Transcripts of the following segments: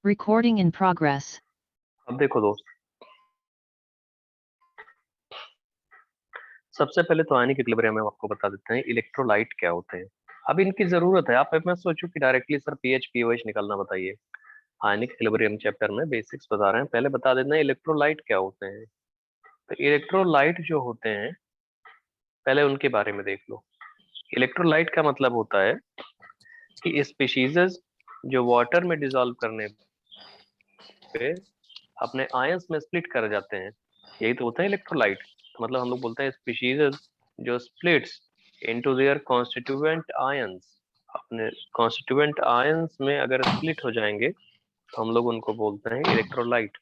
Recording in progress. अब देखो दोस्त, सबसे पहले तो आयनिक इक्विलिब्रियम में आपको बता देते हैं इलेक्ट्रोलाइट क्या होते हैं। अब इनकी जरूरत है, आप मैं सोचूं कि डायरेक्टली सर पीएच पीओएच निकालना बताइए। आयनिक इक्विलिब्रियम चैप्टर में बेसिक्स बता रहे हैं, पहले बता देना इलेक्ट्रोलाइट क्या होते हैं। तो इलेक्ट्रोलाइट जो होते हैं पहले उनके बारे में देख लो। इलेक्ट्रोलाइट का मतलब होता है कि स्पीशीजेस जो वाटर में डिसॉल्व करने पे अपने आयंस में स्प्लिट कर जाते हैं, यही तो होता है इलेक्ट्रोलाइट। तो मतलब हम लोग बोलते हैं स्पीशीज जो splits into their constituent ions, अपने कॉन्स्टिट्यूएंट आयंस में अगर स्प्लिट हो जाएंगे तो हम लोग उनको बोलते हैं इलेक्ट्रोलाइट।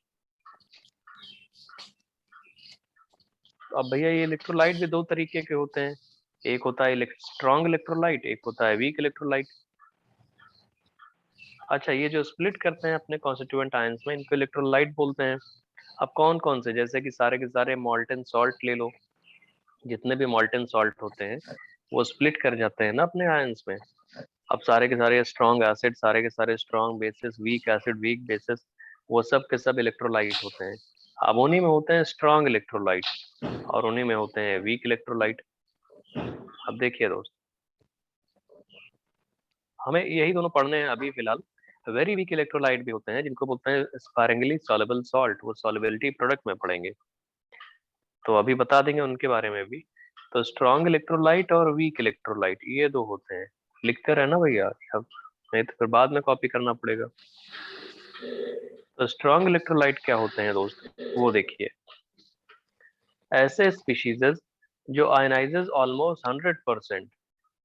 अब भैया ये इलेक्ट्रोलाइट भी दो तरीके के होते हैं, एक होता है स्ट्रॉन्ग इलेक्ट्रोलाइट, एक होता है वीक इलेक्ट्रोलाइट। अच्छा, ये जो स्प्लिट करते हैं अपने कॉन्स्टिट्यूएंट आयंस में, इनको इलेक्ट्रोलाइट बोलते हैं। अब कौन कौन से, जैसे कि सारे के सारे मॉल्टन सॉल्ट ले लो, जितने भी मॉल्टन सॉल्ट होते हैं वो स्प्लिट कर जाते हैं ना अपने आयंस में। अब सारे के सारे स्ट्रॉन्ग एसिड, सारे के सारे strong bases, weak acid, weak bases, वो सब के सब इलेक्ट्रोलाइट होते हैं। अब उन्हीं में होते हैं स्ट्रॉन्ग इलेक्ट्रोलाइट और उन्हीं में होते हैं वीक इलेक्ट्रोलाइट। अब देखिए दोस्त, हमें यही दोनों पढ़ने हैं अभी फिलहाल। वेरी वीक इलेक्ट्रोलाइट भी होते हैं जिनको बोलते हैं स्पारेंगली सॉल्युबल सॉल्ट, वो सॉल्युबिलिटी प्रोडक्ट में पढ़ेंगे, तो अभी बता देंगे उनके बारे में भी। तो स्ट्रॉन्ग इलेक्ट्रोलाइट और वीक इलेक्ट्रोलाइट ये दो होते हैं। लिखते रहना भैया, अब नहीं तो फिर बाद में कॉपी करना पड़ेगा। तो स्ट्रॉन्ग इलेक्ट्रोलाइट क्या होते हैं दोस्त, वो देखिए। ऐसे स्पीशीजेस जो आयनाइजेस ऑलमोस्ट 100%,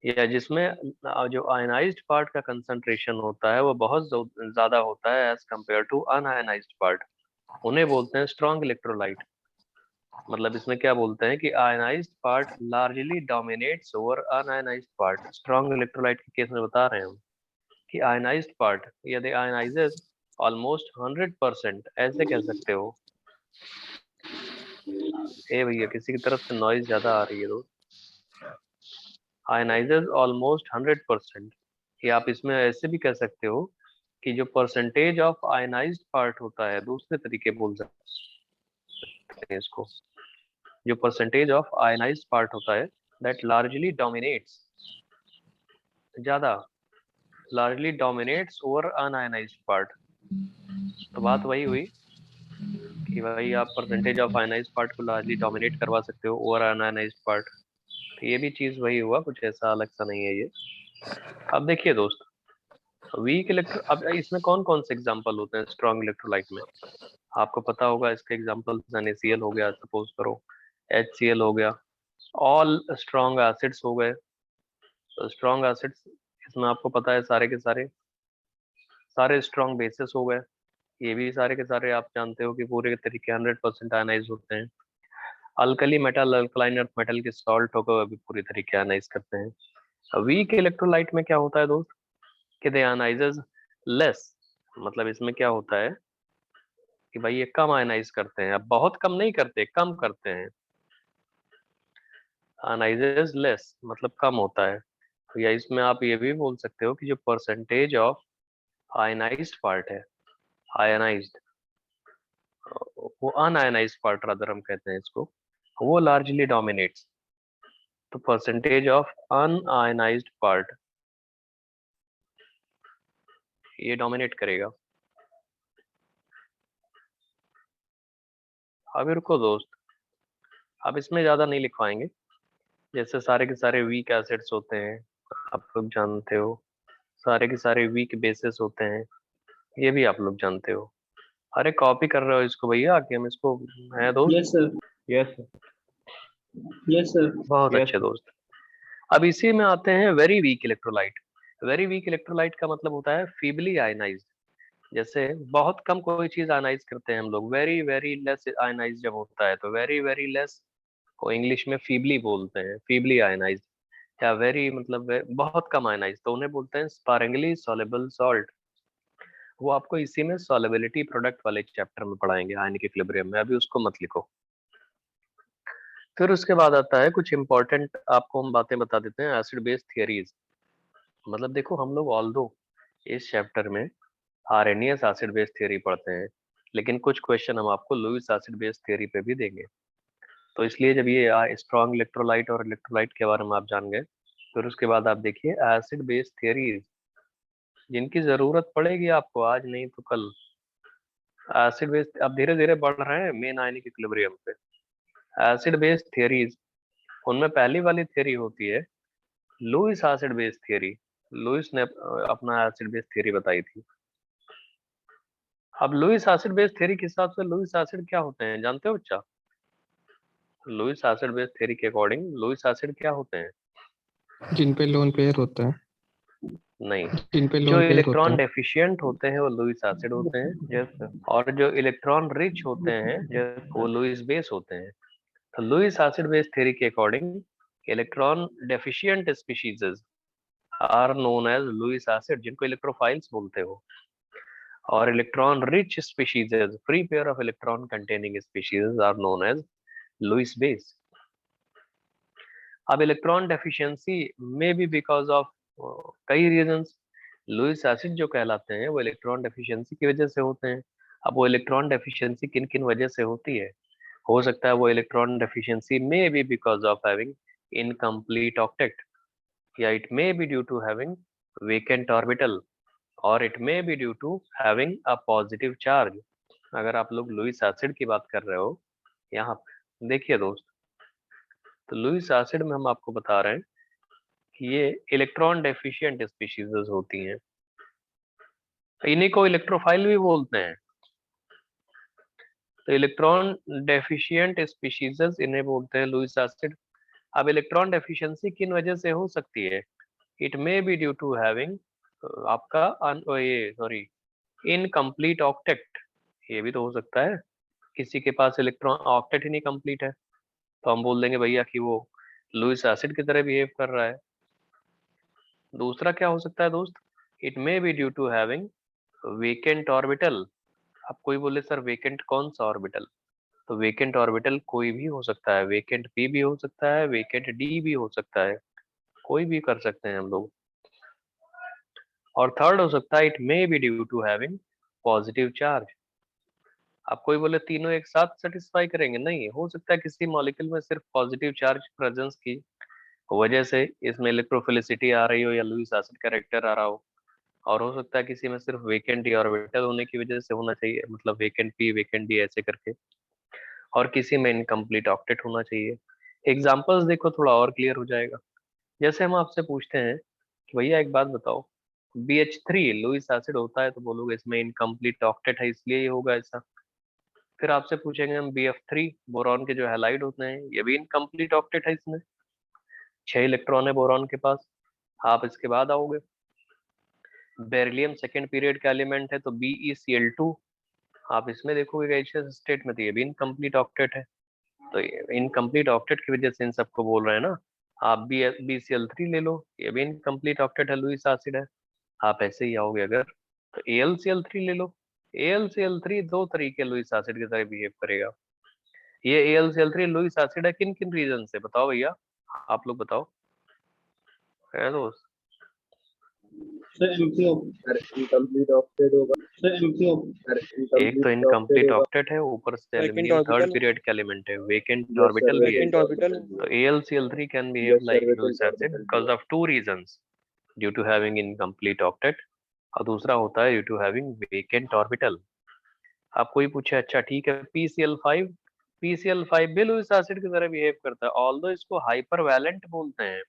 या जिसमें जो आयनाइज्ड पार्ट का कंसंट्रेशन होता है वो बहुत ज्यादा होता है as compare to unionized part, उन्हें बोलते हैं स्ट्रॉन्ग इलेक्ट्रोलाइट। मतलब इसमें क्या बोलते हैं कि ionised part largely dominates over un-ionised part. Strong electrolyte के केस में बता रहे हैं हम कि आयनाइज्ड पार्ट यदि आयनाइजेस ऑलमोस्ट 100%, ऐसे कह सकते हो। ए भैया, किसी की तरफ से नॉइज ज्यादा आ रही है दोस्त। आयनाइजेस ऑलमोस्ट 100%, या आप इसमें ऐसे भी कह सकते हो कि जो परसेंटेज ऑफ आयनाइज्ड पार्ट होता है, दूसरे तरीके बोल सकते हैं इसको, जो परसेंटेज ऑफ आयनाइज्ड पार्ट होता है दैट लार्जली डोमिनेट्स, ज्यादा largely dominates over un-ionised part. तो बात वही हुई कि भाई आप परसेंटेज ऑफ आयनाइज्ड पार्ट को लार्जली डोमिनेट करवा सकते हो ओवर अनआयनाइज्ड पार्ट। तो ये भी चीज वही हुआ, कुछ ऐसा अलग सा नहीं है ये। अब देखिए दोस्त, वीक इलेक्ट्रो, अब इसमें कौन कौन से एग्जांपल होते हैं स्ट्रॉन्ग इलेक्ट्रोलाइट में, आपको पता होगा इसके एग्जांपल। NaCl हो गया, सपोज करो HCl हो गया, ऑल स्ट्रॉन्ग एसिड्स हो गए। तो स्ट्रॉन्ग एसिड्स इसमें आपको पता है सारे के सारे सारे स्ट्रॉन्ग बेसिस हो गए, ये भी सारे के सारे आप जानते हो कि पूरे के तरीके 100% आयनाइज होते हैं। Alkali metal, alkaline earth metal के सॉल्ट होकर वो भी पूरी तरीके आयनाइज करते हैं। वीक इलेक्ट्रोलाइट में क्या होता है दोस्त कि दे आयनाइजेस लेस। मतलब इसमें क्या होता है कि भाई ये कम आयनाइज करते हैं, अब बहुत कम नहीं करते, कम करते हैं। आयनाइजेस लेस मतलब कम होता है। या इसमें आप ये भी बोल सकते हो कि जो परसेंटेज ऑफ आयनाइज्ड पार्ट है, आयनाइज्ड, वो अनआयनाइज्ड पार्ट रादर हम कहते हैं इसको, वो लार्जली डोमिनेट्स। तो परसेंटेज ऑफ अनआयनाइज्ड पार्ट ये डोमिनेट करेगा। अभी रुको दोस्त, अब इसमें ज्यादा नहीं लिखवाएंगे। जैसे सारे के सारे वीक एसिड्स होते हैं, आप लोग जानते हो, सारे के सारे वीक बेसिस होते हैं, ये भी आप लोग जानते हो। अरे कॉपी कर रहे हो इसको भैया, कि हम इसको है दोस्त? Yes sir, yes sir, yes sir, बहुत यस अच्छे सर। दोस्त। अब इसी में आते हैं very weak electrolyte. Very weak electrolyte का मतलब होता है फीबली आयनाइज्ड। जैसे बहुत कम कोई चीज आयनाइज करते हैं हम लोग, वेरी वेरी लेस आयनाइज जब होता है, तो वेरी वेरी लेस को इंग्लिश में फीबली बोलते हैं, फीबली आयनाइज। या वेरी मतलब बहुत कम आयनाइज, तो उन्हें बोलते हैं स्पारेंगली सॉल्युबल सॉल्ट। वो आपको इसी में सॉल्युबिलिटी प्रोडक्ट वाले चैप्टर में पढ़ाएंगे आयनिक इक्विलिब्रियम में, अभी उसको मत लिखो। फिर उसके बाद आता है कुछ इंपॉर्टेंट, आपको हम बातें बता देते हैं एसिड बेस थियरीज। मतलब देखो हम लोग ऑल्दो इस चैप्टर में आर्हेनियस एसिड बेस थ्योरी पढ़ते हैं, लेकिन कुछ क्वेश्चन हम आपको लुईस एसिड बेस थ्योरी पे भी देंगे। तो इसलिए जब ये स्ट्रॉन्ग इलेक्ट्रोलाइट और इलेक्ट्रोलाइट के बारे में आप जान गए, फिर उसके बाद आप देखिए एसिड बेस थ्योरीज जिनकी जरूरत पड़ेगी आपको आज नहीं तो कल। एसिड बेस अब धीरे धीरे बढ़ रहे हैं मेन आयनिक इक्विलिब्रियम पे। एसिड बेस थ्योरीज, उनमें पहली वाली थ्योरी होती है Lewis acid base theory. Lewis ने अपना एसिड बेस थ्योरी बताई थी। अब लुईस एसिड बेस थ्योरी के हिसाब से लुईस एसिड क्या होते हैं जानते हो बच्चा? लुईस एसिड बेस थ्योरी के अकॉर्डिंग लुईस एसिड क्या होते हैं? जिन पे लोन पेयर होता है, नहीं, जिन पे जो लोन पेयर होता इलेक्ट्रॉन है। डेफिशिएंट होते हैं वो लुईस एसिड होते हैं। Yes, sir. और जो इलेक्ट्रॉन रिच होते हैं वो लुईस बेस होते हैं। तो लुईस एसिड बेस थ्योरी के according electron deficient species are known as Lewis acid, जिनको इलेक्ट्रोफाइल्स बोलते हो। और electron rich species, free pair of electron containing species are known as Lewis base. अब इलेक्ट्रॉन डेफिशिएंसी में भी बिकॉज ऑफ कई reasons Lewis acid जो कहलाते हैं वो इलेक्ट्रॉन डेफिशिएंसी की वजह से होते हैं। अब वो इलेक्ट्रॉन डेफिशिएंसी किन किन वजह से होती है? हो सकता है वो इलेक्ट्रॉन डेफिशिएंसी में be because of having incomplete octet, या it may be due to having vacant orbital, और it may be due to having a positive charge. अगर आप लोग लुईस एसिड की बात कर रहे हो यहाँ पे देखिए दोस्त, तो लुईस एसिड में हम आपको बता रहे हैं कि ये इलेक्ट्रॉन डेफिशिएंट स्पीशीज होती हैं। इन्हीं को इलेक्ट्रोफाइल भी बोलते हैं। तो इलेक्ट्रॉन डेफिशिएंट स्पीशीज इन्हें बोलते हैं लुईस एसिड। अब इलेक्ट्रॉन डेफिशिएंसी किन वजह से हो सकती है? It may be due to having आपका ये सॉरी इनकम्प्लीट ऑक्टेट। ये भी तो हो सकता है किसी के पास इलेक्ट्रॉन ऑक्टेट ही नहीं कंप्लीट है, तो हम बोल देंगे भैया कि वो लुईस एसिड की तरह बिहेव कर रहा है। दूसरा क्या हो सकता है दोस्त? It may be due to having vacant orbital. अब कोई बोले सर वेकेंट कौन सा ऑर्बिटल? तो वेकेंट ऑर्बिटल कोई भी हो सकता है, वेकेंट पी भी हो सकता है, वेकेंट डी भी हो सकता है, कोई भी कर सकते हैं हम लोग। और थर्ड हो सकता है it may be due to having positive charge. अब कोई बोले तीनों एक साथ सेटिस्फाई करेंगे? नहीं, हो सकता है किसी मॉलिक्यूल में सिर्फ पॉजिटिव चार्ज प्रेजेंस की वजह से इसमें इलेक्ट्रोफिलिसिटी आ रही हो या लुईस एसिड कैरेक्टर आ रहा हो, और हो सकता है किसी में सिर्फ वेकेंट डी ऑर्बिटल होने की वजह से होना चाहिए, मतलब वेकेंट पी वेकेंट डी ऐसे करके, और किसी में इनकम्प्लीट ऑक्टेट होना चाहिए। एग्जांपल्स देखो थोड़ा और क्लियर हो जाएगा। जैसे हम आपसे पूछते हैं कि भैया एक बात बताओ, BH3 लुईस एसिड होता है तो बोलोगे इसमें इनकम्प्लीट ऑक्टेट है इसलिए ये होगा ऐसा। फिर आपसे पूछेंगे हम BF3 बोरॉन के जो हैलाइड होते हैं, ये भी इनकम्प्लीट ऑक्टेट है, इसमें 6 इलेक्ट्रॉन है बोरॉन के पास। आप इसके बाद आओगे बेरिलियम सेकेंड पीरियड का एलिमेंट है तो BeCl2, आप इसमें देखोगे गैसियस स्टेट में तो ये भी इनकम्प्लीट ऑक्टेट है। तो इनकम्प्लीट ऑक्टेट की वजह से इन सबको बोल रहे हैं ना। आप BeCl3 ले लो, ये भी इनकम्प्लीट ऑक्टेट है, लुईस एसिड है। आप ऐसे ही आओगे अगर तो AlCl3 ले लो। AlCl3 दो तरीके लुईस एसिड की तरह बिहेव करेगा। ये AlCl3 लुईस एसिड है किन किन रीजन से? बताओ भैया, आप लोग बताओ। है दोस्त? Sir, MP of incomplete octet होगा। Sir, MP of सर एक तो इनकम्प्लीट ऑक्टेट इनकम्प्लीट होगा। ऑक्टेट है, ऊपर से Vacant aluminium third orbital, period का एलिमेंट है, वेकेंट यस सर, ऑर्बिटल भी है। vacant orbital. तो AlCl3 can behave yes sir, like vacant Lewis acid orbital because of two reasons, due to having incomplete octet, और दूसरा होता है due to having vacant orbital। आप कोई पूछे अच्छा ठीक है PCl5 भी लुईस एसिड की तरह बिहेव करता है, ऑल्दो इसको हाइपर वैलेंट बोलते हैं।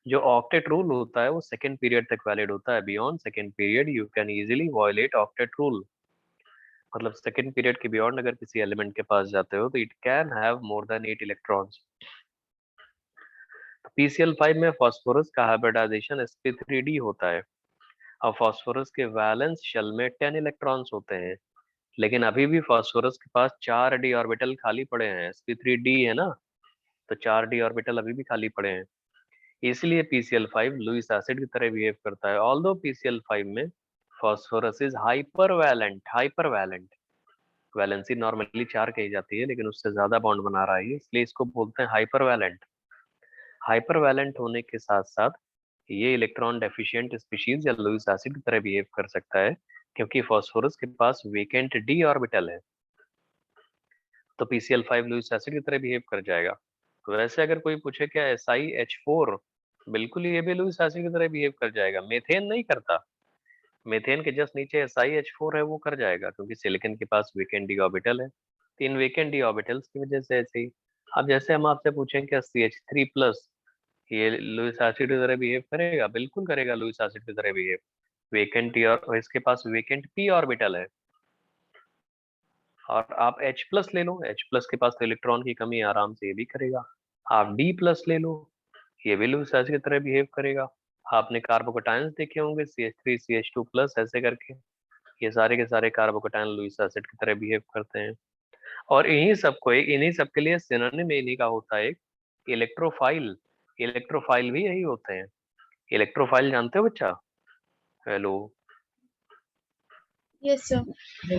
जो ऑक्टेट रूल होता है वो सेकंड पीरियड तक वैलिड होता है, beyond second period you can easily violate octet rule. मतलब सेकंड पीरियड के बियॉन्ड अगर किसी एलिमेंट के पास जाते हो तो it can have more than 8 electrons. PCl5 में फास्फोरस का हाइब्रिडाइजेशन sp3d होता है। अब फास्फोरस के वैलेंस शेल में 10 इलेक्ट्रॉन्स होते हैं, लेकिन अभी भी फास्फोरस के पास 4 d ऑर्बिटल खाली पड़े हैं। sp3d है ना, तो 4 d ऑर्बिटल अभी भी खाली पड़े हैं। इसलिए PCl5 लुईस एसिड की तरह बिहेव करता है। ऑल्दो PCl5 में phosphorus is hypervalent, valency normally 4 कही जाती है लेकिन उससे ज्यादा बॉन्ड बना रहा है, इसलिए इसको बोलते हैं हाइपर वैलेंट। हाइपर वैलेंट होने के साथ साथ ये इलेक्ट्रॉन डेफिशिएंट स्पीशीज या लुईस एसिड की तरह बिहेव कर सकता है, क्योंकि फास्फोरस के पास वेकेंट डी ऑर्बिटल है, तो PCl5 लुईस एसिड की तरह बिहेव कर जाएगा। वैसे अगर कोई पूछे क्या SiH4, बिल्कुल ये भी लुईस एसिड की तरह बिहेव कर जाएगा। मेथेन नहीं करता, मेथेन के जस्ट नीचे SiH4 है, वो कर जाएगा क्योंकि सिलिकॉन के पास वेकेंट डी ऑर्बिटल है। तो इन वेकेंट डी ऑर्बिटल्स की वजह से ऐसे ही। अब जैसे हम आपसे पूछें क्या CH3+, ये लुईस एसिड की तरह बिहेव करेगा? बिल्कुल करेगा लुईस एसिड की तरह बिहेव। वेकेंट टी और इसके पास वेकेंट p ऑर्बिटल है। और आप H+ ले लो, H+ के पास तो इलेक्ट्रॉन की कमी है, आराम से ये भी करेगा। आप D+ ले लो, ये भी लुईस एसिड की तरह बिहेव करेगा। आपने कार्बोकेटायंस देखे होंगे CH3 CH2+ ऐसे करके, ये सारे के सारे कार्बोकेटायन लुईस एसिड की तरह बिहेव करते हैं। और इन्हीं सब के लिए सिनोनिम इन्हीं का होता है इलेक्ट्रोफाइल। इलेक्ट्रोफाइल भी यही होते हैं। इलेक्ट्रोफाइल जानते हो बच्चा? Hello, Yes, sir.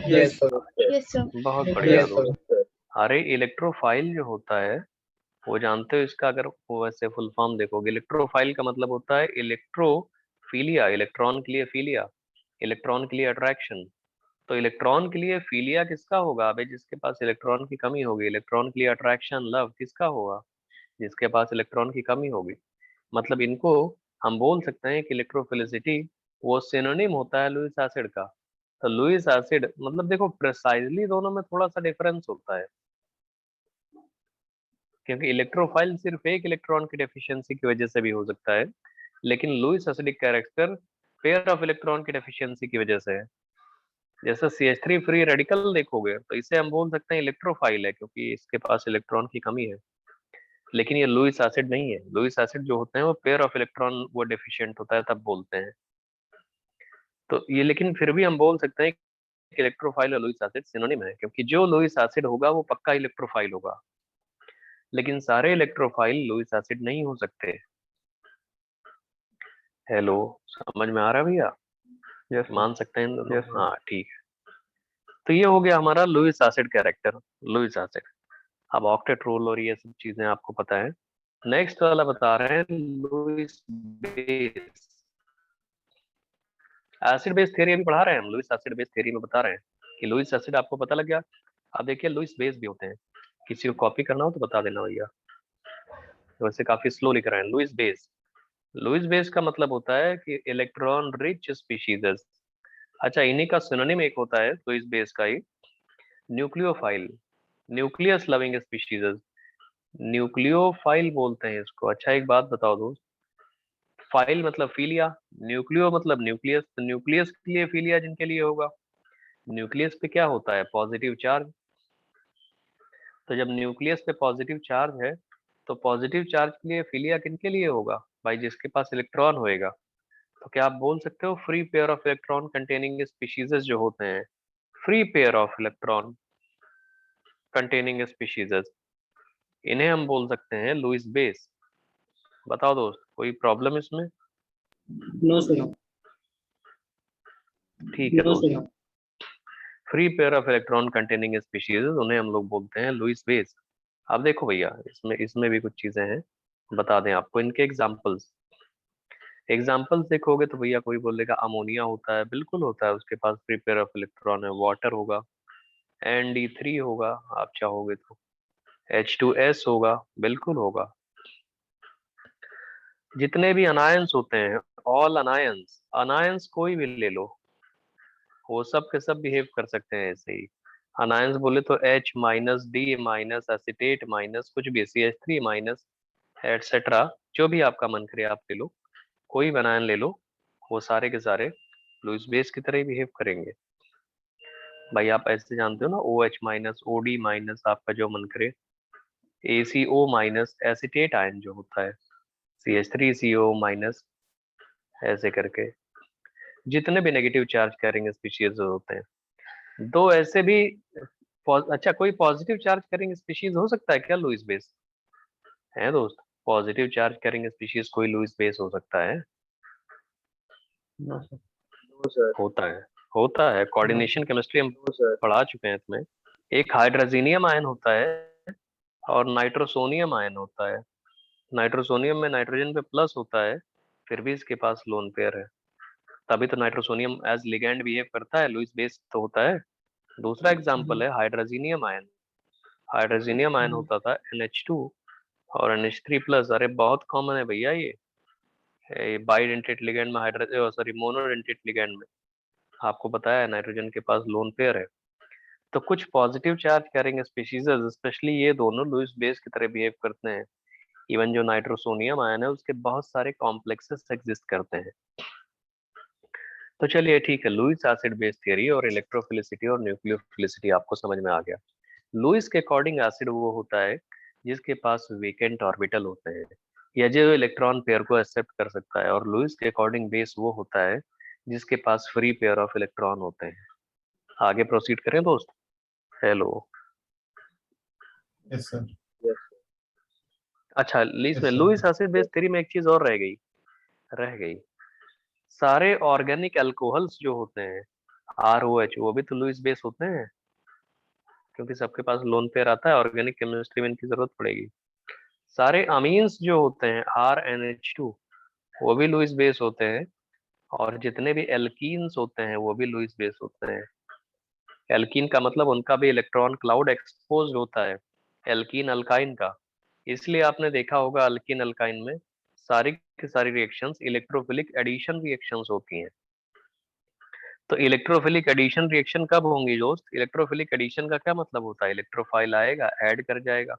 Yes, sir. Yes, sir. बहुत बढ़िया Yes, दोस्त। sir. अरे इलेक्ट्रोफाइल जो होता है वो जानते हो इसका, अगर वो वैसे फुल फॉर्म देखोगे, इलेक्ट्रोफाइल का मतलब होता है इलेक्ट्रोफीलिया, इलेक्ट्रॉन के लिए फीलिया, इलेक्ट्रॉन के लिए अट्रैक्शन। तो इलेक्ट्रॉन के लिए फीलिया किसका होगा? अबे जिसके पास इलेक्ट्रॉन की कमी होगी। इलेक्ट्रॉन के लिए अट्रैक्शन लव किसका होगा? जिसके पास इलेक्ट्रॉन की कमी होगी। मतलब इनको हम बोल सकते हैं कि इलेक्ट्रोफिलिसिटी वो सिनोनिम होता है लुईस एसिड का। तो लुईस एसिड मतलब देखो प्रिसाइजली दोनों में थोड़ा सा डिफरेंस होता है, क्योंकि इलेक्ट्रोफाइल सिर्फ एक इलेक्ट्रॉन की डेफिशिएंसी की वजह से भी हो सकता है, लेकिन Lewis acidic character pair of electron की डेफिशिएंसी की वजह से है। जैसे CH3 फ्री रेडिकल देखोगे तो इसे हम बोल सकते हैं इलेक्ट्रोफाइल है, क्योंकि इसके पास इलेक्ट्रॉन की कमी है। लेकिन ये लुईस एसिड नहीं है। लुईस एसिड जो होते हैं वो पेयर ऑफ इलेक्ट्रॉन वो डेफिशिएंट होता है तब बोलते हैं। तो ये लेकिन फिर भी हम बोल सकते हैं कि इलेक्ट्रोफाइल और लुईस एसिड सिनोनिम है, क्योंकि जो लुईस एसिड होगा वो पक्का इलेक्ट्रोफाइल होगा। लेकिन सारे इलेक्ट्रोफाइल लुईस एसिड नहीं हो सकते। हेलो, समझ में आ रहा है भैया? यस मान सकते हैं दोनों? हाँ ठीक है। तो ये हो गया हमारा Lewis acid character, Lewis acid. अब ऑक्टेट रूल और ये सब चीजें आपको पता है। नेक्स्ट वाला बता रहे हैं Lewis base. Acid base theory अभी पढ़ा रहे हैं हम, लुईस एसिड बेस थ्योरी में बता रहे हैं कि लुईस एसिड आपको पता लग गया। अब देखिए लुईस बेस भी होते हैं, किसी को कॉपी करना हो तो बता देना भैया। वैसे काफी स्लो लिख रहे हैं लुईस बेस। लुईस बेस का मतलब होता है कि इलेक्ट्रॉन रिच स्पीशीज। अच्छा, इन्हीं का सिनोनिम एक होता है लुईस बेस का ही, nucleophile, nucleus loving species, nucleophile बोलते हैं इसको। अच्छा एक बात बताओ दोस्त, फाइल मतलब फीलिया, न्यूक्लियो मतलब न्यूक्लियस, तो न्यूक्लियस के लिए फीलिया जिनके लिए होगा, न्यूक्लियस पे क्या होता है? Positive charge. तो जब न्यूक्लियस पे पॉजिटिव चार्ज है तो पॉजिटिव चार्ज के लिए फीलिया किनके लिए होगा? भाई जिसके पास इलेक्ट्रॉन होएगा। तो क्या आप बोल सकते हो free pair of electron containing species जो होते हैं, free pair of electron containing species, इन्हें हम बोल सकते हैं लुईस बेस। बताओ दोस्त, कोई प्रॉब्लम इसमें? No, sir. ठीक है No, दोस्त, sir. Free pair of electron containing species उन्हें हम लोग बोलते हैं लुईस बेस। अब देखो भैया इसमें इसमें भी कुछ चीजें हैं, बता दें आपको इनके एग्जांपल्स। एग्जांपल्स देखोगे तो भैया कोई बोलेगा अमोनिया होता है, बिल्कुल होता है, उसके पास फ्री पेयर ऑफ इलेक्ट्रॉन है। वाटर होगा, ND3 होगा आप चाहोगे तो, H2S होगा, बिल्कुल होगा। जितने भी अनायंस होते हैं, ऑल अनायंस, अनायंस कोई भी ले लो, वो सब के सब बिहेव कर सकते हैं ऐसे ही। अनायंस बोले तो H minus D minus acetate minus कुछ भी, CH3 माइनस एटसेट्रा, जो भी आपका मन करे आप ले लो, कोई भी अनायन ले लो, वो सारे के सारे लुईस बेस की तरह ही बिहेव करेंगे। भाई आप ऐसे जानते हो ना, OH माइनस OD माइनस आपका जो मन करे, ACO माइनस एसिटेट आयन जो होता है, CH3CO माइनस, ऐसे करके जितने भी नेगेटिव चार्ज कैरिंग स्पीशीज होते हैं। दो ऐसे भी अच्छा, कोई पॉजिटिव चार्ज कैरिंग स्पीशीज हो सकता है क्या लुईस बेस? है दोस्त, पॉजिटिव चार्ज कैरिंग स्पीशीज कोई लुईस बेस हो सकता है? No, sir. No, sir. होता है, होता है। कोऑर्डिनेशन केमिस्ट्री हम No, sir. पढ़ा चुके हैं इसमें। एक हाइड्रोजीनियम आयन होता है और नाइट्रोसोनियम आयन होता है। नाइट्रोसोनियम में नाइट्रोजन पे प्लस होता है, फिर भी इसके पास लोन पेयर है। तभी तो नाइट्रोसोनियम एज लिगैंड बिहेव करता है, लुईस बेस तो होता है। दूसरा एग्जांपल है हाइड्रोजीनियम आयन। हाइड्रोजीनियम आयन होता था NH2 और NH3 प्लस। अरे बहुत कॉमन है भैया ये बाइडेंटेट लिगैंड में सॉरी मोनोडेंटेट लिगैंड में आपको बताया है नाइट्रोजन के पास लोन पेयर है। तो कुछ positive charge carrying species specially ये दोनों लुईस बेस की तरह बिहेव करते हैं। इवन जो नाइट्रोसोनियम आयन है उसके बहुत सारे कॉम्प्लेक्सेस एग्जिस्ट करते हैं। तो चलिए ठीक है, लुईस एसिड बेस थियरी और इलेक्ट्रोफिलिसिटी और न्यूक्लियोफिलिसिटी आपको समझ में आ गया। लुईस के अकॉर्डिंग एसिड वो होता है जिसके पास वेकेंट ऑर्बिटल होते हैं या जो इलेक्ट्रॉन पेयर को एक्सेप्ट कर सकता है, और लुईस के अकॉर्डिंग बेस वो होता है जिसके पास फ्री पेयर ऑफ इलेक्ट्रॉन होते हैं। आगे प्रोसीड करें दोस्त। हेलो। Yes sir. अच्छा Yes, sir. Lewis acid base theory में एक चीज और रह गई। सारे ऑर्गेनिक अल्कोहल्स जो होते हैं ROH वो भी तो लुईस बेस होते हैं, क्योंकि सबके पास लोन पेयर आता है, ऑर्गेनिक केमिस्ट्री में इनकी जरूरत पड़ेगी। सारे अमीन्स जो होते हैं RNH2 वो भी लुईस बेस होते हैं, और जितने भी एल्कीन्स होते हैं वो भी लुईस बेस होते हैं। एल्कीन का मतलब उनका भी इलेक्ट्रॉन क्लाउड एक्सपोज्ड होता है, एल्कीन अल्काइन का। इसलिए आपने देखा होगा अल्कीन अल्काइन में सारी की सारी रिएक्शंस इलेक्ट्रोफिलिक एडिशन रिएक्शंस होती हैं। तो इलेक्ट्रोफिलिक एडिशन रिएक्शन कब होंगी दोस्त? इलेक्ट्रोफिलिक एडिशन का क्या मतलब होता है? इलेक्ट्रोफाइल आएगा, ऐड कर जाएगा।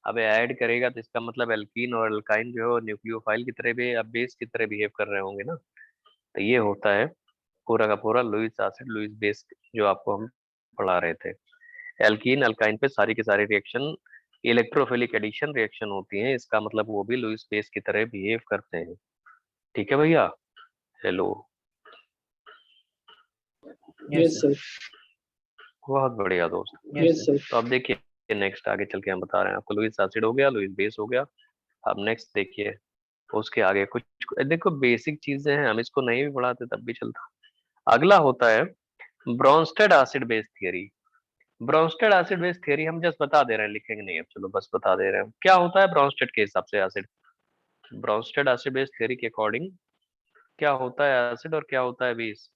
अब ऐड करेगा तो इसका मतलब एल्कीन और अल्काइन जो है न्यूक्लियोफाइल की तरह भी, अब बेस की तरह बिहेव कर रहे होंगे ना। तो ये होता है पूरा का पूरा लुईस एसिड लुईस बेस जो आपको हम पढ़ा रहे थे। एल्कीन अल्काइन पे सारी की सारी रिएक्शन इलेक्ट्रोफिलिक एडिशन रिएक्शन होती हैं, इसका मतलब वो भी लुईस बेस की तरह बिहेव करते हैं। ठीक है भैया। हेलो। Yes, sir. बहुत बढ़िया दोस्त। Yes, sir. तो अब देखिए नेक्स्ट आगे चल के हम बता रहे हैं आपको। लुईस एसिड हो गया, लुईस बेस हो गया। अब नेक्स्ट देखिए उसके आगे कुछ देखो बेसिक चीजें हैं, हम इसको नहीं भी पढ़ाते तब भी चलता। अगला होता है Bronsted acid base theory. Bronsted acid base theory हम जस्ट बता दे रहे हैं, लिखेंगे नहीं अब, चलो बस बता दे रहे हैं क्या होता है ब्रोंस्टेड के हिसाब से acid. Bronsted acid base theory के अकॉर्डिंग क्या होता है एसिड और क्या होता है बेस।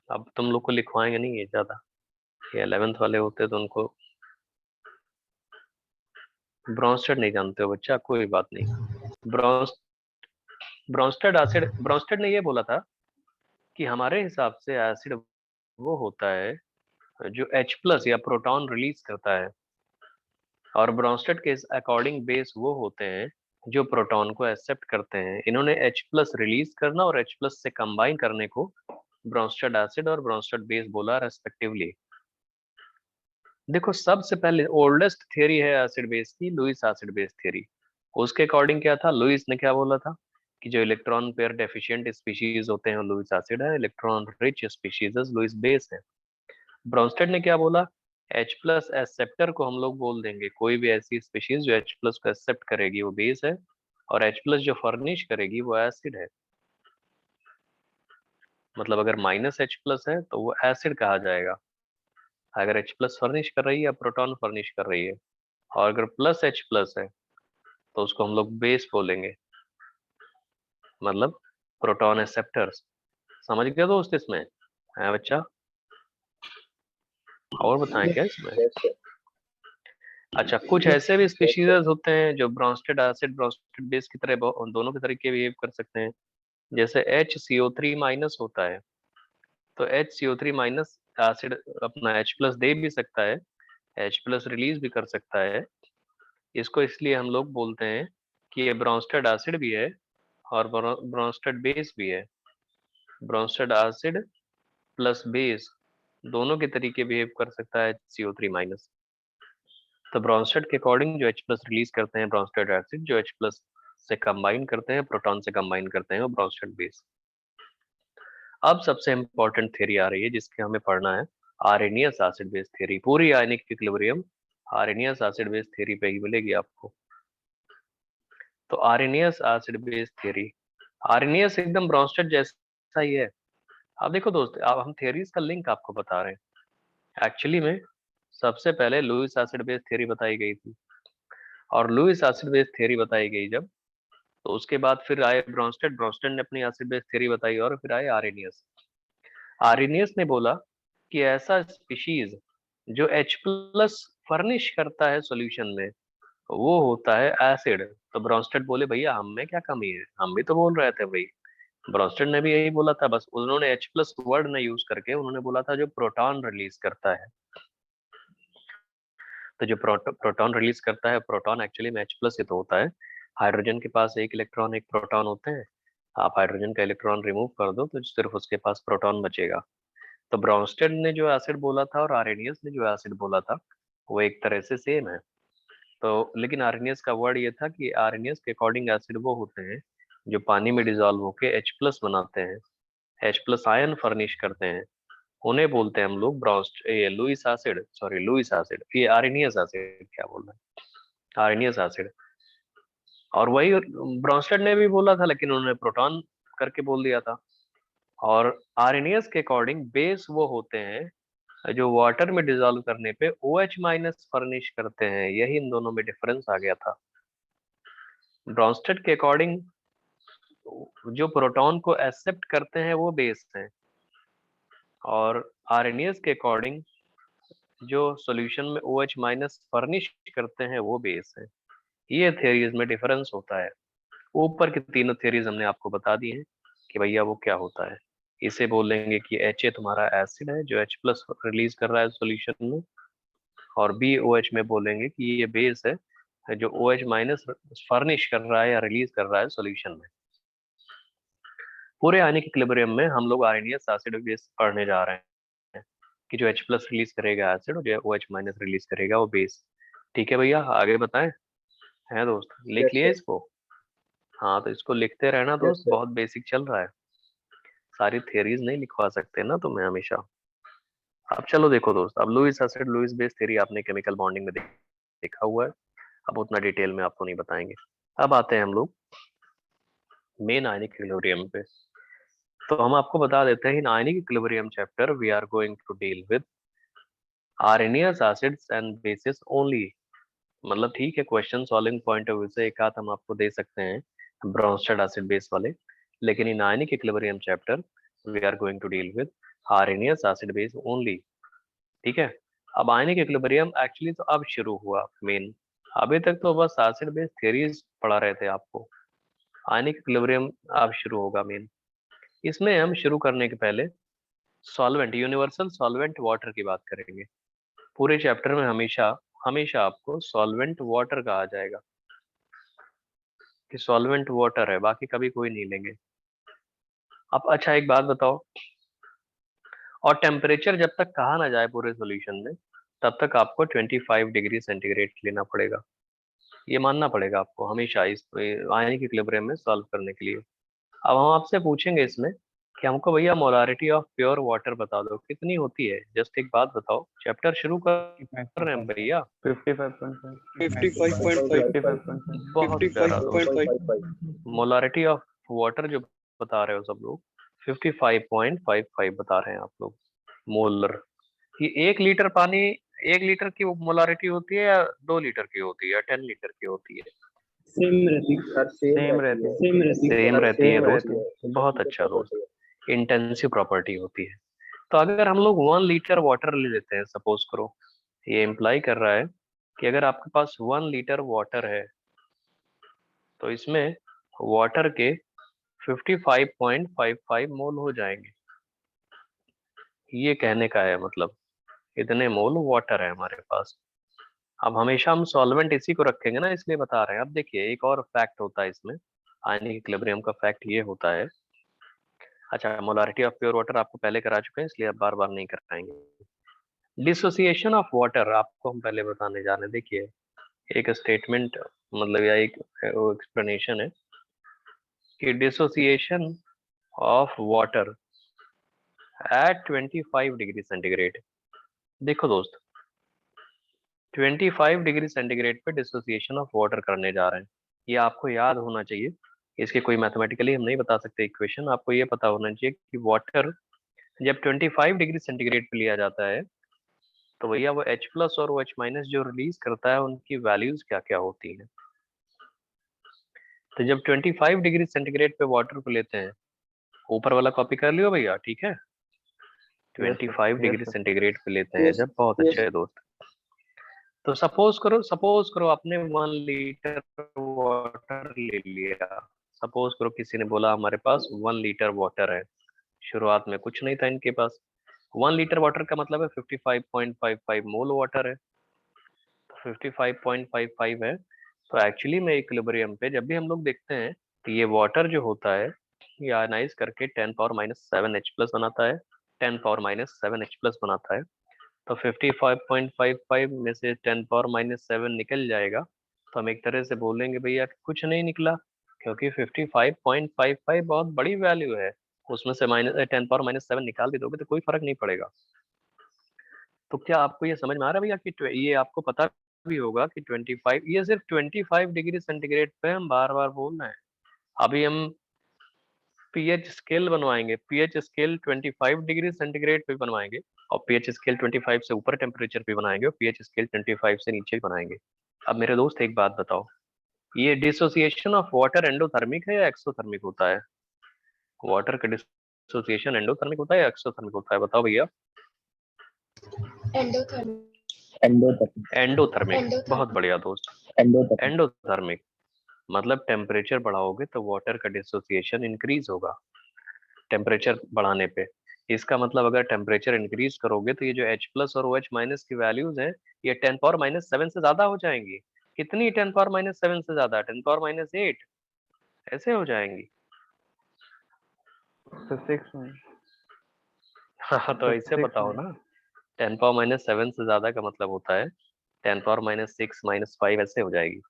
अब तुम लोग को लिखवाएंगे नहीं ये ज्यादा, ये 11th वाले होते तो उनको। ब्रोंस्टेड नहीं जानते हो बच्चा, कोई बात नहीं। ब्रोंस्टेड एसिड, ब्रोंस्टेड ने ये बोला था कि हमारे हिसाब से एसिड वो होता है जो H+ या प्रोटॉन रिलीज करता है, और ब्रोंस्टेड के अकॉर्डिंग बेस वो होते हैं जो प्रोटॉन को एक्सेप्ट करते हैं। इन्होंने H+ रिलीज करना और H+ से कंबाइन करने को ब्रोंस्टेड एसिड और ब्रोंस्टेड बेस बोला रेस्पेक्टिवली। देखो सबसे पहले ओल्डेस्ट थियरी है एसिड बेस की लुईस एसिड बेस थियरी। उसके अकॉर्डिंग क्या था, लुईस ने क्या बोला था कि जो इलेक्ट्रॉन पेयर डेफिशिएंट स्पीशीज होते हैं लुईस एसिड है, electron rich species Lewis base है। ब्रोंस्टेड ने क्या बोला, H+ एक्सेप्टर को हम लोग बोल देंगे, कोई भी ऐसी स्पीशीज जो H+ को एक्सेप्ट करेगी वो बेस है, और H+ जो फर्निश करेगी वो एसिड है। मतलब अगर -H+ है तो वो एसिड कहा जाएगा, अगर H+ फर्निश कर रही है या प्रोटॉन फर्निश कर रही है। और अगर +H+ है तो उसको हम लोग बेस बोलेंगे, मतलब प्रोटॉन एक्सेप्टर्स। समझ गए दोस्त इसमें है बच्चा? और बताएं क्या इसमें? Yes, sir. अच्छा कुछ ऐसे भी स्पीशीज होते हैं जो ब्रोंस्टेड एसिड ब्रोंस्टेड बेस की तरह दोनों के तरीके बिहेव कर सकते हैं। जैसे HCO3- होता है, तो HCO3- एसिड अपना H+ दे भी सकता है, H+ रिलीज भी कर सकता है। इसको इसलिए हम लोग बोलते हैं कि ये ब्रोंस्टेड एसिड भी है और ब्रोंस्टेड बेस भी है। ब्रोंस्टेड एसिड प्लस बेस दोनों के तरीके बिहेव कर सकता है HCO3-। तो ब्रोंस्टेड के अकॉर्डिंग जो H+ रिलीज करते हैं ब्रोंस्टेड एसिड, जो H+ से कंबाइन करते हैं, प्रोटॉन से कंबाइन करते हैं, वो ब्रोंस्टेड बेस। अब सबसे इंपॉर्टेंट थ्योरी आ रही है जिसके हमें पढ़ना है, आर्हेनियस एसिड बेस थ्योरी। पूरी ionic equilibrium Arrhenius acid base theory पे ही मिलेगी आपको। तो Arrhenius acid base theory, Arrhenius एकदम ब्रोंस्टेड जैसा ही है। अब देखो दोस्त, अब हम थ्योरीज का लिंक आपको बता रहे हैं। एक्चुअली में सबसे पहले लुईस एसिड बेस थ्योरी बताई गई थी, और लुईस एसिड बेस थ्योरी बताई गई जब तो उसके बाद फिर आए ब्रॉन्स्टेड, ब्रॉन्स्टेड ने अपनी एसिड बेस थ्योरी बताई, और फिर आए आर्रेनियस। आर्रेनियस ने बोला कि ऐसा स्पीशीज जो H+ फर्निश करता है सॉल्यूशन में, वो होता है एसिड। तो ब्रॉन्स्टेड बोले भैया हम में क्या कमी है, हम भी तो बोल रहे थे भाई। ब्रॉन्स्टेड ने भी यही बोला था, बस उन्होंने H+ वर्ड न यूज करके उन्होंने बोला था जो प्रोटॉन रिलीज करता है। तो जो प्रोटॉन रिलीज करता है, प्रोटॉन एक्चुअली में H+ ही तो होता है। हाइड्रोजन के पास एक इलेक्ट्रॉन एक प्रोटॉन होते हैं, आप हाइड्रोजन का इलेक्ट्रॉन रिमूव कर दो तो सिर्फ उसके पास प्रोटॉन बचेगा। तो ब्रॉन्स्टेड ने जो एसिड बोला था और आर्रेनियस ने जो एसिड बोला था, वो एक तरह से सेम है। तो लेकिन आर्रेनियस का वर्ड ये था कि आर्रेनियस के अकॉर्डिंग एसिड वो होते हैं जो पानी में डिजोल्व होके H+ बनाते हैं, H+ आयन फर्निश करते हैं, उन्हें बोलते हैं हम लोग Lewis acid, sorry Lewis acid, ये आर्रेनियस एसिड क्या बोल रहे हैं, आर्रेनियस एसिड। और वही ब्रॉन्स्टेड ने भी बोला था, लेकिन उन्होंने प्रोटॉन करके बोल दिया था। और आर्रेनियस के अकॉर्डिंग बेस वो होते हैं जो वाटर में डिजोल्व करने पे OH- फर्निश करते हैं, यही इन दोनों में डिफरेंस आ गया था। ब्रॉन्स्टेड के अकॉर्डिंग जो प्रोटॉन को एक्सेप्ट करते हैं वो बेस हैं, और आर्रेनियस के अकॉर्डिंग जो सॉल्यूशन में OH- फर्निश करते हैं वो बेस है। ये थ्योरीज में डिफरेंस होता है। ऊपर की तीनों थ्योरीज हमने आपको बता दी हैं कि भैया वो क्या होता है। इसे बोलेंगे कि Ha तुम्हारा एसिड है जो H+ रिलीज कर रहा है सॉल्यूशन में, और BOH में बोलेंगे कि ये बेस है जो OH- फर्निश कर रहा है या रिलीज कर रहा है सॉल्यूशन में। पूरे आयनिक इक्विलिब्रियम में हम लोग आर्रेनियस एसिड बेस पढ़ने जा रहे हैं कि जो H+ रिलीज करेगा एसिड और जो OH- रिलीज करेगा वो बेस। ठीक है भैया, आगे बताएं। है दोस्त, लिख Yes, लिए sir. इसको? हाँ तो इसको लिखते रहना Yes, दोस्त, sir. बहुत बेसिक चल रहा है, सारी थियरीज नहीं लिखवा सकते ना तुम्हें हमेशा। अब चलो देखो दोस्त, अब Lewis acid Lewis base theory आपने केमिकल बॉन्डिंग में देखा हुआ है, अब उतना डिटेल में आपको नहीं बताएंगे। अब आते हैं हम लोग मेन आयनिक इक्विलिब्रियम पे। तो हम आपको बता देते हैं इन ionic equilibrium chapter we are going to deal with Arrhenius acids and bases only. मतलब ठीक है, question solving point of view से एक आध हम आपको दे सकते हैं ब्रॉन्स्टेड एसिड बेस वाले, लेकिन इन ionic equilibrium chapter we are going to deal with Arrhenius acid base only. ठीक है, अब आयनिक इक्विलिब्रियम एक्चुअली तो अब शुरू हुआ मेन, अभी तक तो बस एसिड बेस थ्योरीज पढ़ा रहे थे आपको। आयनिक इक्विलिब्रियम अब शुरू होगा मेन। इसमें हम शुरू करने के पहले सॉल्वेंट, यूनिवर्सल सॉल्वेंट वाटर की बात करेंगे। पूरे चैप्टर में हमेशा हमेशा आपको सॉल्वेंट वाटर कहा जाएगा कि सॉल्वेंट वाटर है, बाकी कभी कोई नहीं लेंगे। अब अच्छा एक बात बताओ, और टेम्परेचर जब तक कहा ना जाए पूरे सॉल्यूशन में, तब तक आपको 25 डिग्री सेंटीग्रेड लेना पड़ेगा, ये मानना पड़ेगा आपको हमेशा इस आयनिक इक्विलिब्रियम में सॉल्व करने के लिए। अब हम आपसे पूछेंगे इसमें कि हमको भैया मोलारिटी ऑफ प्योर वाटर बता दो कितनी होती है। जस्ट एक बात बताओ, चैप्टर शुरू कर रहे हैं भैया। 55.5 55.5 55.5 बहुत प्यारा दोस्त, 55.5. मोलारिटी ऑफ वाटर जो बता रहे हो सब लोग 55.55 बता रहे हैं आप लोग मोलर। ये 1 लीटर पानी, 1 लीटर की मोलारिटी होती है या 2 लीटर की होती है या 10 लीटर की होती है? सेम रहती Sir, same सेम रहती रहती है. है। सेम रहती सेम Sir, रहती है same दोस्त, रहती है. बहुत अच्छा दोस्त, इंटेंसिव प्रॉपर्टी होती है। तो अगर हम लोग 1 लीटर वाटर ले लेते हैं, सपोज करो, ये इम्प्लाई कर रहा है कि अगर आपके पास 1 लीटर वाटर है तो इसमें वाटर के 55.55 मोल हो जाएंगे। ये कहने का है मतलब इतने मोल वाटर है हमारे पास। अब हमेशा हम सॉल्वेंट इसी को रखेंगे ना, इसलिए बता रहे हैं। अब देखिए एक और फैक्ट होता है इसमें, आयनिक इक्विलिब्रियम का फैक्ट ये होता है। अच्छा, मोलारिटी ऑफ प्योर वाटर आपको पहले करा चुके हैं, इसलिए अब बार बार नहीं कराएंगे। डिसोसिएशन ऑफ वाटर आपको हम पहले बताने जा रहे हैं। देखिए एक स्टेटमेंट मतलब या एक एक्सप्लेनेशन है कि dissociation of water eight 25 degree centigrade. देखो दोस्त, 25 डिग्री सेंटीग्रेड पे डिसोसिएशन ऑफ वाटर करने जा रहे हैं, ये आपको याद होना चाहिए। इसके कोई मैथमेटिकली हम नहीं बता सकते इक्वेशन, आपको ये पता होना चाहिए कि वाटर जब 25 डिग्री सेंटीग्रेड पे लिया जाता है तो भैया वो H+ और OH- जो रिलीज करता है उनकी वैल्यूज क्या क्या होती हैं। तो जब 25 डिग्री सेंटीग्रेड पे वाटर को लेते हैं, ऊपर वाला कॉपी कर लियो भैया, ठीक है? 25 yes, डिग्री sir. सेंटीग्रेड पे लेते हैं Yes, जब, बहुत yes. अच्छे है दोस्त। तो सपोज करो आपने 1 लीटर वाटर ले लिया। सपोज करो किसी ने बोला हमारे पास 1 लीटर वाटर है। शुरुआत में कुछ नहीं था इनके पास। 1 लीटर वाटर का मतलब है 55.55 मोल वाटर है। तो 55.55 है। तो एक्चुअली में इक्विलिब्रियम पे जब भी हम लोग देखते हैं तो ये वाटर जो होता है ये आयनाइज करके 10⁻⁷ H प्लस बनाता है, 10⁻⁷ H प्लस बनाता है। तो 55.55 में से 10⁻⁷ निकल जाएगा, तो हम एक तरह से बोलेंगे भैया कुछ नहीं निकला, क्योंकि 55.55 बहुत बड़ी वैल्यू है। उसमें से -10⁻⁷ निकाल भी दोगे तो कोई फर्क नहीं पड़ेगा। तो क्या आपको ये समझ में आ रहा है भैया कि ये आपको पता भी होगा कि 25, ये सिर्फ 25 डिग्री सेंटीग्रेड पे हम बार बार बोल रहे हैं। अभी हम पीएच स्केल बनवाएंगे, पीएच स्केल 25 डिग्री सेंटीग्रेड पे बनवाएंगे, और पीएच स्केल 25 से ऊपर टेम्परेचर पे बनाएंगे, और पीएच स्केल 25 से नीचे बनाएंगे। अब मेरे दोस्त एक बात बताओ, ये डिसोसिएशन ऑफ वाटर एंडोथर्मिक है या एक्सोथर्मिक होता है? वाटर का डिसोसिएशन एंडोथर्मिक होता है या एक्सोथर्मिक होता है, बताओ भैया? एंडोथर्मिक। एंडोथर्मिक, बहुत बढ़िया दोस्त। एंडोथर्मिक। एंडोथर्मिक मतलब टेम्परेचर बढ़ाओगे तो वाटर का डिसोसिएशन इंक्रीज होगा टेम्परेचर बढ़ाने पे। इसका मतलब अगर टेम्परेचर इंक्रीज करोगे तो ये जो H प्लस और OH माइनस की वैल्यूज हैं ये 10⁻⁷ से ज्यादा हो जाएंगी। कितनी 10⁻⁷ से ज्यादा? 10⁻⁸ ऐसे हो जाएंगी। तो 6 में हाँ तो ऐसे बताओ ना, 10⁻⁷ से ज्यादा का मतलब होता है 10⁻⁶ -5 ऐसे हो जाएगी।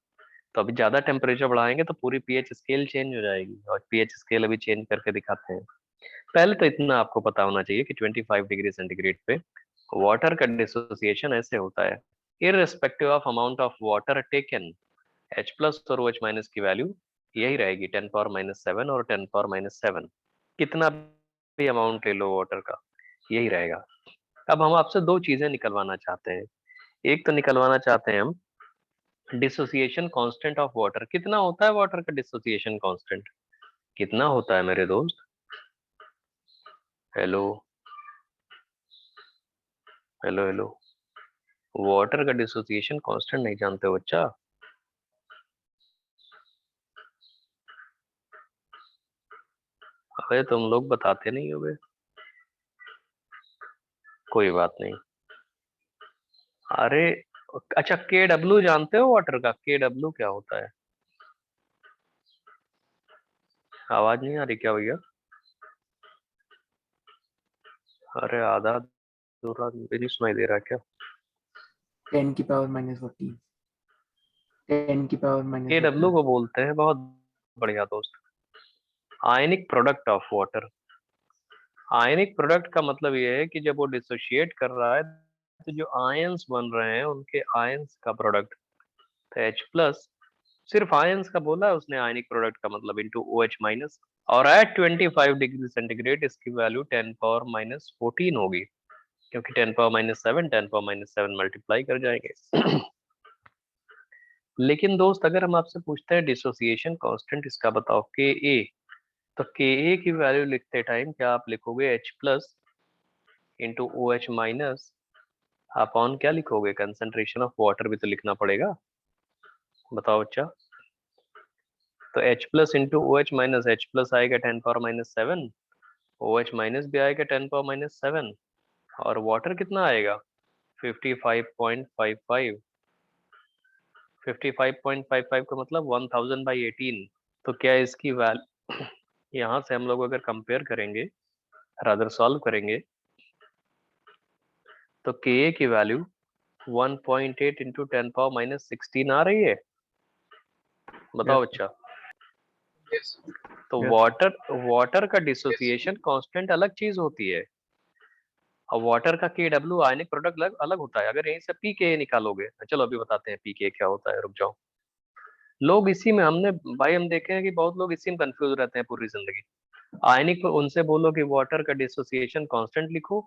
तो अभी ज्यादा टेम्परेचर बढ़ाएंगे तो पूरी पीएच स्केल चेंज हो जाएगी, और पीएच स्केल अभी चेंज करके दिखाते हैं। पहले तो इतना आपको पता होना चाहिए कि 25 डिग्री सेंटीग्रेड पे वाटर का डिसोसिएशन ऐसे होता है, irrespective of amount of water taken. H plus और OH माइनस की वैल्यू यही रहेगी 10⁻⁷ और 10⁻⁷। कितना भी अमाउंट ले लो वाटर का, यही रहेगा। अब हम आपसे दो चीजें निकलवाना चाहते हैं। एक तो निकलवाना चाहते हैं हम डिसोसिएशन कांस्टेंट ऑफ वाटर। कितना होता है वाटर का डिसोसिएशन कांस्टेंट? कितना होता है मेरे दोस्त? हेलो हेलो हेलो, वाटर का डिसोसिएशन कांस्टेंट नहीं जानते हो बच्चा? अबे तुम लोग बताते नहीं हो बे। कोई बात नहीं। अरे अच्छा, KW जानते हो वाटर का? KW क्या होता है? आवाज नहीं आ रही क्या भैया? अरे आधा अधूरा भी नहीं सुनाई दे रहा क्या? 10 की पावर -14, 10 की पावर KW को बोलते हैं, बहुत बढ़िया दोस्त, ionic product of water. Ionic product का मतलब ये है कि जब वो डिसोशिएट कर रहा है तो जो आयंस बन रहे हैं उनके आयंस का प्रोडक्ट। तो H प्लस सिर्फ आयंस का बोला है उसने, आयनिक प्रोडक्ट का मतलब इनटू OH माइनस, और एट 25 डिग्री सेंटीग्रेड इसकी वैल्यू 10⁻⁻14 होगी, क्योंकि 10⁻⁷ 10⁻⁷ मल्टीप्लाई कर जाएंगे। लेकिन दोस्त अगर हम आपसे पूछते हैं डिसोसिएशन कांस्टेंट इसका बताओ Ka, तो Ka की वैल्यू लिखते टाइम क्या आप लिखोगे? H plus into OH minus upon क्या लिखोगे? कंसंट्रेशन ऑफ वाटर भी तो लिखना पड़ेगा, बताओ बच्चा। तो H plus into OH minus, H plus आएगा 10⁻⁷, OH माइनस भी आएगा 10⁻⁷, और वाटर कितना आएगा? 55.55। 55.55 का मतलब 1000/18। तो क्या इसकी वैल्यू यहाँ से हम लोग अगर कंपेयर करेंगे, रादर सॉल्व करेंगे, तो Ka की वैल्यू 1.8 इंटू 10⁻⁻16 आ रही है, बताओ Yes, बच्चा। Yes. तो Yes. वाटर का डिसोसिएशन कांस्टेंट अलग चीज होती है, और वाटर का KW आयनिक प्रोडक्ट अलग अलग होता है। अगर यहीं से Pka निकालोगे, चलो अभी बताते हैं Pka क्या होता है, रुक जाओ। लोग इसी में हम देखे हैं कि बहुत लोग इसी में कंफ्यूज रहते हैं पूरी जिंदगी। आयनिक उनसे बोलो कि वाटर का डिसोसिएशन कांस्टेंट लिखो,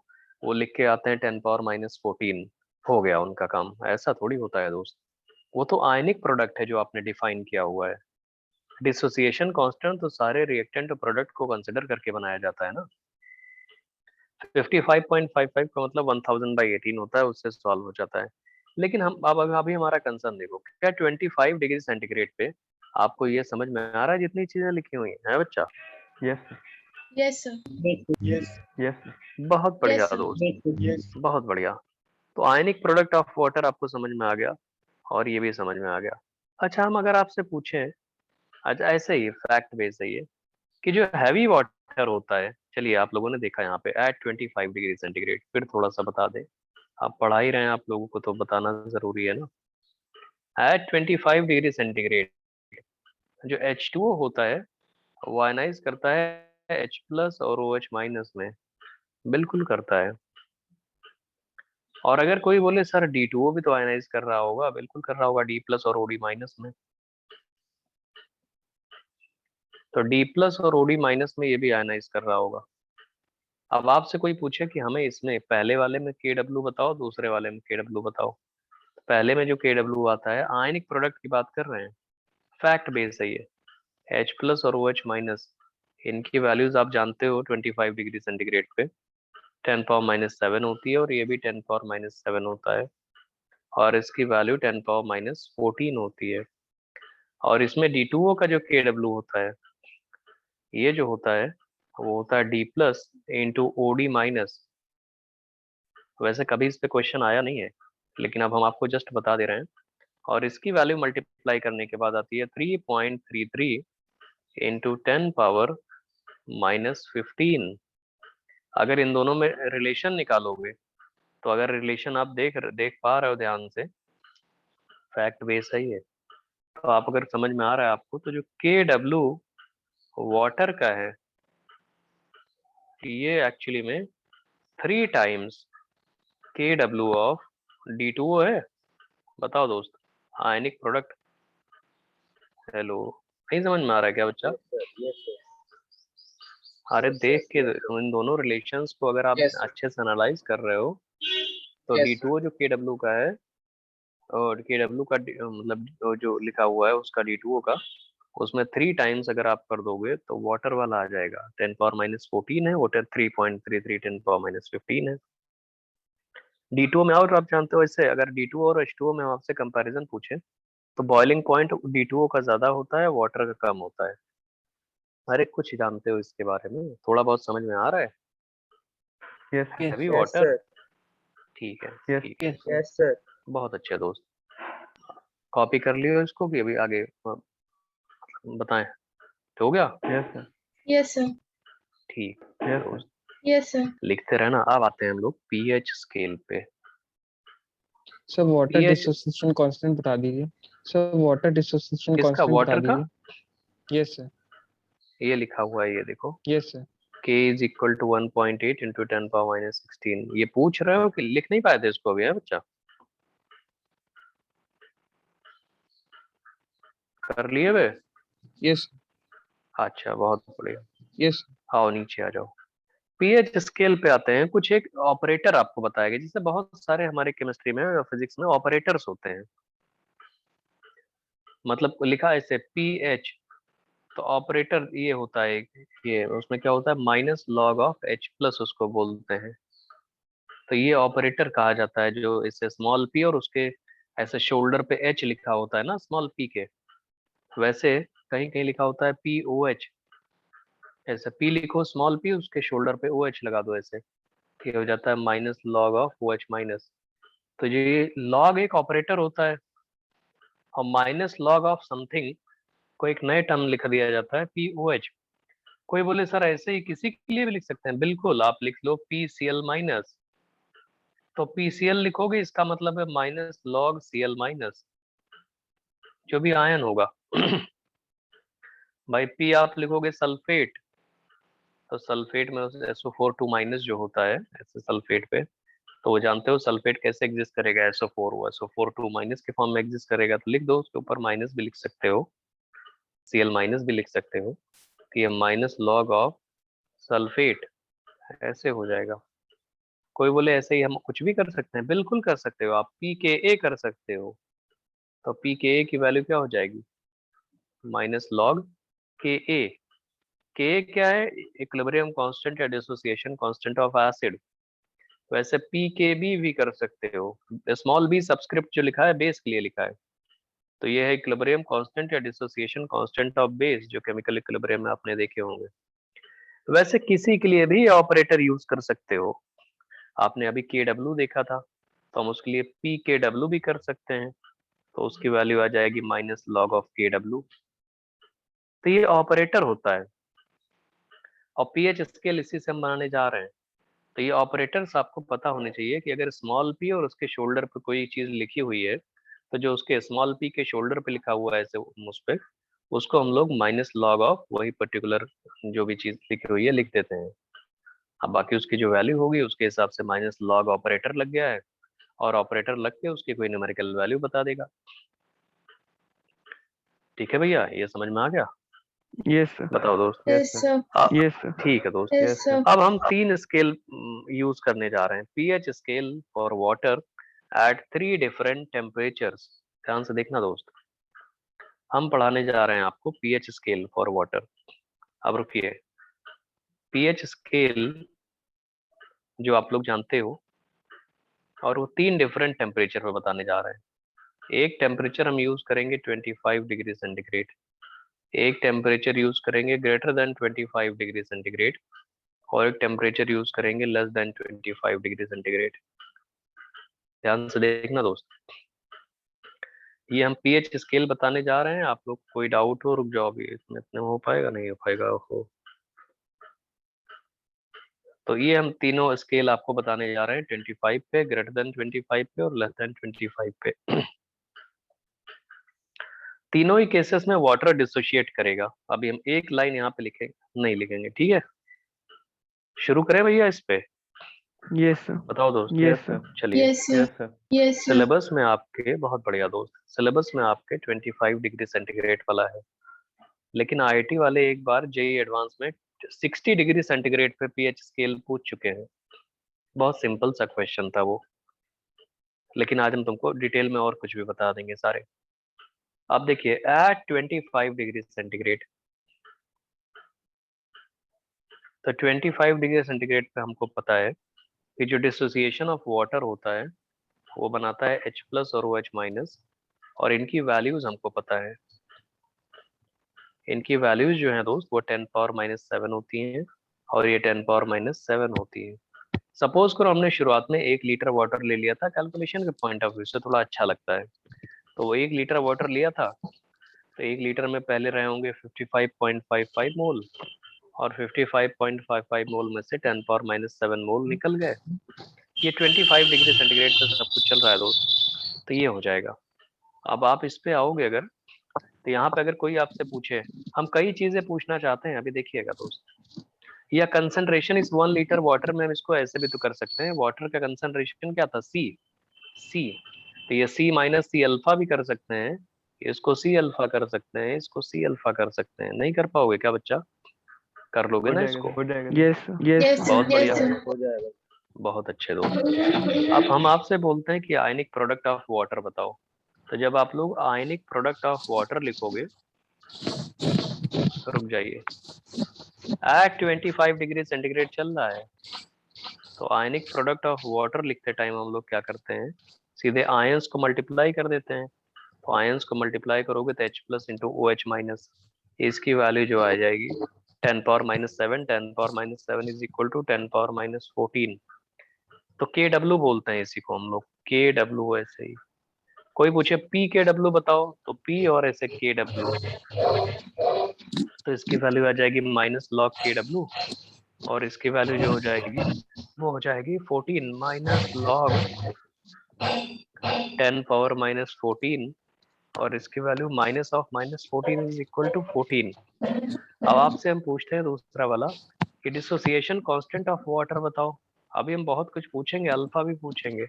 वो लिख के आते हैं 10⁻⁻14, हो गया उनका काम। ऐसा थोड़ी होता है दोस्त, वो तो आयनिक प्रोडक्ट है जो आपने डिफाइन किया हुआ है। डिसोसिएशन कांस्टेंट तो सारे रिएक्टेंट और प्रोडक्ट को कंसिडर करके बनाया जाता है ना। 55.55 का मतलब 1000/18 होता है, उससे सॉल्व हो जाता है। लेकिन हम अब अभी हमारा कंसर्न देखो, क्या 25 डिग्री सेंटीग्रेड पे आपको ये समझ में आ रहा है जितनी चीजें लिखी हुई है बच्चा? Yes, sir. Yes, sir. Yes. Yes, sir. बहुत बढ़िया Yes, sir. दोस्त, Yes. बहुत बढ़िया। तो आयनिक प्रोडक्ट ऑफ वाटर आपको समझ में आ गया और ये भी समझ में आ गया। अच्छा, हम अगर आपसे पूछें, अच्छा ऐसे ही फैक्ट बेस है ये, कि जो हैवी वाटर होता है, चलिए आप लोगों ने देखा यहाँ पे एट 25 डिग्री सेंटीग्रेड, फिर थोड़ा सा बता दें, आप पढ़ा ही रहे हैं, आप लोगों को तो बताना जरूरी है ना। एट 25 डिग्री सेंटीग्रेड जो H2O होता है वो आयनाइज करता है H प्लस और OH माइनस में, बिल्कुल करता है। और अगर कोई बोले सर D2O भी तो आयनाइज कर रहा होगा, बिल्कुल कर रहा होगा, D प्लस और OD माइनस में। तो D प्लस और OD माइनस में ये भी आयनाइज कर रहा होगा। अब आपसे कोई पूछे कि हमें इसमें पहले वाले में KW बताओ, दूसरे वाले में KW बताओ, तो पहले में जो KW आता है आयनिक प्रोडक्ट की बात कर रहे हैं, फैक्ट बेस है ये। H प्लस और OH माइनस, इनकी वैल्यूज आप जानते हो 25 डिग्री सेंटीग्रेड पे 10⁻⁻7 होती है, और ये भी 10⁻⁻7 होता है, और इसकी वैल्यू 10⁻⁻14 होती है। और इसमें D2O का जो KW होता है, ये जो होता है वो होता है D plus into OD minus. वैसे कभी इस पे क्वेश्चन आया नहीं है, लेकिन अब हम आपको जस्ट बता दे रहे हैं। और इसकी वैल्यू मल्टीप्लाई करने के बाद आती है 3.33 इंटू 10⁻⁻15। अगर इन दोनों में रिलेशन निकालोगे, तो अगर रिलेशन आप देख पा रहे हो ध्यान से, फैक्ट बेस है ये, तो आप अगर समझ में आ रहा है आपको, तो जो KW वाटर का है, ये एक्चुअली में 3 टाइम्स KW ऑफ D2O है। बताओ दोस्त, आयनिक प्रोडक्ट। हेलो, नहीं समझ में आ रहा है क्या बच्चा? अरे देख के इन दोनों रिलेशंस को अगर आप Yes, sir. अच्छे से एनालाइज कर रहे हो, तो Yes, D2O जो KW का है, और KW का मतलब जो लिखा हुआ है उसका D2O का, उसमें 3 टाइम्स अगर आप कर दोगे तो वाटर वाला आ जाएगा। 10⁻⁻14 है, वाटर 3.33 10⁻⁻15 है। D2O में, और आप जानते हो इससे, अगर D2O और H2O में हम आपसे कंपैरिजन पूछे, तो बॉइलिंग पॉइंट D2O का ज्यादा होता है, वाटर का कम होता है। अरे कुछ जानते हो इसके बारे में, थोड़ा बहुत समझ में आ रहा है? Yes, sir. Heavy Yes, water, sir. ठीक है, Yes. ठीक है, Yes, sir. Yes, sir. बहुत अच्छे दोस्त। कॉपी कर लियो इसको कि अभी आगे बताएं? तो हो गया, Yes, sir. Yes, sir. ठीक Yes, sir. दोस्त, Yes, sir. लिखते रहना। अब आते हैं हम लोग pH स्केल पे। Sir water pH dissociation constant बता दीजिए। सर वाटर डिसोसिएशन किसका? कांस्टेंट बता वाटर का? दीजिए। Yes sir. ये लिखा हुआ है, ये देखो, yes sir. K is equal to 1.8 into 10⁻⁻16। ये पूछ रहे हो कि लिख नहीं पाए थे इसको अभी, है बच्चा? कर लिए वे? यस अच्छा, बहुत बढ़िया। यस आओ नीचे आ जाओ। pH स्केल पे आते हैं। कुछ एक ऑपरेटर आपको बताएगा, जिससे बहुत सारे हमारे केमिस्ट्री में और फिजिक्स में ऑपरेटर्स होते हैं। मतलब लिखा है ऐसे pH, तो ऑपरेटर ये होता है, ये उसमें क्या होता है, minus log of H plus उसको बोलते हैं। तो ये ऑपरेटर कहा जाता है, जो इससे स्मॉल p और उसके ऐसे शोल्डर पे H लिखा होता है ना, स्मॉल p के, वैसे कहीं कहीं लिखा होता है POH। ऐसे p लिखो स्मॉल p, उसके शोल्डर पे OH लगा दो, ऐसे ये हो जाता है minus log of OH minus. तो ये लॉग एक ऑपरेटर होता है, और माइनस लॉग ऑफ समथिंग को एक नए टर्म लिख दिया जाता है POH। कोई बोले सर ऐसे ही किसी के लिए भी लिख सकते हैं, बिल्कुल, आप लिख लो PCl माइनस। तो PCl लिखोगे, इसका मतलब है माइनस लॉग Cl माइनस, जो भी आयन होगा। भाई P आप लिखोगे सल्फेट, तो सल्फेट में SO4 माइनस जो होता है ऐसे सल्फेट पे, तो वो जानते हो सल्फेट कैसे एग्जिस्ट करेगा, SO4 वो SO4 माइनस के फॉर्म में एग्जिस्ट करेगा, तो लिख दो, उसके ऊपर माइनस भी लिख सकते हो, Cl माइनस भी लिख सकते हो, तो ये माइनस लॉग ऑफ सल्फेट ऐसे हो जाएगा। कोई बोले ऐसे ही हम कुछ भी कर सकते हैं, बिल्कुल कर सकते हो, आप pKa कर सकते हो। तो pKa की वैल्यू क्या हो जाएगी, माइनस लॉग के क्या है, इक्विलिब्रियम कांस्टेंट या डिसोसिएशन कांस्टेंट ऑफ एसिड। वैसे पी के भी कर सकते हो, स्मॉल बी सब्सक्रिप्ट जो लिखा है बेस के लिए लिखा है, तो ये है इक्विलिब्रियम कांस्टेंट या डिसोसिएशन कांस्टेंट ऑफ बेस, जो केमिकल इक्विलिब्रियम में आपने देखे होंगे। वैसे किसी के लिए भी ऑपरेटर यूज कर सकते हो, आपने अभी KW देखा था, तो हम उसके लिए PKW भी कर सकते हैं, तो उसकी वैल्यू आ जाएगी माइनस लॉग ऑफ KW। तो ये ऑपरेटर होता है, और पीएच स्केल इसी से हम बनाने जा रहे हैं। तो ये ऑपरेटर्स आपको पता होने चाहिए कि अगर स्मॉल पी और उसके शोल्डर पे कोई चीज लिखी हुई है, तो जो उसके स्मॉल पी के शोल्डर पे लिखा हुआ है ऐसे उस पे, उसको हम लोग माइनस लॉग ऑफ वही पर्टिकुलर जो भी चीज लिखी हुई है लिख देते हैं। अब बाकी उसकी जो वैल्यू होगी उसके हिसाब से माइनस लॉग ऑपरेटर लग गया है, और ऑपरेटर लग के उसकी कोई न्यूमेरिकल वैल्यू बता देगा। ठीक है भैया, ये समझ में आ गया? Yes, sir. बताओ दोस्त। Yes, sir. Yes, sir. ठीक है दोस्त। Yes, sir. अब हम 3 स्केल यूज करने जा रहे हैं, pH scale for water at 3 different temperatures. ध्यान से देखना दोस्त, हम पढ़ाने जा रहे हैं आपको पीएच स्केल फॉर वाटर। अब रुकिए, पीएच स्केल जो आप लोग जानते हो, और वो 3 डिफरेंट टेम्परेचर पे बताने जा रहे हैं। एक टेम्परेचर हम यूज करेंगे 25 डिग्री सेंटीग्रेड, एक टेम्परेचर यूज करेंगे ग्रेटर देन 25 डिग्री सेंटीग्रेड, और एक टेम्परेचर यूज करेंगे लेस देन 25 डिग्री सेंटीग्रेड। ध्यान से देखना दोस्त, ये हम पीएच स्केल बताने जा रहे हैं। आप लोग कोई डाउट हो, रुक जाओ, अभी इसमें इतने हो पाएगा नहीं हो पाएगा हो। तो ये हम तीनों स्केल आपको बताने जा रहे हैं, 25 पे, ग्रेटर देन 25 पे और लेस देन 25 पे। तीनों ही केसेस में वाटर डिसोशिएट करेगा। अभी हम एक लाइन यहाँ पे नहीं लिखेंगे, ठीक है? शुरू करें भैया इस पे? Yes, sir. बताओ दोस्त। Yes, sir. चलिए, Yes, sir. Yes, sir. Yes, sir. Syllabus में आपके, बहुत बढ़िया दोस्त, सिलेबस में आपके 25 डिग्री सेंटीग्रेड वाला है, लेकिन आईआईटी वाले एक बार जेई एडवांस में 60 डिग्री सेंटीग्रेड पे पीएच स्केल पूछ चुके हैं। बहुत सिंपल सा क्वेश्चन था वो, लेकिन आज हम तुमको डिटेल में और कुछ भी बता देंगे सारे। अब देखिए, एट 25 डिग्री सेंटीग्रेड, तो 25 डिग्री सेंटीग्रेड पे हमको पता है कि जो डिसोसिएशन ऑफ वाटर होता है वो बनाता है H+ और OH-, और इनकी वैल्यूज हमको पता है। इनकी वैल्यूज जो है दोस्त वो 10⁻⁻7 होती हैं, और ये 10⁻⁻7 होती है। सपोज करो हमने शुरुआत में 1 लीटर वाटर ले लिया था, कैलकुलेशन के पॉइंट ऑफ व्यू से थोड़ा अच्छा लगता है, तो वो 1 लीटर वाटर लिया था, तो 1 लीटर में पहले रहे होंगे 55.55 मोल, और 55.55 मोल में से 10⁻⁻7 मोल निकल गए। ये 25 डिग्री सेंटीग्रेड पे सब कुछ चल रहा है दोस्त, तो ये हो जाएगा। अब आप इस पे आओगे अगर, तो यहाँ पे अगर कोई आपसे पूछे, हम कई चीजें पूछना चाहते हैं, अभी देखिएगा दोस्त, या कंसंट्रेशन इस 1 लीटर वाटर में, हम इसको ऐसे भी तो कर सकते हैं, वाटर का कंसंट्रेशन क्या था, सी, तो ये C-C अल्फा भी कर सकते हैं, इसको C अल्फा कर सकते हैं, इसको C अल्फा कर सकते हैं। नहीं कर पाओगे क्या बच्चा? कर लोगे ना इसको? हो जाएगा। Yes, sir. Yes, Yes, sir. sir. बहुत Yes, बढ़िया, sir. हो जाएगा। बहुत अच्छे दोस्त। अब हम आपसे बोलते हैं कि आयनिक प्रोडक्ट ऑफ वाटर बताओ, तो जब आप लोग आयनिक प्रोडक्ट ऑफ वाटर लिखोगे, रुक जाइए, एट 25 डिग्री सेंटीग्रेड चल रहा है, तो आयनिक प्रोडक्ट ऑफ वाटर लिखते टाइम हम लोग क्या करते हैं, सीधे आयंस को मल्टीप्लाई कर देते हैं। तो आयंस को मल्टीप्लाई करोगे तो H+ इंटू OH-, इसकी वैल्यू जो आ जाएगी 10⁻⁻7, 10⁻⁻7 इज इक्वल टू 10⁻⁻14। तो KW बोलते हैं इसी को हम लोग, KW। ऐसे ही कोई पूछे PKW बताओ, तो P और ऐसे KW, तो इसकी वैल्यू आ जाएगी माइनस लॉग KW, और इसकी वैल्यू जो हो जाएगी वो हो जाएगी 14 माइनस लॉग 10⁻⁻14, और इसकी value minus of -14 is equal to 14। अब आपसे हम पूछते हैं दूसरा वाला कि डिसोसिएशन कांस्टेंट ऑफ वाटर बताओ। अभी हम बहुत कुछ पूछेंगे, अल्फा भी पूछेंगे।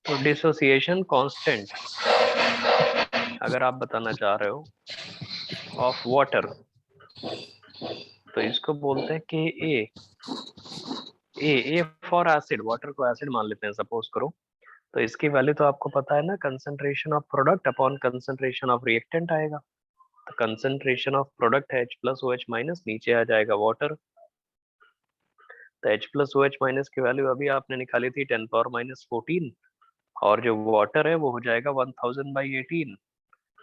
तो डिसोसिएशन कांस्टेंट अगर आप बताना चाह रहे हो ऑफ वाटर, तो इसको बोलते हैं कि ए फॉर एसिड, वाटर को एसिड मान लेते हैं सपोज करो, तो इसकी वैल्यू तो आपको पता है ना, concentration of product upon concentration of reactant आएगा। तो कंसंट्रेशन ऑफ प्रोडक्ट है H+OH- नीचे आ जाएगा वाटर। तो H+OH- की वैल्यू अभी आपने निकाली थी 10⁻⁻14 और जो वाटर है वो हो जाएगा 1000/18।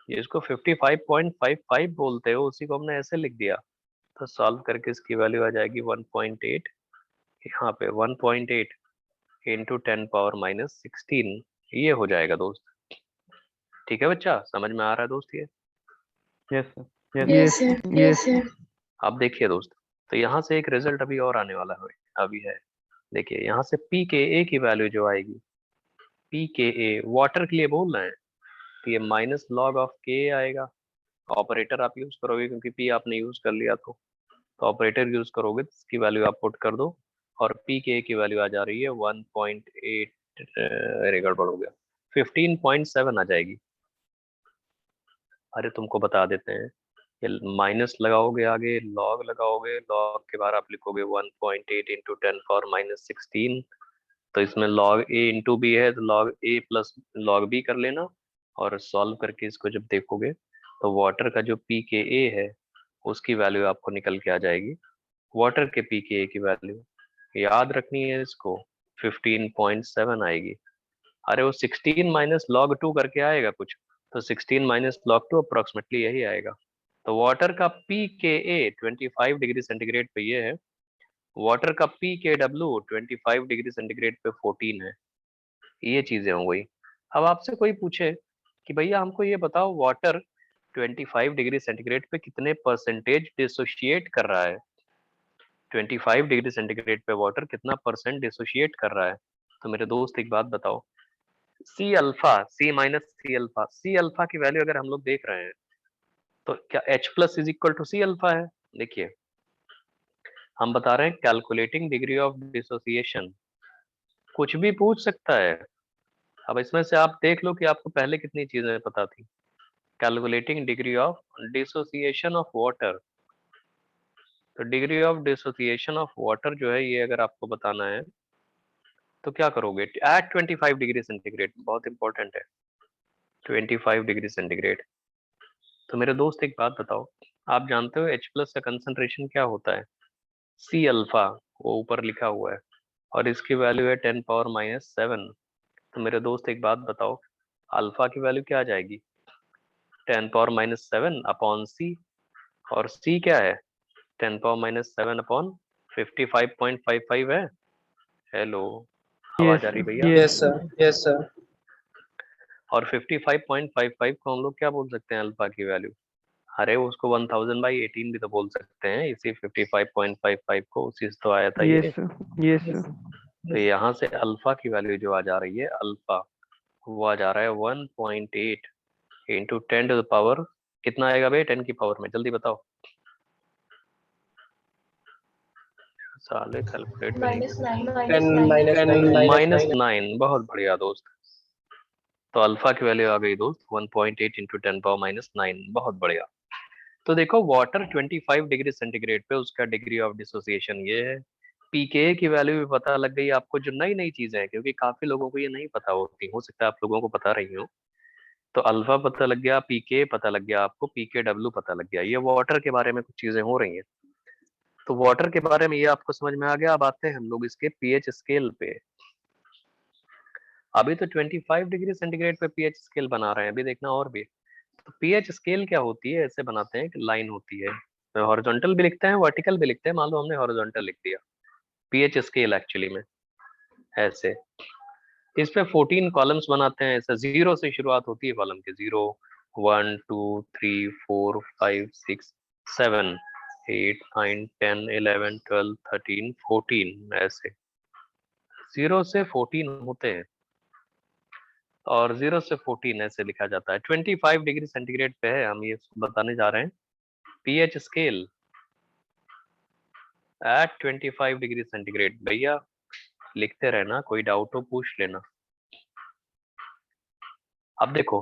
जिसको 55.55 बोलते हो उसी को हमने ऐसे लिख दिया। तो सॉल्व करके इसकी वैल्यू आ जाएगी 1.8, यहाँ पे 1.8 इंटू 10⁻⁻16 ये हो जाएगा दोस्त। ठीक है बच्चा, समझ में आ रहा है दोस्त ये? Yes, sir. Yes. Yes, sir. Yes, sir. अब देखिए दोस्त, तो यहाँ से एक रिजल्ट अभी और आने वाला है, अभी है। देखिए यहाँ से pKa की वैल्यू जो आएगी, pKa वाटर के लिए बोल रहे हैं, तो ये माइनस लॉग ऑफ K आएगा। ऑपरेटर आप यूज करोगे क्योंकि P आपने यूज कर लिया, तो ऑपरेटर यूज करोगे तो इसकी वैल्यू आप पुट कर दो और pKa की वैल्यू आ जा रही है 1.8, अरे गड़बड़ हो गया, 15.7 आ जाएगी। अरे तुमको बता देते हैं, ये माइनस लगाओगे आगे, लॉग लगाओगे, लॉग के बाद आप लिखोगे 1.8 इंटू 10⁻⁻16। तो इसमें log a इंटू बी है, तो log a plus log b कर लेना और सॉल्व करके इसको जब देखोगे तो वाटर का जो pKa है उसकी वैल्यू आपको निकल के आ जाएगी। वाटर के pKa की वैल्यू याद रखनी है इसको, 15.7 आएगी। अरे वो 16 माइनस log 2 करके आएगा कुछ, तो 16 माइनस log 2 अप्रोक्सीमेटली यही आएगा। तो वाटर का pKa 25 डिग्री सेंटीग्रेड पे ये है, वाटर का pKw 25 डिग्री सेंटीग्रेड पे 14 है। ये चीजें हो गई। अब आपसे कोई पूछे कि भैया हमको ये बताओ वाटर 25 डिग्री सेंटीग्रेड पे कितने परसेंटेज डिसोशिएट कर रहा है, 25 डिग्री सेंटीग्रेड पे वाटर कितना परसेंट डिसोशिएट कर रहा है। तो मेरे दोस्त एक बात बताओ, C alpha, C minus C alpha, C alpha की वैल्यू अगर हम लोग देख रहे हैं तो क्या H plus is equal to C alpha है? देखिए हम बता रहे हैं कैलकुलेटिंग डिग्री ऑफ डिसोसिएशन, कुछ भी पूछ सकता है। अब इसमें से आप देख लो कि आपको पहले कितनी चीजें पता थी। Calculating degree of dissociation of water, तो degree of dissociation of water जो है ये अगर आपको बताना है तो क्या करोगे, एट 25 डिग्री सेंटीग्रेड, बहुत इंपॉर्टेंट है 25 डिग्री सेंटीग्रेड। तो मेरे दोस्त एक बात बताओ, आप जानते हो H प्लस का कंसंट्रेशन क्या होता है? सी अल्फा, वो ऊपर लिखा हुआ है और इसकी वैल्यू है 10⁻⁻7। तो मेरे दोस्त एक बात बताओ, अल्फा की वैल्यू क्या आ जाएगी? 10⁻⁻7 अपॉन सी, और सी क्या है? 10⁻⁻7 अपॉन 55.55 है। हेलो, आवाज आ रही भैया? Yes, sir. Yes, sir. और 55.55 को हम लोग क्या बोल सकते हैं अल्फा की वैल्यू? अरे उसको 1000/18 भी तो बोल सकते हैं, इसी 55.55 को, उसी से तो आया था ये। Yes, sir. Yes, sir. तो यहाँ से अल्फा की वैल्यू जो आ जा रही है, अल्फा वो आ जा रहा है 1.8 इंटू 10 टू द पावर, कितना आएगा भाई 10 की पावर में, जल्दी बताओ। साले कैलकुलेट भी नहीं -9 -9. -9, बहुत बढ़िया दोस्त। तो अल्फा की वैल्यू आ गई दोस्त 1.8 इंटू 10⁻⁹, बहुत बढ़िया। तो देखो वाटर 25 डिग्री सेंटीग्रेड पे उसका डिग्री ऑफ डिसोसिएशन ये है। पीके की वैल्यू भी पता लग गई आपको, जो नई नई चीजें हैं, क्योंकि काफी लोगों को ये नहीं पता होती, हो सकता है आप लोगों को पता रही हो। तो अल्फा पता लग गया, पीके पता लग गया आपको, पीकेडब्ल्यू पता लग गया, ये वाटर के बारे में कुछ चीजें हो रही हैं। तो वाटर के बारे में ये आपको समझ में आ गया। अब आते हैं हम लोग इसके पीएच स्केल पे। अभी तो 25 डिग्री सेंटीग्रेड पे पीएच स्केल बना रहे हैं, अभी देखना और भी। तो पीएच स्केल क्या होती है, ऐसे बनाते हैं कि लाइन होती है, हॉरिजॉन्टल भी लिखते हैं वर्टिकल भी लिखते हैं, मान लो हमने हॉरिजॉन्टल लिख दिया पीएच स्केल एक्चुअली में ऐसे। इस पे 14 कॉलम्स बनाते हैं, ऐसे 0 से शुरुआत होती है कॉलम के, 0 1 2 3 4 5 6 7 8 9 10 11 12 13 14 ऐसे 0 से 14 होते हैं और 0 से 14 ऐसे लिखा जाता है। 25 डिग्री सेंटीग्रेड पे है, हम ये बताने जा रहे हैं pH scale eight 25 degree centigrade. भैया लिखते रहना, कोई डाउट हो पूछ लेना। अब देखो,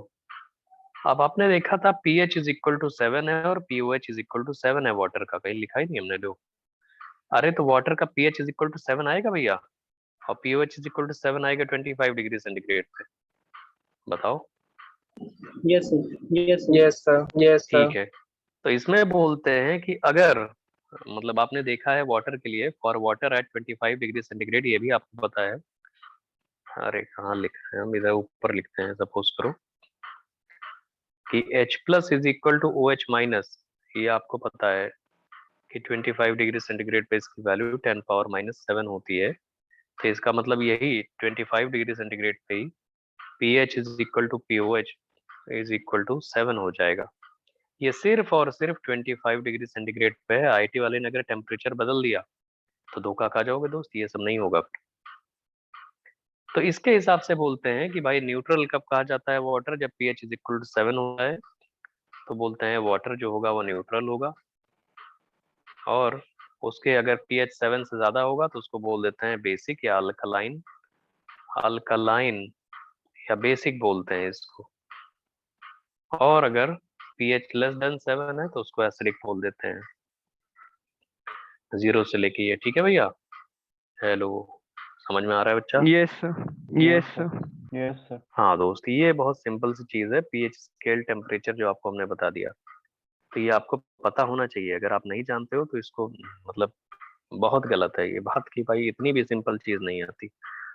अब आपने देखा था pH इज इक्वल टू 7 है और pOH इज इक्वल टू 7 है वाटर का, कहीं लिखा ही नहीं हमने दो। अरे तो वाटर का pH इज इक्वल टू 7 आएगा भैया और pOH इज इक्वल टू 7 आएगा 25 डिग्री सेंटीग्रेड पे, बताओ। Yes, sir. Yes, sir. ठीक है, तो इसमें बोलते हैं कि अगर मतलब आपने देखा है वाटर के लिए, for water at 25 degree centigrade, ये भी आपको पता है। अरे कहाँ लिख रहे हैं हम, इधर ऊपर लिखते हैं। सपोज करो कि H plus is equal to OH minus, ये आपको पता है कि 25 डिग्री सेंटीग्रेड पे इसकी वैल्यू 10 पावर माइनस 7 होती है। तो इसका मतलब यही 25 डिग्री सेंटीग्रेड पे ही pH is equal to POH is equal to 7 हो जाएगा। ये सिर्फ और सिर्फ 25 डिग्री सेंटीग्रेड पे है। आईटी वाले ने अगर टेम्परेचर बदल दिया तो धोखा खा जाओगे दोस्त, ये सब नहीं होगा। तो इसके हिसाब से बोलते हैं कि भाई न्यूट्रल कब कहा जाता है वाटर, जब pH इज इक्वल टू 7 होता है, तो बोलते हैं वाटर जो होगा वो न्यूट्रल होगा। और उसके अगर pH 7 से ज्यादा होगा तो उसको बोल देते हैं बेसिक या अल्कलाइन। अल्कलाइन या बेसिक बोलते हैं इसको। और अगर pH लेस देन 7 है तो उसको एसिडिक बोल देते हैं, 0 से लेके ये। ठीक है भैया? हेलो, समझ में आ रहा है बच्चा? Yes, sir. Yes, sir. Yes, sir. हाँ दोस्त, ये बहुत सिंपल सी चीज है, pH स्केल टेम्परेचर जो आपको हमने बता दिया। तो ये आपको पता होना चाहिए। अगर आप नहीं जानते हो तो इसको मतलब बहुत गलत है ये बात कि भाई इतनी भी सिंपल चीज नहीं आती।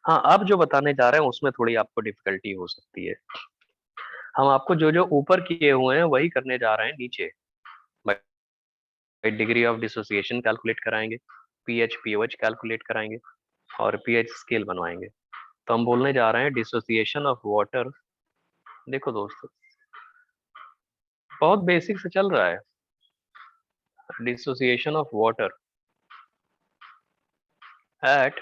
हाँ, अब जो बताने जा रहे हैं उसमें थोड़ी आपको डिफिकल्टी हो सकती है। हम आपको जो जो ऊपर किए हुए हैं वही करने जा रहे हैं नीचे। डिग्री ऑफ डिसोसिएशन कैलकुलेट कराएंगे, pH POH कैलकुलेट कराएंगे और pH स्केल बनवाएंगे। तो हम बोलने जा रहे हैं डिसोसिएशन ऑफ वाटर। देखो दोस्तों, बहुत बेसिक से चल रहा है। Dissociation of water at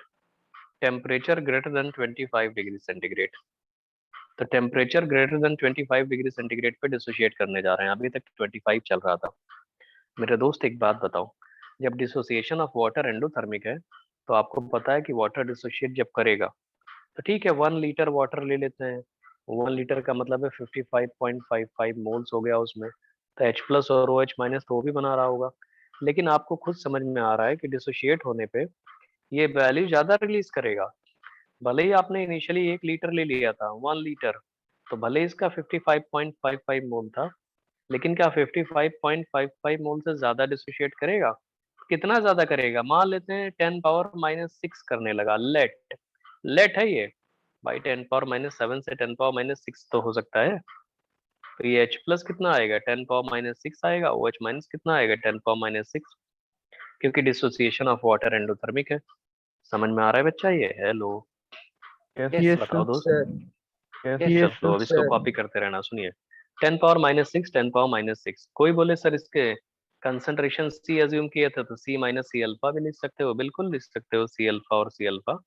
temperature greater than 25 degree centigrade. तो temperature greater than 25 degree centigrade पे डिसोशिएट करने जा रहे हैं। अभी तक 25 चल रहा था। मेरे दोस्त एक बात बताओ, जब डिसोसिएशन ऑफ वाटर एंडोथर्मिक है तो आपको पता है कि वाटर डिसोशिएट जब करेगा तो ठीक है, 1 लीटर वाटर ले लेते हैं। 1 लीटर का मतलब है 55.55 मोल्स हो गया उसमें। तो H प्लस और OH माइनस तो वो भी बना रहा होगा। लेकिन आपको खुद समझ में आ रहा है कि डिसोशिएट होने पे ये वैल्यू ज्यादा रिलीज करेगा। भले ही आपने इनिशियली 1 लीटर ले लिया था, 1 लीटर, तो भले इसका 55.55 मोल था, लेकिन क्या 55.55 मोल से ज्यादा डिसोशिएट करेगा? कितना ज्यादा करेगा? मान लेते हैं 10 पावर माइनस 6 करने लगा। लेट है ये भाई, 10 पावर माइनस 7 से 10 पावर माइनस 6 तो हो सकता है। तो ये H प्लस कितना आएगा? 10 पावर माइनस 6 आएगा। OH माइनस कितना आएगा? 10 पावर माइनस 6, क्योंकि डिसोसिएशन ऑफ वाटर एंडोथर्मिक है। समझ में आ रहा है बच्चा ये? हेलो, Yes, Yes, बताओ sir. दोस्त। sir. Yes, yes Yes, sir, तो sir. अब इसको sir. कॉपी करते रहना। सुनिए, 10 पावर माइनस 6, 10 पावर माइनस 6। कोई बोले सर इसके कंसंट्रेशन C अज्यूम किया था, तो C माइनस C अल्फा भी लिख सकते हो। बिल्कुल लिख सकते हो, C अल्फा और C अल्फा।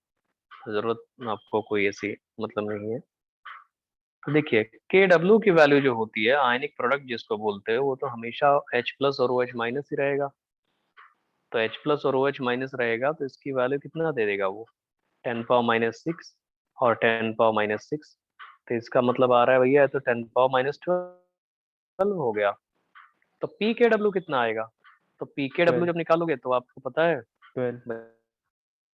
जरूरत आपको कोई ऐसी मतलब नहीं है। तो देखिए, KW की वैल्यू जो होती है, आयनिक प्रोडक्ट जिसको बोलते हैं, वो तो हमेशा H प्लस और OH माइनस ही रहेगा। तो H प्लस और OH माइनस रहेगा तो इसकी वैल्यू कितना दे देगा वो? 10 पावर माइनस 6 और 10 पावर माइनस 6। तो इसका मतलब आ रहा है भैया, तो 10 पावर माइनस 12 हो गया। तो PKW कितना आएगा? तो PKW 12. जब निकालोगे तो आपको पता है 12.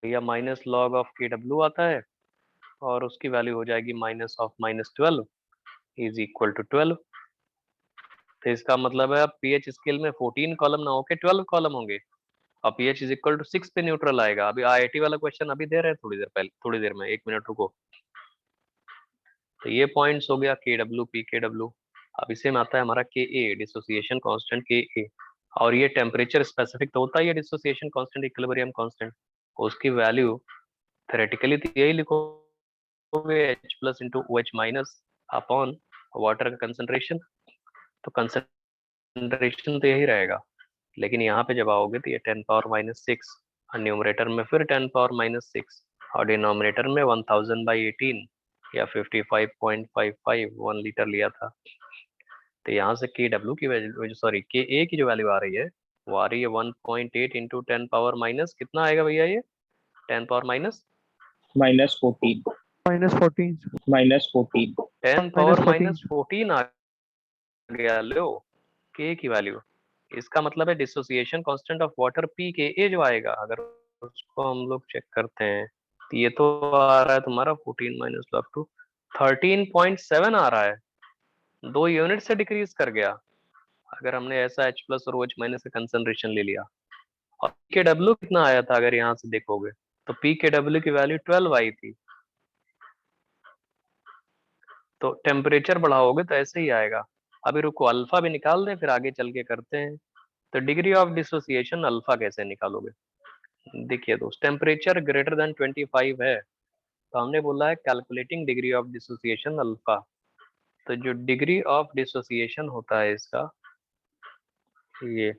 भैया, माइनस लॉग ऑफ KW आता है और उसकी वैल्यू हो जाएगी minus of minus 12 is equal to 12। तो इसका मतलब है अब pH स्केल में 14 कॉलम ना होके 12 कॉलम होंगे और pH इज इक्वल टू 6 पे न्यूट्रल आएगा। अभी IIT वाला क्वेश्चन अभी दे रहे हैं, थोड़ी देर पहले, थोड़ी देर में, 1 मिनट रुको। तो ये पॉइंट्स हो गया KW PKW। अब इसे में आता है हमारा KA, डिसोसिएशन कांस्टेंट KA। और ये टेम्परेचर स्पेसिफिक तो होता है, ये डिसोसिएशन कांस्टेंट, इक्विलिब्रियम कांस्टेंट। उसकी वैल्यू थ्योरेटिकली तो यही लिखोगे, H plus into OH minus upon water का कंसंट्रेशन। तो कंसंट्रेशन तो यही रहेगा, लेकिन यहाँ पे जब आओगे तो ये 10 पावर माइनस 6 और न्यूमरेटर में फिर 10 पावर माइनस 6 और डिनोमिनेटर में 1000/18 या 55.55 1 लीटर लिया था। तो यहाँ से KW की वैल्यू, सॉरी KA की जो वैल्यू आ रही है वो आ रही है 1.8 इंटू 10 पावर माइनस कितना आएगा भैया ये? 10 power minus minus 14, -14. minus 14, 10 power -14. Minus 14 आ गया लो K की वैल्यू। इसका मतलब है dissociation constant of water PKA जो आएगा, अगर उसको हम लोग चेक करते हैं तो ये तो आ रहा है तुम्हारा 14 माइनस लॉग टू 13.7 आ रहा है। 2 यूनिट से डिक्रीज कर गया। अगर हमने ऐसा H प्लस और OH माइनस का कंसंट्रेशन ले लिया, और PKW कितना आया था अगर यहाँ से देखोगे तो PKW की वैल्यू 12 आई थी। तो टेम्परेचर बढ़ाओगे तो ऐसे ही आएगा। अभी रुको, अल्फा भी निकाल दें, फिर आगे चल के करते हैं। तो डिग्री ऑफ डिसोसिएशन अल्फा कैसे निकालोगे? देखिए दोस्त, टेम्परेचर ग्रेटर देन 25 है, तो हमने बोला है calculating degree of dissociation alpha. तो जो डिग्री ऑफ डिसोसिएशन होता है इसका, ये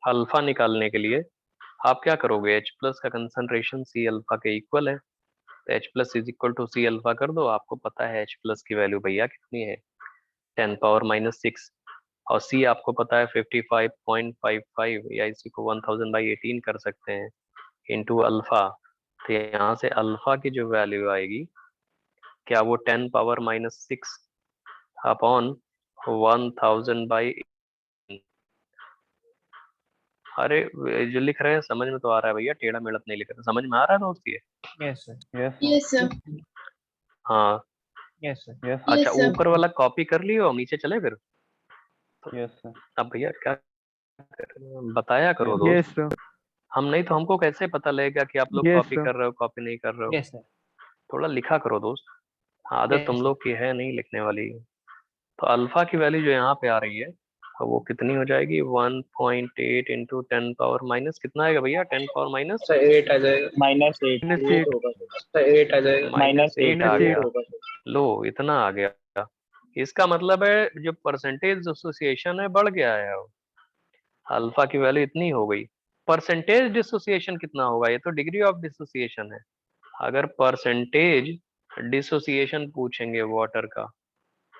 अल्फा निकालने के लिए आप क्या करोगे, H प्लस का कंसंट्रेशन C अल्फा के इक्वल है, तो H plus is equal to C alpha कर दो। आपको पता है H प्लस की वैल्यू भैया कितनी है, 10⁻⁻⁶, और C आपको पता है 55.55, या इसी को 1000/18 कर सकते हैं इंटू अल्फा। तो यहाँ से अल्फा की जो वैल्यू आएगी, क्या वो 10⁻⁻⁶ अपॉन 1000/18। अरे जो लिख रहे हैं समझ में तो आ रहा है भैया, टेढ़ा मेढ़ा नहीं लिख रहे, समझ में आ रहा है दोस्त ये? Yes, sir. Yes. Yes, sir. हाँ Yes, sir. Yes. Yes, अच्छा, sir. ऊपर वाला कॉपी कर लियो, नीचे चले फिर। Yes, sir. अब भैया क्या बताया करो दोस्त, Yes, sir. हम नहीं तो हमको कैसे पता लगेगा कि आप लोग Yes, कॉपी sir. कर रहे हो कॉपी नहीं कर रहे हो। Yes, sir. थोड़ा लिखा करो दोस्त, आदत Yes, तुम sir. लोग की है नहीं लिखने वाली। तो अल्फा की वैल्यू जो यहाँ पे आ रही है, तो वो कितनी हो जाएगी, 1.8 इंटू 10⁻⁻ कितना आएगा भैया, 10⁻⁻? सर 8 आ जाएगा। -8 -8 होगा सर, 8 आ जाएगा। -8 आ -8 गया। होगा सर। लो इतना आ गया, इसका मतलब है जो परसेंटेज एसोसिएशन है बढ़ गया है। अल्फा की वैल्यू इतनी हो गई। परसेंटेज डिसोसिएशन कितना होगा, ये तो डिग्री ऑफ डिसोसिएशन है। अगर परसेंटेज डिसोसिएशन पूछेंगे वाटर का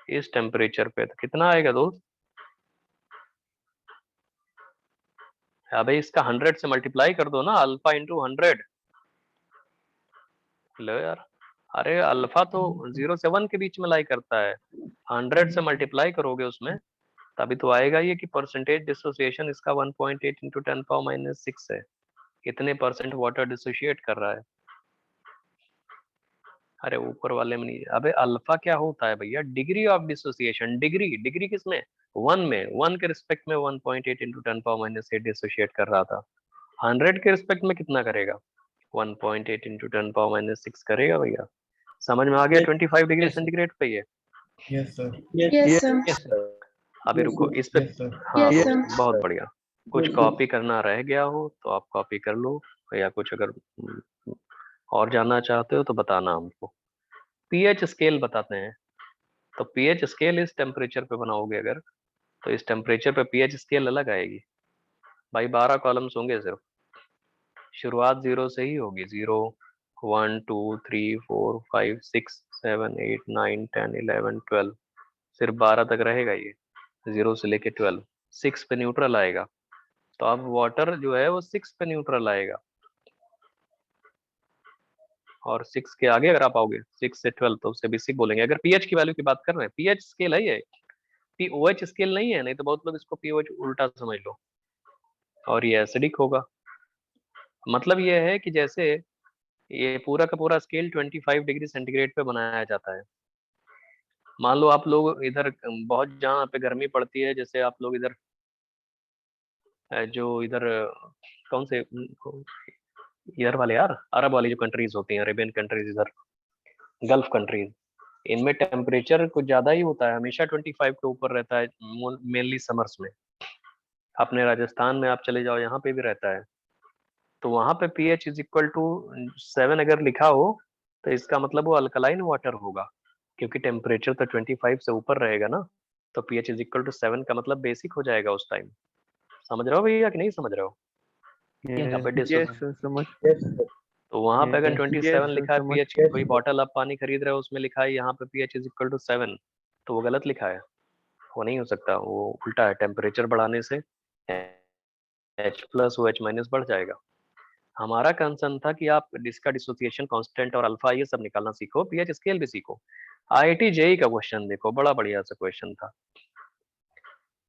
इस टेम्परेचर पे, तो कितना आएगा दोस्त? अबे इसका 100 से मल्टीप्लाई कर दो ना, अल्फा इंटू 100। लो यार, अरे अल्फा तो 0 से 1 के बीच में लाई करता है, 100 से मल्टीप्लाई करोगे उसमें तभी तो आएगा ये कि परसेंटेज डिसोसिएशन इसका 1.8 इंटू 10⁻⁻⁶ है। कितने परसेंट वाटर डिसोशिएट कर रहा है? अरे ऊपर वाले में नहीं, अबे अल्फा क्या होता है भैया, degree of dissociation. Degree degree किसमें, 1 में, 1 के रिस्पेक्ट में 1.8 इंटू 10⁻⁸ डिसोशिएट कर रहा था, 100 के रिस्पेक्ट में कितना करेगा, 1.8 इंटू 10⁻⁶ करेगा भैया। समझ में आ गया? 25 डिग्री Yes, sir. सेंटीग्रेड पे ये। Yes sir. Yes, sir. Yes, sir. अभी रुको इस पे, यस सर। हाँ Yes, तो sir. बहुत बढ़िया। कुछ Yes, sir. कॉपी करना रह गया हो तो आप कॉपी कर लो, या कुछ अगर और जानना चाहते हो तो बताना हमको। पीएच स्केल बताते हैं, तो पीएच स्केल इस टेम्परेचर पे बनाओगे अगर, तो इस टेम्परेचर पे पीएच स्केल अलग आएगी भाई। 12 कॉलम्स होंगे सिर्फ, शुरुआत 0 से ही होगी, 0 1 2 3 4 5 6 7 8 9 10 11 12, सिर्फ 12 तक रहेगा ये, 0 से लेके 12। 6 पे न्यूट्रल आएगा, तो अब वाटर जो है वो 6 पे न्यूट्रल आएगा, और 6 के आगे अगर आप आओगे 6 से 12 तो उसे बेसिक बोलेंगे। अगर पीएच की वैल्यू की बात कर रहे हैं, पीएच स्केल है ये, पीओएच स्केल नहीं है, नहीं तो बहुत लोग इसको पीओएच उल्टा समझ लो, और ये एसिडिक होगा। मतलब ये है कि जैसे ये पूरा का पूरा स्केल 25 डिग्री सेंटीग्रेड पे बनाया जाता है। मान लो आप लोग इधर बहुत जहाँ पे गर्मी पड़ती है, जैसे आप लोग इधर जो इधर कौन से इधर वाले यार, अरब वाली जो कंट्रीज होती हैं, अरेबियन कंट्रीज, इधर गल्फ कंट्रीज, इनमें टेम्परेचर कुछ ज्यादा ही होता है, हमेशा 25 के ऊपर रहता है, मेनली समर्स में। अपने राजस्थान में आप चले जाओ, यहाँ पे भी रहता है। तो वहां पे pH इज इक्वल टू 7 अगर लिखा हो तो इसका मतलब वो अल्कलाइन वाटर होगा, क्योंकि टेम्परेचर तो 25 से ऊपर रहेगा ना, तो pH इज इक्वल टू 7 का मतलब बेसिक हो जाएगा उस टाइम। समझ रहे हो भैया कि नहीं समझ रहे हो? यहाँ पे Yes, sir. समझ। Yes sir. तो वहां पे अगर Yes, 27 sir, लिखा है समझ। pH, कोई बॉटल आप पानी खरीद रहे हो उसमें लिखा है यहाँ पे pH इज इक्वल टू 7, तो वो गलत लिखा है, वो नहीं हो सकता, वो उल्टा है। टेम्परेचर बढ़ाने से H प्लस OH माइनस बढ़ जाएगा। हमारा कंसर्न था कि आप इसका डिसोसिएशन कांस्टेंट और अल्फा ये सब निकालना सीखो, पीएच स्केल भी सीखो। आईआईटी जेई का क्वेश्चन देखो, बड़ा बढ़िया सा क्वेश्चन था।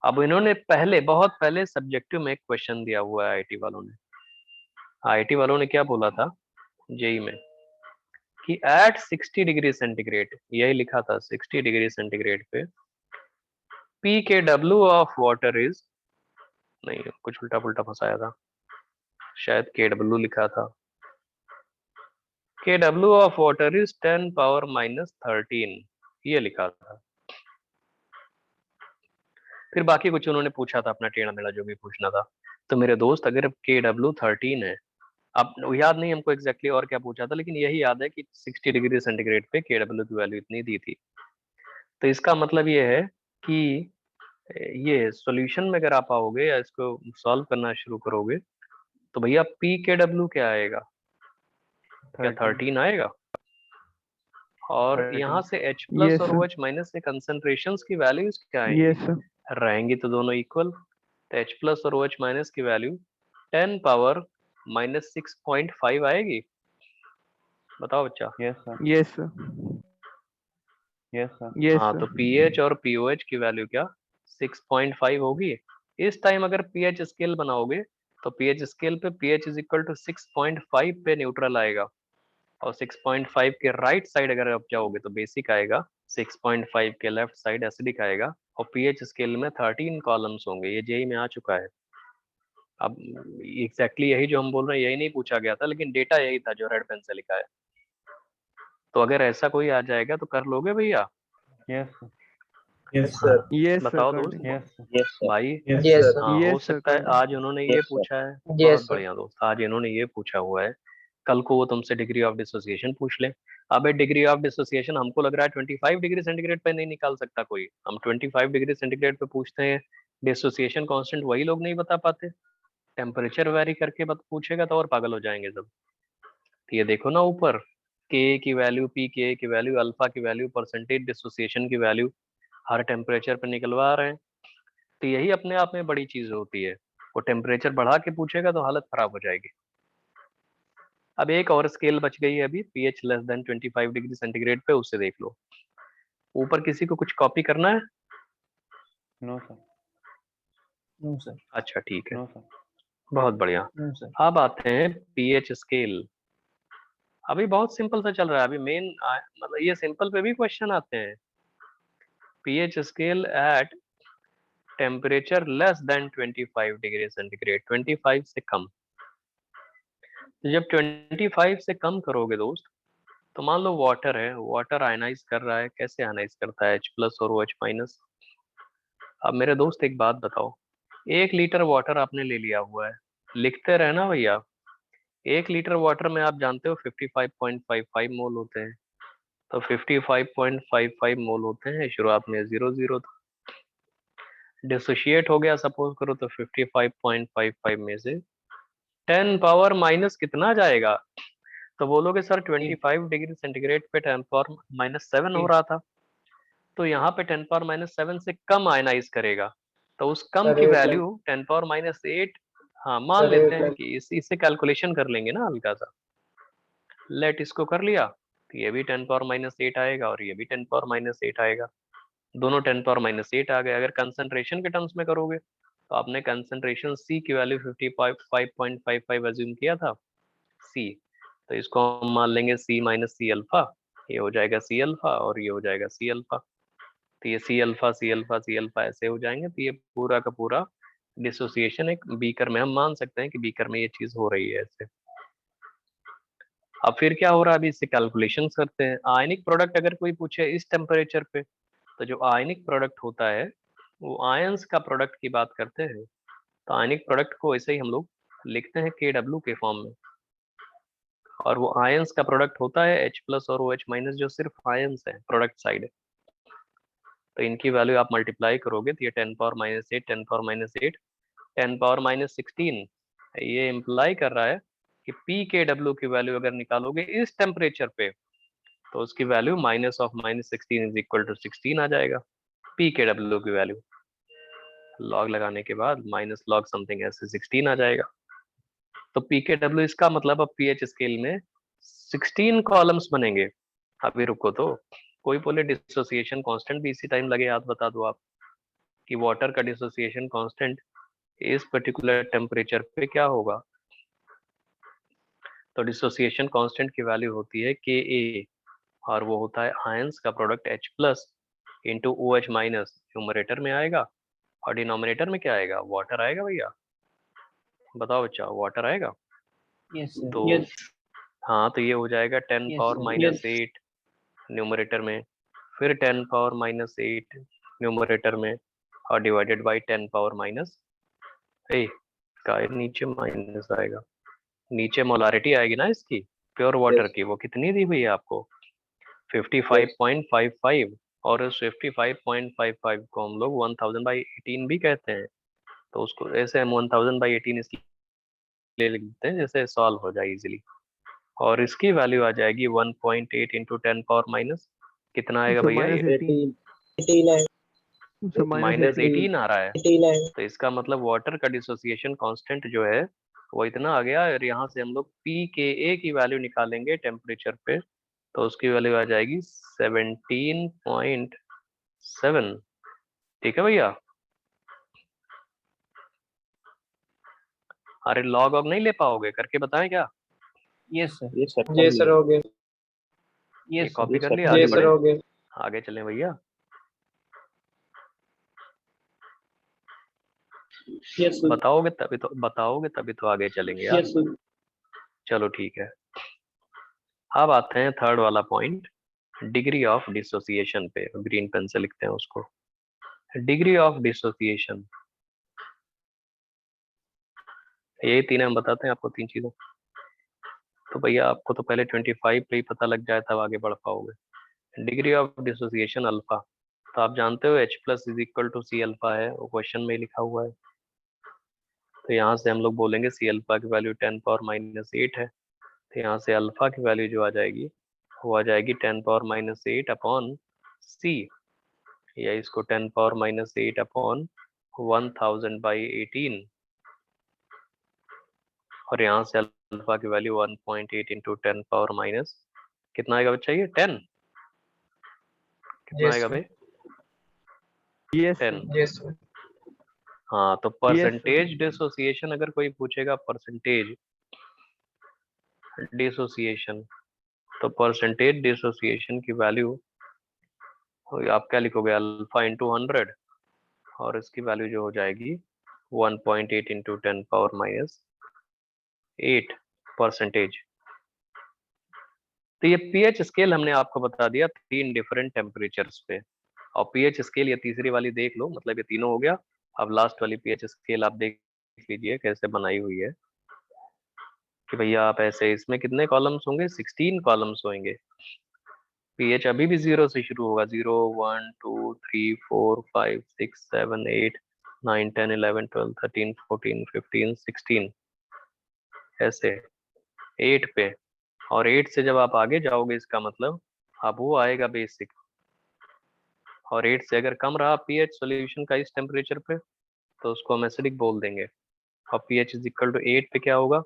अब इन्होंने पहले, बहुत पहले सब्जेक्टिव में एक क्वेश्चन दिया हुआ है आईआईटी वालों ने। आईआईटी वालों ने क्या बोला था जेई में कि एट 60 डिग्री सेंटीग्रेड, यही लिखा था 60 डिग्री सेंटीग्रेड पे pKw of water is, नहीं कुछ उल्टा पुल्टा फंसाया था, शायद Kw लिखा था। Kw of water is 10 power minus 13 ये लिखा था। फिर बाकी कुछ उन्होंने पूछा था अपना टेढ़ा मेढ़ा जो भी पूछना था। तो मेरे दोस्त अगर Kw 13 है, अब याद नहीं हमको एग्जैक्टली और क्या पूछा था, लेकिन यही याद है कि 60 डिग्री सेंटीग्रेड पे Kw की वैल्यू इतनी दी थी। तो इसका मतलब ये है कि ये सॉल्यूशन में अगर आप आओगे या इसको सॉल्व करना शुरू करोगे तो भैया pKw क्या आएगा, क्या 13 आएगा, और यहाँ से H प्लस Yes, और sir. OH माइनस से कंसंट्रेशंस की वैल्यूज क्या आएंगी, Yes, sir. रहेंगी तो दोनों इक्वल। तो H प्लस और OH माइनस की वैल्यू 10 पावर माइनस 6.5 आएगी। बताओ बच्चा। Yes, sir. Yes, sir. Yes, sir. Yes, हाँ sir. तो pH और pOH की वैल्यू क्या 6.5 होगी। इस टाइम अगर pH स्केल बनाओगे तो pH स्केल पे pH इज इक्वल टू 6.5 पे न्यूट्रल आएगा, और 6.5 के राइट साइड अगर आप जाओगे तो बेसिक आएगा, 6.5 के लेफ्ट साइड एसिडिक आएगा, और pH स्केल में 13 कॉलम्स होंगे। ये जेई में आ चुका है। अब एग्जैक्टली यही जो हम बोल रहे हैं यही नहीं पूछा गया था, लेकिन डेटा यही था जो रेड पेन से लिखा है। तो अगर ऐसा कोई आ जाएगा तो कर लोगे भैया? Yes, sir. Yes, sir. Yes, sir. बताओ कर दोस्त। देंगे। Yes, sir. Yes, sir. भाई Yes, Yes, sir. sir. हाँ, हो Yes, sir. सकता है कर देंगे। आज इन्होंने ये Yes, sir. पूछा है। Yes, बहुत sir. बढ़िया दोस्त, आज इन्होंने ये पूछा हुआ है, कल को वो तुमसे डिग्री ऑफ डिसोसिएशन पूछ ले। अब डिग्री ऑफ डिसोसिएशन हमको लग रहा है 25 डिग्री सेंटीग्रेड पे नहीं निकाल सकता कोई। हम 25 डिग्री सेंटीग्रेड पे पूछते हैं, डिसोसिएशन कांस्टेंट वही लोग नहीं बता पाते। टेम्परेचर वेरी करके पूछेगा तो और पागल हो जाएंगे सब। तो ये देखो ना ऊपर, के की वैल्यू, पी के की वैल्यू, अल्फा की वैल्यू, परसेंटेज डिसोसिएशन की वैल्यू हर टेम्परेचर पे निकलवा रहे हैं। तो यही अपने आप में बड़ी चीज होती है। वो टेम्परेचर बढ़ा के पूछेगा तो हालत खराब हो जाएगी। अब एक और स्केल बच गई है अभी, pH less than 25 degree centigrade पे, उससे देख लो। ऊपर किसी को कुछ कॉपी करना है? No, sir. No, sir. अच्छा ठीक है, No, sir. बहुत बढ़िया। No, sir. अब आते हैं pH स्केल। अभी बहुत सिंपल सा चल रहा है, अभी मेन मतलब ये सिंपल पे भी क्वेश्चन आते हैं। pH scale at temperature less than 25 degree centigrade, 25 से कम। तो जब 25 से कम करोगे दोस्त, तो मान लो वाटर है, वाटर आयनाइज कर रहा है। कैसे आयनाइज करता है? H प्लस और OH माइनस। अब मेरे दोस्त एक बात बताओ, 1 लीटर वाटर आपने ले लिया हुआ है, लिखते रहना भैया। 1 लीटर वाटर में आप जानते हो 55.55 मोल होते हैं, तो 55.55 मोल होते हैं। शुरुआत में 0 डिसोशिएट हो गया सपोज करो, तो 55.55 में से 10 पावर माइनस कितना जाएगा? तो बोलोगे सर 25 डिग्री सेंटीग्रेड पे 10 पावर माइनस 7 हो रहा था, तो यहाँ पे 10 पावर माइनस 7 से कम आयनाइज करेगा। तो उस कम की अरे वैल्यू 10 पावर माइनस 8, हाँ मान अरे लेते हैं कि इससे कैलकुलेशन कर लेंगे ना हल्का सा। लेट इसको कर लिया, तो ये भी 10 पावर माइनस 8 आएगा और ये भी 10 पावर माइनस 8 आएगा। दोनों 10 पावर माइनस 8 आ गए। अगर कंसंट्रेशन के टर्म्स में करोगे तो आपने कंसंट्रेशन C की वैल्यू 55.55 अज्यूम किया था, C, तो इसको हम मान लेंगे C माइनस सी अल्फा। ये हो जाएगा C अल्फा और ये हो जाएगा C अल्फा। तो ये C alpha C alpha C alpha ऐसे हो जाएंगे। तो ये पूरा का पूरा डिसोसिएशन एक बीकर में, हम मान सकते हैं कि बीकर में ये चीज हो रही है ऐसे। अब फिर क्या हो रहा है, अभी इससे कैलकुलेशन करते हैं। आयनिक प्रोडक्ट अगर कोई पूछे इस टेम्परेचर पे, तो जो आयनिक प्रोडक्ट होता है वो आयंस का प्रोडक्ट की बात करते हैं। तो आयनिक प्रोडक्ट को ऐसे ही हम लोग लिखते हैं KW के फॉर्म में, और वो आयंस का प्रोडक्ट होता है H प्लस और OH माइनस, जो सिर्फ आयंस है प्रोडक्ट साइड। तो इनकी वैल्यू आप मल्टीप्लाई करोगे तो ये 10 power minus 8, 10 power minus 8, 10 power minus 16, ये इम्प्लाई कर रहा है कि pKw की वैल्यू अगर निकालोगे इस टेम्परेचर पे, तो उसकी value minus of minus 16 is equal to 16 आ जाएगा। pKw की वैल्यू लॉग लगाने के बाद माइनस लॉग समथिंग ऐसे 16 आ जाएगा। तो pKw, इसका मतलब अब pH स्केल में 16 कॉलम्स बनेंगे। अभी रुको, तो कोई बोले डिसोसिएशन कांस्टेंट भी इसी टाइम लगे, याद बता दो आप कि वाटर का डिसोसिएशन कांस्टेंट इस पर्टिकुलर टेम्परेचर पे क्या होगा। तो डिसोसिएशन कांस्टेंट की वैल्यू होती है Ka, और वो होता है आयंस का product H plus into OH minus numerator में आएगा और डिनोमिनेटर में क्या आएगा, वाटर आएगा भैया। बताओ बच्चा, वाटर आएगा। Yes, sir. तो Yes. हाँ, तो ये हो जाएगा 10 Yes, power sir. Minus Yes. 8 numerator में, फिर 10 पावर माइनस 8 न्यूमरेटर में और डिवाइडेड बाई 10 पावर माइनस 8 का नीचे माइनस आएगा, नीचे मोलारिटी आएगी ना इसकी प्योर वाटर Yes. की, वो कितनी दी हुई है आपको 55.55 और उस 55.55 को हम लोग 1000/18 भी कहते हैं, तो उसको ऐसे हम 1000/18 इसलिए लिख देते हैं जैसे सॉल्व हो जाए इजीली। और इसकी वैल्यू आ जाएगी 1.8 इंटू 10 पावर माइनस कितना आएगा So भैया, minus ये 18. 18 So minus माइनस 18. 18 आ रहा है। 18 तो इसका मतलब वाटर का डिसोसिएशन कांस्टेंट जो है वो इतना आ गया, और यहाँ से हम लोग pKa की वैल्यू निकालेंगे टेम्परेचर पे, तो उसकी वैल्यू आ जाएगी 17.7। ठीक है भैया। अरे लॉग ऑग नहीं ले पाओगे, करके बताएं क्या, Yes, sir. Yes, sir. Yes, sir. हो गए. ये Yes, sir. कॉपी कर लिया, आगे Yes, sir. बढ़े, हो गए. आगे चलें भैया। Yes, sir. बताओगे तभी तो आगे चलेंगे यार। Yes, sir. चलो ठीक है, अब आते हैं थर्ड वाला पॉइंट, डिग्री ऑफ डिसोसिएशन पे। ग्रीन पेन से लिखते हैं उसको, डिग्री ऑफ डिसोसिएशन। ये तीन हम बताते हैं आपको, तीन चीजों। तो भैया आपको तो पहले 25 पे ही पता लग जाए तब आगे बढ़ पाओगे। डिग्री ऑफ डिसोसिएशन अल्फा, तो आप जानते हो H plus is equal to C alpha है, वो क्वेश्चन में ही लिखा हुआ है। तो यहाँ से हम लोग बोलेंगे सी अल्फा की वैल्यू 10 पावर माइनस 8 है, तो यहाँ से अल्फा की वैल्यू जो आ जाएगी वो आ जाएगी 10 पावर माइनस 8 अपॉन सी, या इसको 10 पावर माइनस 8 अपॉन 1000/18, और यहाँ से अल्फा की वैल्यू 1.8 इंटू 10 पावर माइनस कितना आएगा बच्चा, ये 10 कितना Yes, आएगा sir. भाई, Yes. 10। Sir. Yes, sir. हाँ, तो Yes, sir. परसेंटेज डिसोसिएशन अगर कोई पूछेगा, परसेंटेज डिसोसिएशन, तो परसेंटेज डिसोसिएशन की वैल्यू आप क्या लिखोगे, अल्फा इंटू 100, और इसकी वैल्यू जो हो जाएगी 1.8 इंटू 10 पावर माइनस 8 परसेंटेज। तो ये पीएच स्केल हमने आपको बता दिया 3 डिफरेंट टेम्परेचर्स पे, और पीएच स्केल ये तीसरी वाली देख लो, मतलब ये तीनों हो गया। अब लास्ट वाली पीएच स्केल आप देख लीजिए कैसे बनाई हुई है, कि भैया आप ऐसे, इसमें कितने कॉलम्स होंगे, 16 कॉलम्स होंगे। पीएच अभी भी 0 से शुरू होगा, 0 1 2 3 4 5 6 7 8 9 10 11 12 13 14 15 16 ऐसे 8 पे, और 8 से जब आप आगे जाओगे इसका मतलब अब वो आएगा बेसिक, और 8 से अगर कम रहा पीएच सॉल्यूशन का इस टेम्परेचर पे तो उसको हम एसिडिक बोल देंगे, और पीएच इज इक्वल टू 8 पे क्या होगा,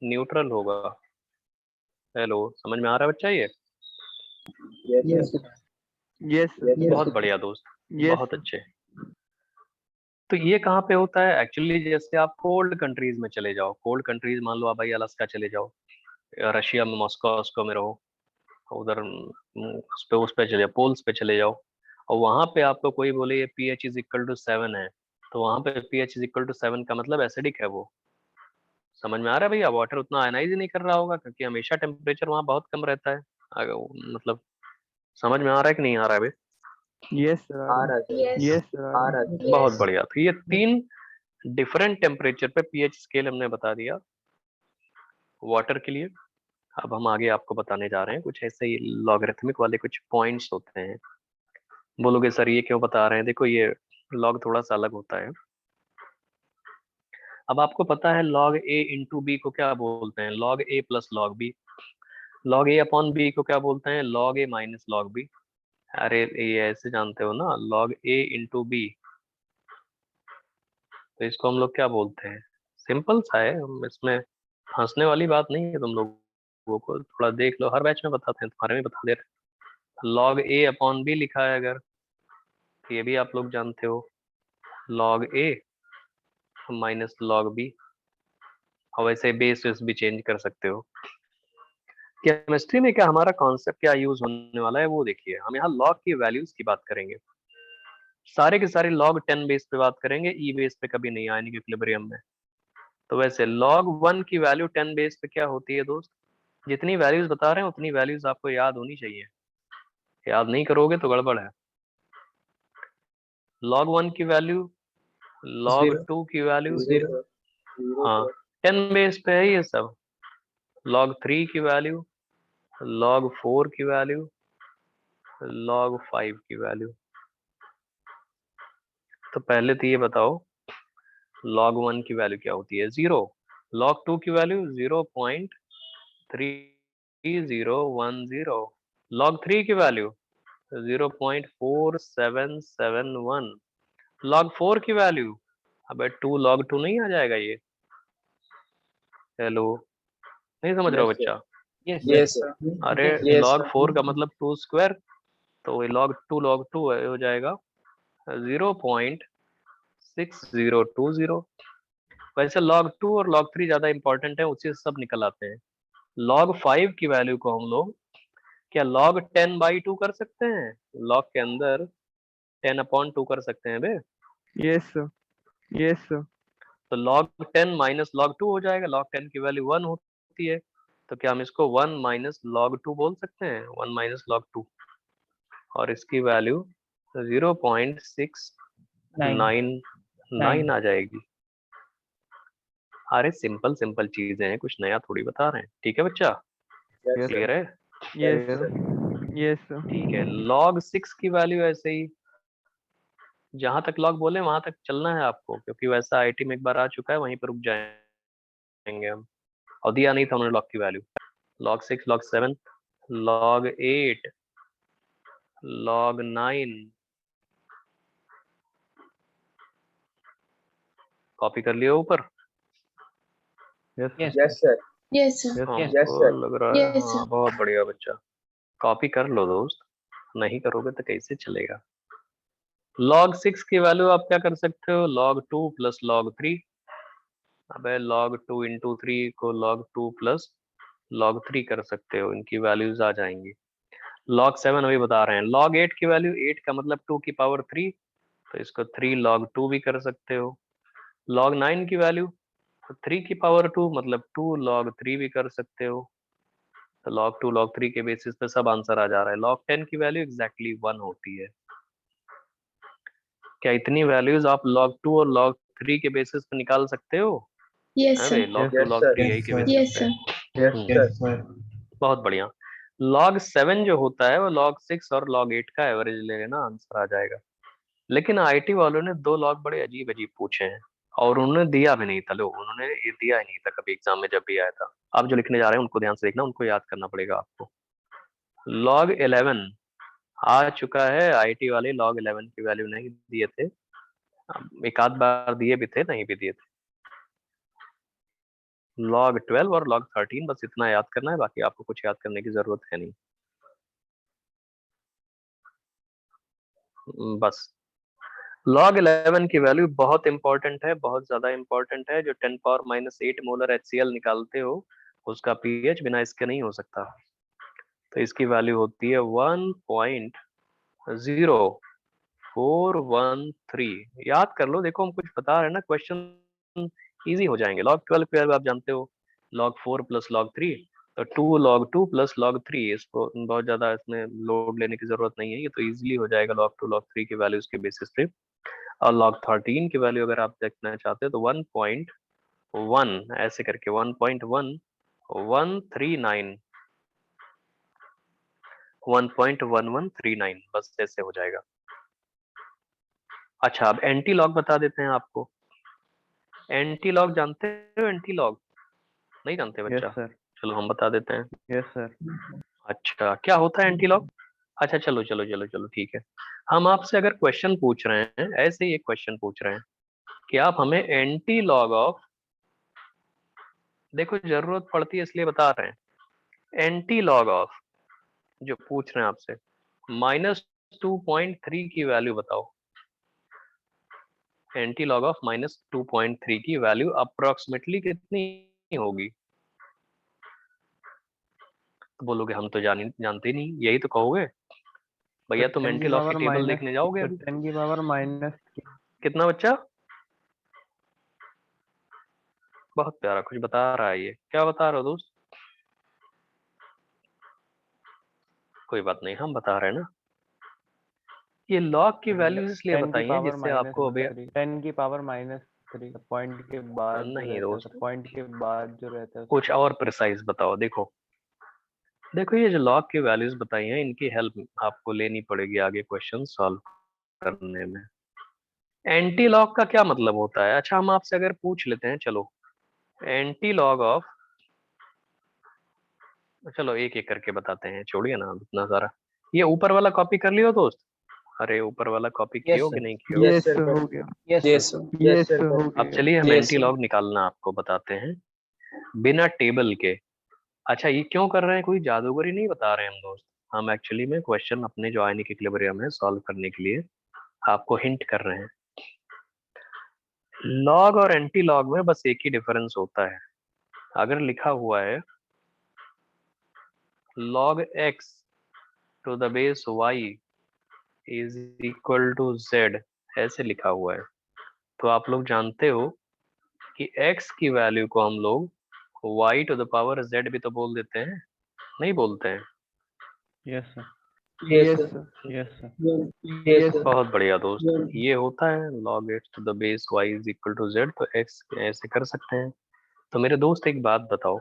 न्यूट्रल होगा। हेलो, समझ में आ रहा है बच्चा ये? Yes, sir. Yes. Sir. बहुत बढ़िया दोस्त, Yes. बहुत अच्छे। तो ये कहाँ पे होता है एक्चुअली, जैसे आप कोल्ड कंट्रीज में चले जाओ, कोल्ड कंट्रीज मान लो आप भाई अलास्का चले जाओ, या रशिया में मॉस्को में रहो, उधर उस पे चले जाओ, पोल्स पे चले जाओ, और वहां पे आपको कोई बोले ये पीएच इज इक्वल टू 7 है, तो वहां पे पीएच इज इक्वल टू 7 का मतलब एसिडिक है वो। समझ में आ रहा है भैया? वाटर उतना आयनाइज नहीं कर रहा होगा क्योंकि हमेशा टेम्परेचर वहाँ बहुत कम रहता है। मतलब समझ में आ रहा है कि नहीं आ रहा है भाई? Yes. Sir. आ रहा है. Yes. Yes. Sir. आ रहा है. बहुत Yes. बढ़िया। तो ये 3 डिफरेंट टेम्परेचर पे पीएच स्केल हमने बता दिया वाटर के लिए। अब हम आगे आपको बताने जा रहे हैं कुछ ऐसे ही लॉगरिथमिक वाले कुछ पॉइंट्स होते हैं। बोलोगे सर ये क्यों बता रहे हैं? देखो ये लॉग थोड़ा सा अलग होता है। अब आपको पता है लॉग ए इंटू बी को क्या बोलते हैं, लॉग ए प्लस लॉग बी। लॉग ए अपॉन बी को क्या बोलते हैं, लॉग ए माइनस लॉग बी। अरे ये ऐसे जानते हो ना, लॉग ए इंटू बी, तो इसको हम लोग क्या बोलते हैं? सिंपल सा है, हम इसमें हंसने वाली बात नहीं है। तुम लोगों को थोड़ा देख लो, हर बैच में बताते हैं, तुम्हारे में बता दे रहे। लॉग ए अपॉन बी लिखा है अगर, तो ये भी आप लोग जानते हो, लॉग ए माइनस लॉग बी। और वैसे बेस भी चेंज कर सकते हो। केमिस्ट्री में क्या हमारा कॉन्सेप्ट क्या यूज होने वाला है वो देखिए। हम यहाँ लॉग की वैल्यूज की बात करेंगे। सारे के सारे log 10 बेस पे बात करेंगे, e बेस पे कभी नहीं आएंगे इक्विलिब्रियम में। तो वैसे log 1 की वैल्यू 10 बेस पे क्या होती है दोस्त? जितनी वैल्यूज बता रहे हैं उतनी वैल्यूज आपको याद होनी चाहिए, याद नहीं करोगे तो गड़बड़ है। log 1 की वैल्यू, log 2 की वैल्यू, 0 हाँ 10 बेस पे है ये सब। log 3 की वैल्यू, log 4 की वैल्यू, log 5 की वैल्यू। तो पहले तो ये बताओ log 1 की वैल्यू क्या होती है? 0। log 2 की वैल्यू 0.3010। log 3 की वैल्यू 0.4771। log 4 की वैल्यू, अबे 2 log 2 नहीं आ जाएगा ये? हेलो, नहीं समझ रहे हो बच्चा? Yes, Yes, sir. sir. अरे Yes, log sir. 4 का मतलब 2 स्क्वायर, तो log 2 हो जाएगा 0.6020। वैसे log 2 और log 3 ज्यादा इंपॉर्टेंट है, उसी से सब निकल आते हैं। log 5 की वैल्यू को हम लोग क्या log 10/2 कर सकते हैं? log के अंदर 10/2 कर सकते हैं बे। Yes, sir. Yes, sir. तो log 10 माइनस log 2 हो जाएगा। log 10 की वैल्यू 1 होती है, तो क्या हम इसको 1 माइनस log 2 बोल सकते हैं? 1 माइनस log 2, और इसकी वैल्यू 0.699 आ जाएगी। अरे सिंपल सिंपल चीजें हैं, कुछ नया थोड़ी बता रहे हैं। ठीक है बच्चा, क्लियर है? Yes, sir. Yes, sir. ठीक है। log 6 की वैल्यू ऐसे ही, जहां तक log बोले वहां तक चलना है आपको, क्योंकि वैसा आईटी में एक बार आ चुका है, वहीं पर रुक जाएंगे हम। और दिया नहीं था उन्होंने log की value. log 6, log 7, log 8, log 9। Copy कर लिया ऊपर? Yes, Yes, Yes, sir. Yes, sir. yes, Yes. Yes, हमको sir. लग रहा है, Yes, हाँ sir. बहुत बढ़िया बच्चा, कॉपी कर लो दोस्त, नहीं करोगे तो कैसे चलेगा। log 6 की वैल्यू आप क्या कर सकते हो? log 2 plus log 3। अबे log 2 इंटू 3 को log 2 प्लस log 3 कर सकते हो, इनकी वैल्यूज आ जाएंगी। log 7 अभी बता रहे हैं। log 8 की वैल्यू, 8 का मतलब 2 की पावर 3, तो इसको 3 log 2 भी कर सकते हो। log 9 की वैल्यू 3 की पावर 2 मतलब 2 log 3 भी कर सकते हो। तो log 2 log 3 के बेसिस पे सब आंसर आ जा रहा है। log 10 की वैल्यू एग्जैक्टली 1 होती है। क्या इतनी वैल्यूज आप log 2 और log 3 के बेसिस पे निकाल सकते हो? Yes, अरे sir. log 2 Yes, log sir. 3 यही के बेसिस Yes, पे। sir. Yes, sir. बहुत बढ़िया। log 7 जो होता है वो log 6 और log 8 का एवरेज ले लेना, आंसर आ जाएगा। लेकिन आईटी वालों ने 2 log बड़े अजीब अजीब पूछे हैं, और उन्होंने दिया भी नहीं था। लो, उन्होंने ये दिया ही नहीं था कभी एग्जाम में, जब भी आया था। आप जो लिखने जा रहे हैं उनको ध्यान से देखना, उनको याद करना पड़ेगा आपको। log 11 आ चुका है, आईटी वाले log 11 की वैल्यू नहीं दिए थे, एक आध बार दिए भी थे, नहीं भी दिए थे। log 12 और log 13, बस इतना याद करना है, बाकी आपको कुछ याद करने की जरूरत है नहीं। बस log 11 की वैल्यू बहुत इंपॉर्टेंट है, बहुत ज्यादा इंपॉर्टेंट है। जो 10⁻⁸ मोलर HCl निकालते हो उसका पीएच बिना इसके नहीं हो सकता। तो इसकी वैल्यू होती है 1.0413। याद कर लो, देखो हम कुछ बता रहे हैं ना, क्वेश्चन इजी हो जाएंगे। log 12 की वैल्यू आप जानते हो, log 4 प्लस log 3, तो 2 log 2 प्लस log 3। इसको बहुत ज्यादा इसमें लोड लेने की जरूरत नहीं है, ये तो इजीली हो जाएगा log 2 log 3 की वैल्यूज के बेसिस पे। और log 13 की वैल्यू अगर आप देखना चाहते हो तो 1.1 ऐसे करके 1.1139 1.1139 बस ऐसे हो जाएगा। अच्छा, अब एंटी लॉग बता देते हैं आपको। एंटी लॉग जानते हो? एंटी लॉग नहीं जानते yes, बच्चा? sir. चलो हम बता देते हैं। Yes, sir. अच्छा, क्या होता है एंटी लॉग? अच्छा चलो चलो चलो चलो ठीक है। हम आपसे अगर क्वेश्चन पूछ रहे हैं, ऐसे ही एक क्वेश्चन पूछ रहे हैं कि आप हमें एंटी लॉग ऑफ, देखो जरूरत पड़ती है इसलिए बता रहे हैं, एंटी लॉग ऑफ जो पूछ रहे हैं आपसे, -2.3 की वैल्यू बताओ। एंटी लॉग ऑफ -2.3 की वैल्यू अप्रोक्सीमेटली कितनी होगी? तो बोलोगे हम तो जानते ही नहीं, यही तो कहोगे। भैया तुम 10 एंटी की लॉग की पावर टेबल माइनस देखने जाओगे तो अभी? 10 की पावर माइनस कितना बच्चा? बहुत प्यारा कुछ बता रहा है, ये क्या बता रहे हो दोस्त? कोई बात नहीं, हम बता रहे हैं ना। ये लॉग की वैल्यूज इसलिए 10 की बताई हैं पावर जिससे माइनस आपको अभी 10 की पावर माइनस 3 पॉइंट के बाद जो नहीं रहता है दोस्त, पॉइंट के बाद जो रहता है कुछ और प्रिसाइज बताओ। देखो देखो, ये जो लॉग की वैल्यूज बताई हैं इनकी हेल्प आपको लेनी पड़ेगी आगे क्वेश्चन सॉल्व करने में। एंटी लॉग का क्या मतलब होता है? अच्छा हम आपसे अगर पूछ लेते हैं, चलो एंटी लॉग ऑफ, चलो एक एक करके बताते हैं, छोड़िए ना इतना सारा। ये ऊपर वाला कॉपी कर लियो दोस्त? अरे ऊपर वाला कॉपी Yes, कियो कि sir. नहीं कियो? यस हो गया Yes, Yes, sir. sir. Yes sir. हो अब गया चलिए हम Yes, एंटी sir. लॉग निकालना आपको बताते हैं बिना टेबल के। अच्छा ये क्यों कर रहे हैं? कोई जादूगरी नहीं बता रहे हैं हम दोस्त, हम एक्चुअली में क्वेश्चन अपने जो आयनिक इक्विलिब्रियम है सॉल्व करने के लिए आपको हिंट कर रहे हैं। लॉग और एंटी लॉग में बस एक ही डिफरेंस होता है। अगर लिखा हुआ है log x to the base y is equal to z, ऐसे लिखा हुआ है, तो आप लोग जानते हो कि x की वैल्यू को हम लोग y to the power z भी तो बोल देते हैं, नहीं बोलते हैं? Yes Yes, yes sir. Yes Yes, sir. बहुत बढ़िया दोस्त, Yes. ये होता है log x to the base y is equal to z, तो x ऐसे कर सकते हैं। तो मेरे दोस्त एक बात बताओ,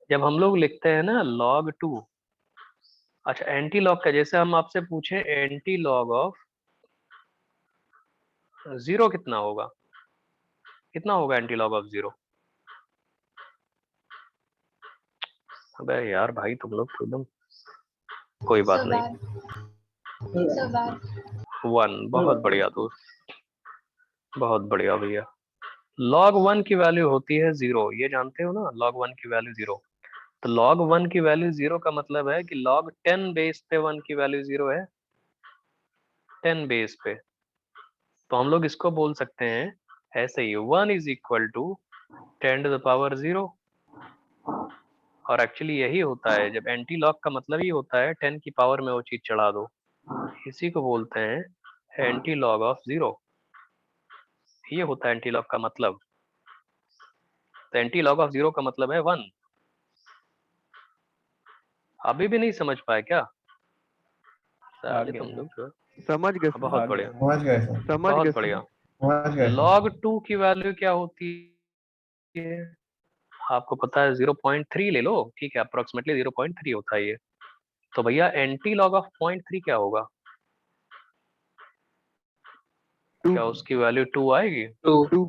जब हम लोग लिखते हैं ना log 2, अच्छा एंटी लॉग का जैसे हम आपसे पूछे एंटी लॉग ऑफ 0 कितना होगा? कितना होगा एंटी लॉग ऑफ 0? अबे यार भाई तुम लोग तो एकदम, कोई बात नहीं, 1। बहुत बढ़िया दोस्त, बहुत बढ़िया भैया। log 1 की वैल्यू होती है 0, ये जानते हो ना, log 1 की वैल्यू 0। तो log 1 की वैल्यू 0 का मतलब है कि log 10 बेस पे 1 की वैल्यू 0 है, 10 बेस पे। तो हम लोग इसको बोल सकते हैं ऐसे ही, 1 is equal to 10 to the power 0। और एक्चुअली यही होता है, जब एंटी लॉग का मतलब ही होता है 10 की पावर में वो चीज चढ़ा दो, इसी को बोलते हैं एंटी लॉग ऑफ 0। ये होता है एंटी लॉग का मतलब। तो एंटी लॉग ऑफ 0 का मतलब है 1। अभी भी नहीं समझ पाए क्या? साले तुम लोग जो, समझ गए बहुत बढ़िया, समझ गए सर, समझ बहुत गए बढ़िया। समझ गए सर। log 2 की वैल्यू क्या होती है? आपको पता है 0.3 ले लो, ठीक है, अप्रोक्सीमेटली 0.3 होता है ये। तो भैया एंटी लॉग ऑफ 0.3 क्या होगा? क्या उसकी वैल्यू 2 आएगी? 2.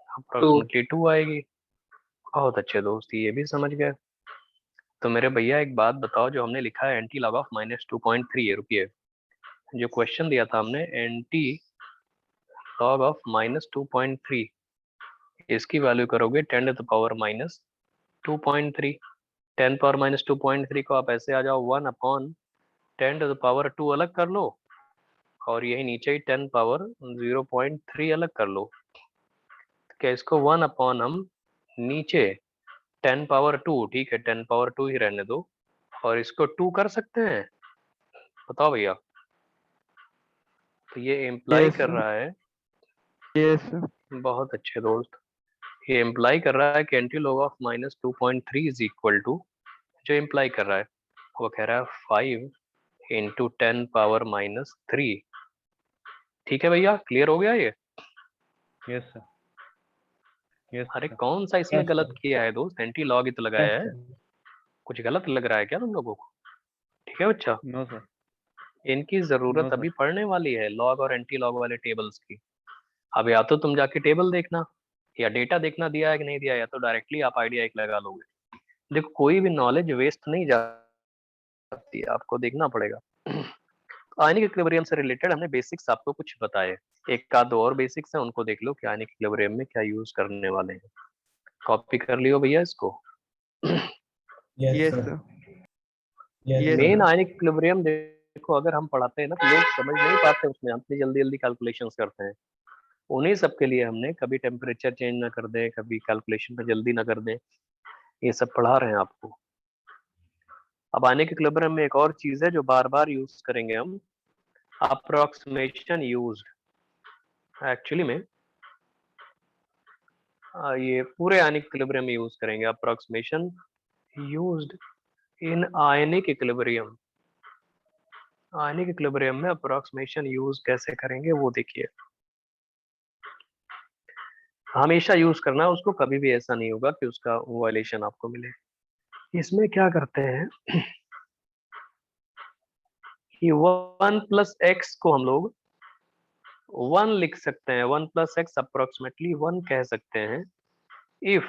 अप्रोक्सीमेटली 2 आएगी। बहुत अच्छे दोस्त, ये भी समझ गए। तो मेरे भैया एक बात बताओ, जो हमने लिखा है एंटी लॉग ऑफ -2.3 है, रुकिए, जो क्वेश्चन दिया था हमने एंटी लॉग ऑफ -2.3, इसकी वैल्यू करोगे 10 टू द पावर -2.3। 10 पावर -2.3 को आप ऐसे आ जाओ 1/10 टू द पावर 2 अलग कर लो, और यही नीचे ही 10 पावर 0.3 अलग कर लो। क्या इसको 1/ हम नीचे 10 पावर 2, ठीक है 10 पावर 2 ही रहने दो, और इसको 2 कर सकते हैं? बताओ भैया। तो ये इम्प्लाई कर रहा है, यस बहुत अच्छे दोस्त, ये इम्प्लाई कर रहा है कि antilog of -2.3 is equal to, जो इम्प्लाई कर रहा है वो कह रहा है 5 इंटू 10 पावर -3। ठीक है भैया, क्लियर हो गया ये? यस यस अरे कौन सा इसमें Yes, गलत sir. किया है दोस्त? एंटी लॉग ही तो लगाया Yes, है, sir. कुछ गलत लग रहा है क्या तुम लोगों को? ठीक है बच्चा, नो सर इनकी जरूरत No, sir. अभी पड़ने वाली है, लॉग और एंटी लॉग वाले टेबल्स की। अब या तो तुम जाके टेबल देखना, या डेटा देखना दिया है कि नहीं दिया है, या तो डायरेक्टली आप आइडिया एक लगा लोगे। देखो कोई भी नॉलेज वेस्ट नहीं जाती है, आपको देखना पड़ेगा। आयनिक इक्विलिब्रियम से रिलेटेड हमने बेसिक्स आपको कुछ बताए, एक का दो और बेसिक्स है, उनको देख लो कि आयनिक इक्विलिब्रियम में क्या यूज करने वाले हैं। कॉपी कर लियो भैया इसको। Yes, yes sir. Sir Yes, Yes, main sir. Ionic equilibrium देखो, अगर हम पढ़ाते हैं ना तो लोग समझ नहीं पाते उसमें, हम इतनी जल्दी जल्दी कैलकुलेशंस करते हैं। उन्हीं सब के लिए हमने कभी टेम्परेचर चेंज ना कर दें, कभी कैलकुलेशन पे जल्दी ना कर दें, ये सब पढ़ा रहे हैं आपको। अब आयनिक इक्विलिब्रियम में एक और चीज है जो बार बार यूज करेंगे हम, अप्रोक्सीमेशन यूज्ड। एक्चुअली में ये पूरे आयनिक इक्विलिब्रियम में यूज करेंगे, approximation used in ionic equilibrium. Ionic equilibrium में अप्रोक्सीमेशन यूज कैसे करेंगे वो देखिए। हमेशा यूज करना उसको, कभी भी ऐसा नहीं होगा कि उसका वायलेशन आपको मिले। इसमें क्या करते हैं कि 1 प्लस एक्स को हम लोग 1 लिख सकते हैं, 1 प्लस एक्स अप्रोक्सीमेटली 1 कह सकते हैं if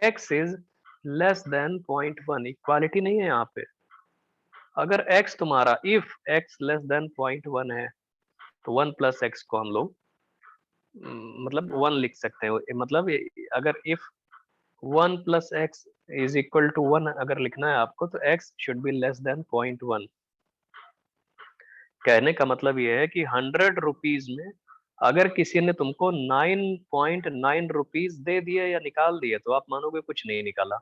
x is less than 0.1। Equality नहीं है यहाँ पे। अगर x तुम्हारा इफ x लेस देन 0.1 है तो 1 प्लस एक्स को हम लोग मतलब 1 लिख सकते हैं। मतलब अगर if 1 plus x is equal to 1 अगर लिखना है आपको तो x should be less than 0.1। कहने का मतलब ये है कि 100 रुपीज में अगर किसी ने तुमको 9.9 रुपीज दे दिए या निकाल दिए तो आप मानोगे कुछ नहीं निकाला।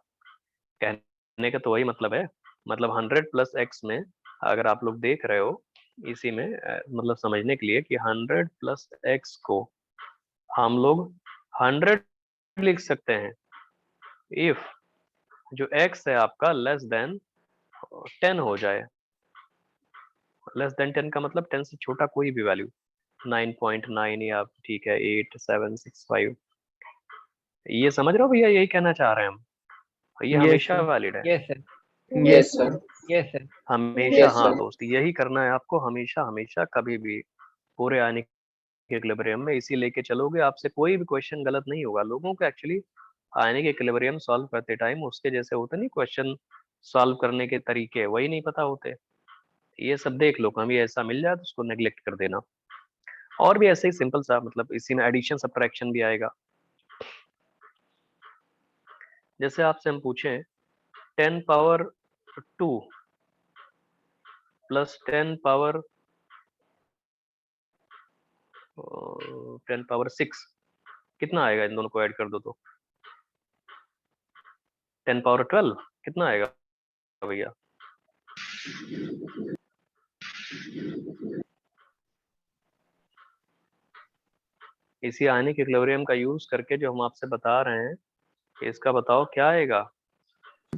कहने का तो वही मतलब है। मतलब 100 प्लस एक्स में अगर आप लोग देख रहे हो इसी में मतलब समझने के लिए कि 100 प्लस एक्स को हम लोग 100 लिख सकते हैं इफ जो x है आपका लेस देन 10 हो जाए। लेस देन 10 का मतलब 10 से छोटा कोई भी वैल्यू, 9.9 या ठीक है 8765। ये समझ रहे हो भैया, यही कहना चाह रहे हैं हम। ये Yes, हमेशा sir. वैलिड है, Yes, sir. Yes, sir. Yes, sir. हमेशा। Yes, हाँ sir. दोस्त, यही करना है आपको हमेशा हमेशा, कभी भी पूरे आयनिक इक्विलिब्रियम में इसी लेके चलोगे, आपसे कोई भी क्वेश्चन गलत नहीं होगा। लोगों को एक्चुअली आयनिक इक्विलिब्रियम सॉल्व करते टाइम उसके जैसे होते नहीं क्वेश्चन सॉल्व करने के तरीके, वही नहीं पता होते। ये सब देख लो, कभी ऐसा मिल जाए तो उसको नेग्लेक्ट कर देना। और भी ऐसे ही सिंपल सा, मतलब इसी में एडिशन सब्ट्रैक्शन भी आएगा। जैसे आपसे हम पूछें 10 पावर 2 प्लस 10 पावर 6 कितना आएगा, इन दोनों को ऐड कर दो तो 10 पावर 12 कितना आएगा भैया? इसी आयनिक इक्विलिब्रियम का यूज करके जो हम आपसे बता रहे हैं, इसका बताओ क्या आएगा?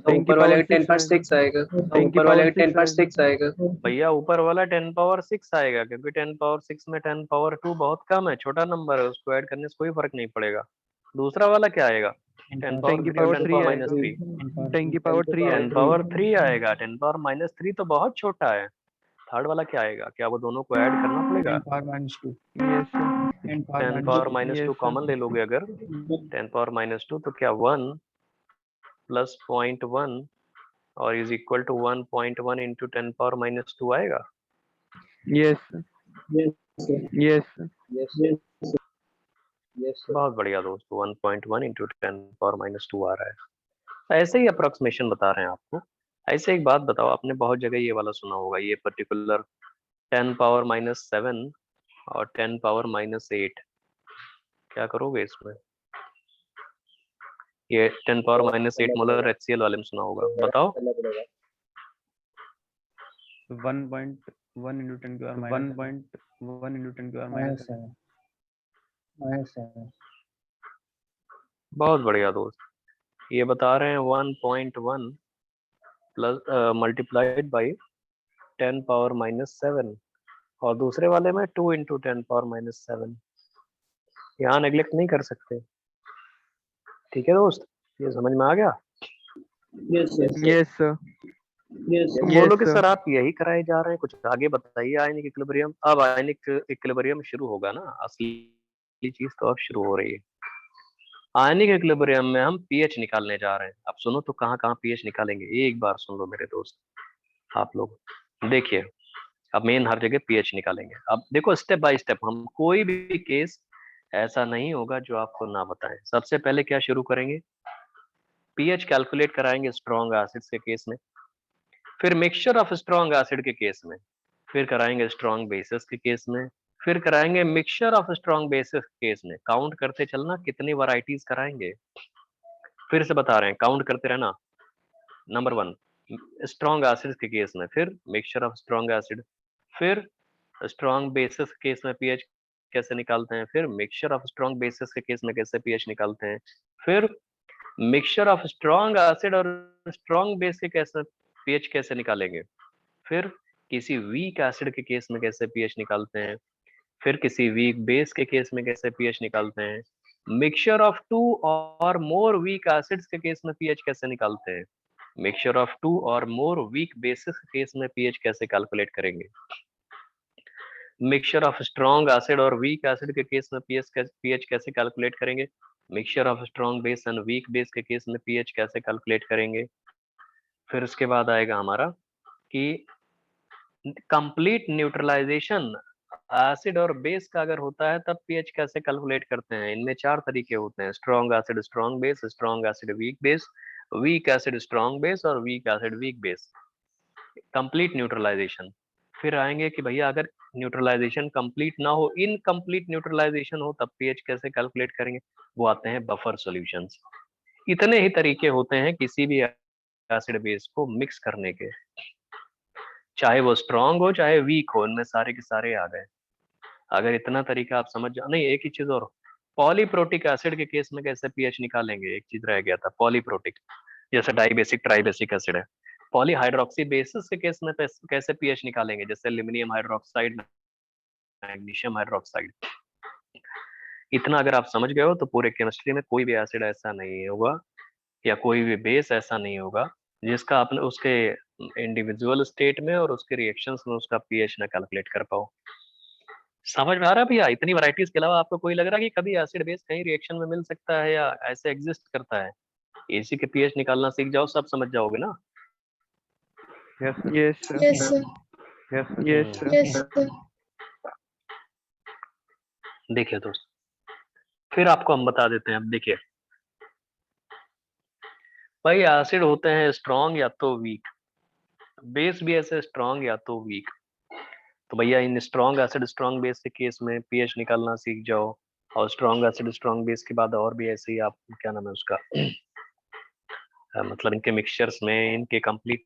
ऊपर वाले का 10 पर 6 आएगा। ऊपर वाले का 10 पर 6 आएगा। भैया ऊपर वाला 10 पावर 6 आएगा, क्योंकि 10 पावर 6 में 10 पावर 2 बहुत कम है, छोटा नंबर है, उसको ऐड करने से कोई फर्क नहीं पड़ेगा। दूसरा वाला क्या आएगा? 10 पावर 10 की पावर 3 माइनस आएगा। 3। 10 की पावर 3 10 आएगा। पावर 3 आएगा। 10 पावर माइनस 3 तो बहुत छोटा है। थर्ड वाला क्या आएगा? क्या वो दोनों को ऐड करना पड़ेगा? 10 power minus 2. Yes, sir. 10 power 10 minus power 2. Minus Yes, 2 sir. Common ले लोगे अगर 10 पावर माइनस 2 तो क्या 1 प्लस 0.1 और is equal to 1.1 into 10 power minus 2 आएगा। Yes, sir. Yes, sir. Yes, sir. Yes, sir. Yes, sir. बहुत बढ़िया दोस्तों, 1.1 इंटू 10 पावर माइनस 2 आ रहा है। ऐसे ही अप्रोक्सीमेशन बता रहे हैं आपको। ऐसे एक बात बताओ, आपने बहुत जगह ये वाला सुना होगा, ये पर्टिकुलर 10 पावर माइनस 7 और 10 पावर माइनस 8, क्या करोगे इसमें? ये 10 पावर माइनस 8 मोलर HCl वाले में सुना होगा, बताओ। 1.1 into 10 to the power minus 1.1 into 10 to the power minus 7. Minus 7. बहुत बढ़िया दोस्त, ये बता रहे हैं 1.1 plus multiplied by 10 power minus 7 और दूसरे वाले में 2 इंटू 10 पावर माइनस 7। यहाँ नेग्लेक्ट नहीं कर सकते, ठीक है दोस्त? ये समझ में आ गया? Yes, sir. Yes, sir. Yes, sir. तुम Yes, बोलोगे sir. सर आप यही कराए जा रहे हैं, कुछ आगे बताइए आयनिक इक्विलिब्रियम। अब आयनिक इक्विलिब्रियम शुरू होगा ना, असली चीज तो अब शुरू हो रही है। आयनिक इक्विलिब्रियम में हम पीएच निकालने जा रहे हैं। अब सुनो तो कहाँ कहाँ पीएच निकालेंगे, एक बार सुन लो मेरे दोस्त आप लोग। देखिए अब मेन हर जगह पीएच निकालेंगे। अब देखो स्टेप बाय स्टेप, हम कोई भी केस ऐसा नहीं होगा जो आपको ना बताएं। सबसे पहले क्या शुरू करेंगे? पीएच कैलकुलेट कराएंगे स्ट्रॉन्ग एसिड्स के केस में, फिर मिक्सचर ऑफ स्ट्रॉन्ग एसिड के केस में, फिर कराएंगे स्ट्रॉन्ग बेसिस के केस में, फिर कराएंगे मिक्सचर ऑफ स्ट्रॉन्ग बेसिस के केस में। काउंट करते चलना कितनी वैरायटीज कराएंगे, फिर से बता रहे हैं, काउंट करते रहना। नंबर 1 स्ट्रॉन्ग एसिड के केस में, फिर मिक्सचर ऑफ स्ट्रॉन्ग एसिड, फिर स्ट्रॉन्ग बेसिस के केस में पीएच कैसे निकालते हैं, फिर मिक्सचर ऑफ स्ट्रॉन्ग बेसिस के केस में कैसे पीएच निकालते हैं, फिर मिक्सचर ऑफ स्ट्रॉन्ग एसिड और स्ट्रॉन्ग बेस के कैसे पीएच कैसे निकालेंगे, फिर किसी वीक एसिड के केस में कैसे पीएच निकालते हैं, फिर किसी वीक बेस के केस में कैसे पीएच निकालते हैं, मिक्सचर ऑफ 2 और मोर वीक एसिड्स के केस में पीएच कैसे निकालते हैं, मिक्सचर ऑफ 2 और मोर वीक बेसिस के केस में पीएच कैसे कैलकुलेट करेंगे, मिक्सचर ऑफ स्ट्रॉन्ग एसिड और वीक एसिड के केस में पीएच कैसे कैलकुलेट करेंगे, mixture of strong base and weak base के केस में पीएच कैसे कैलकुलेट करेंगे। फिर उसके बाद आएगा हमारा कि कंप्लीट न्यूट्रलाइजेशन एसिड और बेस का अगर होता है तब पीएच कैसे कैलकुलेट करते हैं। इनमें 4 तरीके होते हैं, strong acid strong base, strong acid weak base, weak acid strong base और weak acid weak base. Complete neutralization, फिर आएंगे कि भैया अगर न्यूट्रलाइजेशन कंप्लीट ना हो, इनकम्प्लीट न्यूट्रलाइजेशन हो, तब पीएच कैसे कैलकुलेट करेंगे, वो आते हैं बफर सॉल्यूशंस। इतने ही तरीके होते हैं किसी भी एसिड बेस को मिक्स करने के, चाहे वो स्ट्रॉन्ग हो चाहे वीक हो, इनमें सारे के सारे आ गए। अगर इतना तरीका आप समझ जाओ, नहीं एक ही चीज और, पॉलीप्रोटिक एसिड के केस में कैसे पीएच निकालेंगे, एक चीज रह गया था, पॉलीप्रोटिक, जैसे डाइबेसिक ट्राइबेसिक एसिड है। पॉलीहाइड्रोक्सी बेसिस के केस में कैसे पीएच निकालेंगे, जैसे एल्यूमिनियम हाइड्रोक्साइड, मैग्नीशियम हाइड्रोक्साइड। इतना अगर आप समझ गए हो तो पूरे केमिस्ट्री में कोई भी एसिड ऐसा नहीं होगा या कोई भी बेस ऐसा नहीं होगा जिसका आपने उसके इंडिविजुअल स्टेट में और उसके रिएक्शंस में उसका पीएच ना कैलकुलेट कर पाओ। समझ में आ रहा है भैया? इतनी वैरायटीज के अलावा आपको कोई लग रहा है कि कभी एसिड बेस कहीं रिएक्शन में मिल सकता है या ऐसे एग्जिस्ट करता है? इसी के पीएच निकालना सीख जाओ, सब समझ जाओगे ना। Yes, sir. Yes, sir. Yes, sir. Yes, sir. देखिए दोस्त, फिर आपको हम बता देते हैं। अब देखिए भाई, एसिड होते हैं स्ट्रॉन्ग या तो वीक, बेस भी ऐसे स्ट्रॉन्ग या तो वीक। तो भैया इन स्ट्रॉन्ग एसिड स्ट्रॉन्ग बेस के केस में पीएच निकालना सीख जाओ, और स्ट्रॉन्ग एसिड स्ट्रॉन्ग बेस के बाद और भी ऐसे ही आप, क्या नाम है उसका मतलब इनके मिक्सचर्स में इनके कंप्लीट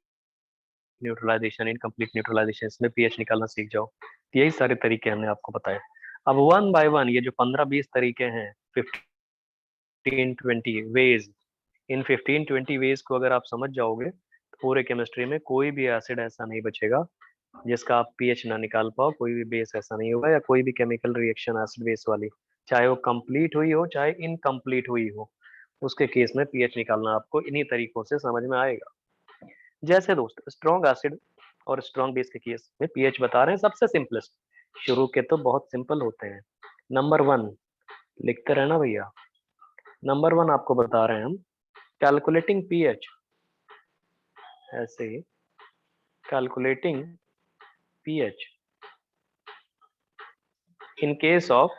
न्यूट्रलाइजेशन, इनकम्प्लीट न्यूट्रलाइजेशन, इसमें पीएच निकालना सीख जाओ। यही सारे तरीके हमने आपको बताए। अब वन बाय वन ये जो 15-20 तरीके हैं, 15-20 वेज, इन 15-20 वेज को अगर आप समझ जाओगे तो पूरे केमिस्ट्री में कोई भी एसिड ऐसा नहीं बचेगा जिसका आप पीएच ना निकाल पाओ, कोई भी बेस ऐसा नहीं होगा, या कोई भी केमिकल रिएक्शन एसिड बेस वाली, चाहे वो कंप्लीट हुई हो चाहे इनकम्प्लीट हुई हो, उसके केस में पीएच निकालना आपको इन्हीं तरीकों से समझ में आएगा। जैसे दोस्त स्ट्रॉन्ग एसिड और स्ट्रॉन्ग बेस के केस में पीएच बता रहे हैं, सबसे सिंपलेस्ट, शुरू के तो बहुत सिंपल होते हैं। नंबर 1 लिखते रहना भैया, नंबर 1 आपको बता रहे हैं हम, कैलकुलेटिंग पीएच, ऐसे calculating pH in case of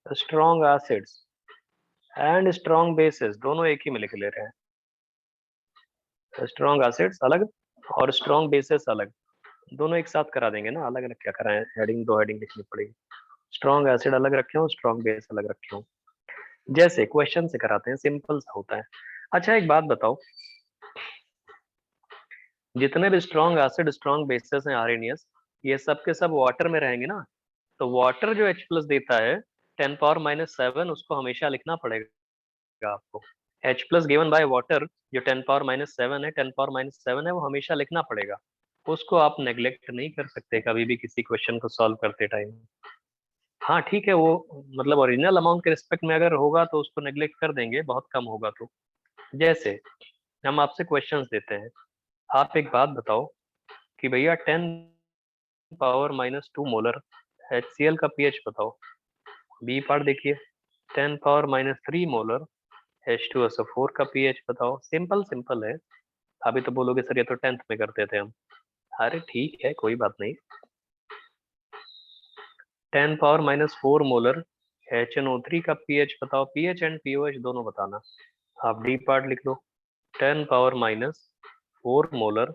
strong acids and strong bases, दोनों एक ही में लिख ले रहे हैं, स्ट्रॉन्ग एसिड्स अलग और स्ट्रॉन्ग बेसेस अलग, दोनों एक साथ करा देंगे ना, अलग अलग क्या कराएं, हेडिंग 2 हेडिंग लिखनी पड़ेगी। स्ट्रॉन्ग एसिड अलग रखे हो, स्ट्रॉन्ग बेस अलग रखे हो, जैसे क्वेश्चन से कराते हैं, सिंपल सा होता है। अच्छा एक बात बताओ, जितने भी स्ट्रॉन्ग एसिड स्ट्रॉन्ग बेसेस हैं आरएनएस, ये सब के सब वाटर में रहेंगे ना, तो वाटर जो H+ देता है 10⁻⁷, उसको हमेशा लिखना पड़ेगा आपको। H+ गिवन बाय वाटर जो 10⁻⁷ है, 10⁻⁷ है, वो हमेशा लिखना पड़ेगा, उसको आप नेग्लेक्ट नहीं कर सकते कभी भी किसी क्वेश्चन को सॉल्व करते टाइम। हाँ ठीक है, वो मतलब ओरिजिनल अमाउंट के रिस्पेक्ट में अगर होगा तो उसको नेग्लेक्ट कर देंगे, बहुत कम होगा तो। जैसे हम आपसे क्वेश्चंस देते हैं, आप एक बात बताओ कि भैया 10⁻⁻² मोलर HCl का पीएच बताओ। बी पार्ट देखिए, 10⁻³ मोलर H2SO4 का पीएच बताओ। सिंपल सिंपल है। अभी तो बोलोगे सर ये तो 10th में करते थे हम, अरे ठीक है कोई बात नहीं। 10⁻⁴ मोलर HNO3 का पीएच बताओ, पीएच एंड पीओएच दोनों बताना। आप डी पार्ट लिख लो, 10⁻⁴ मोलर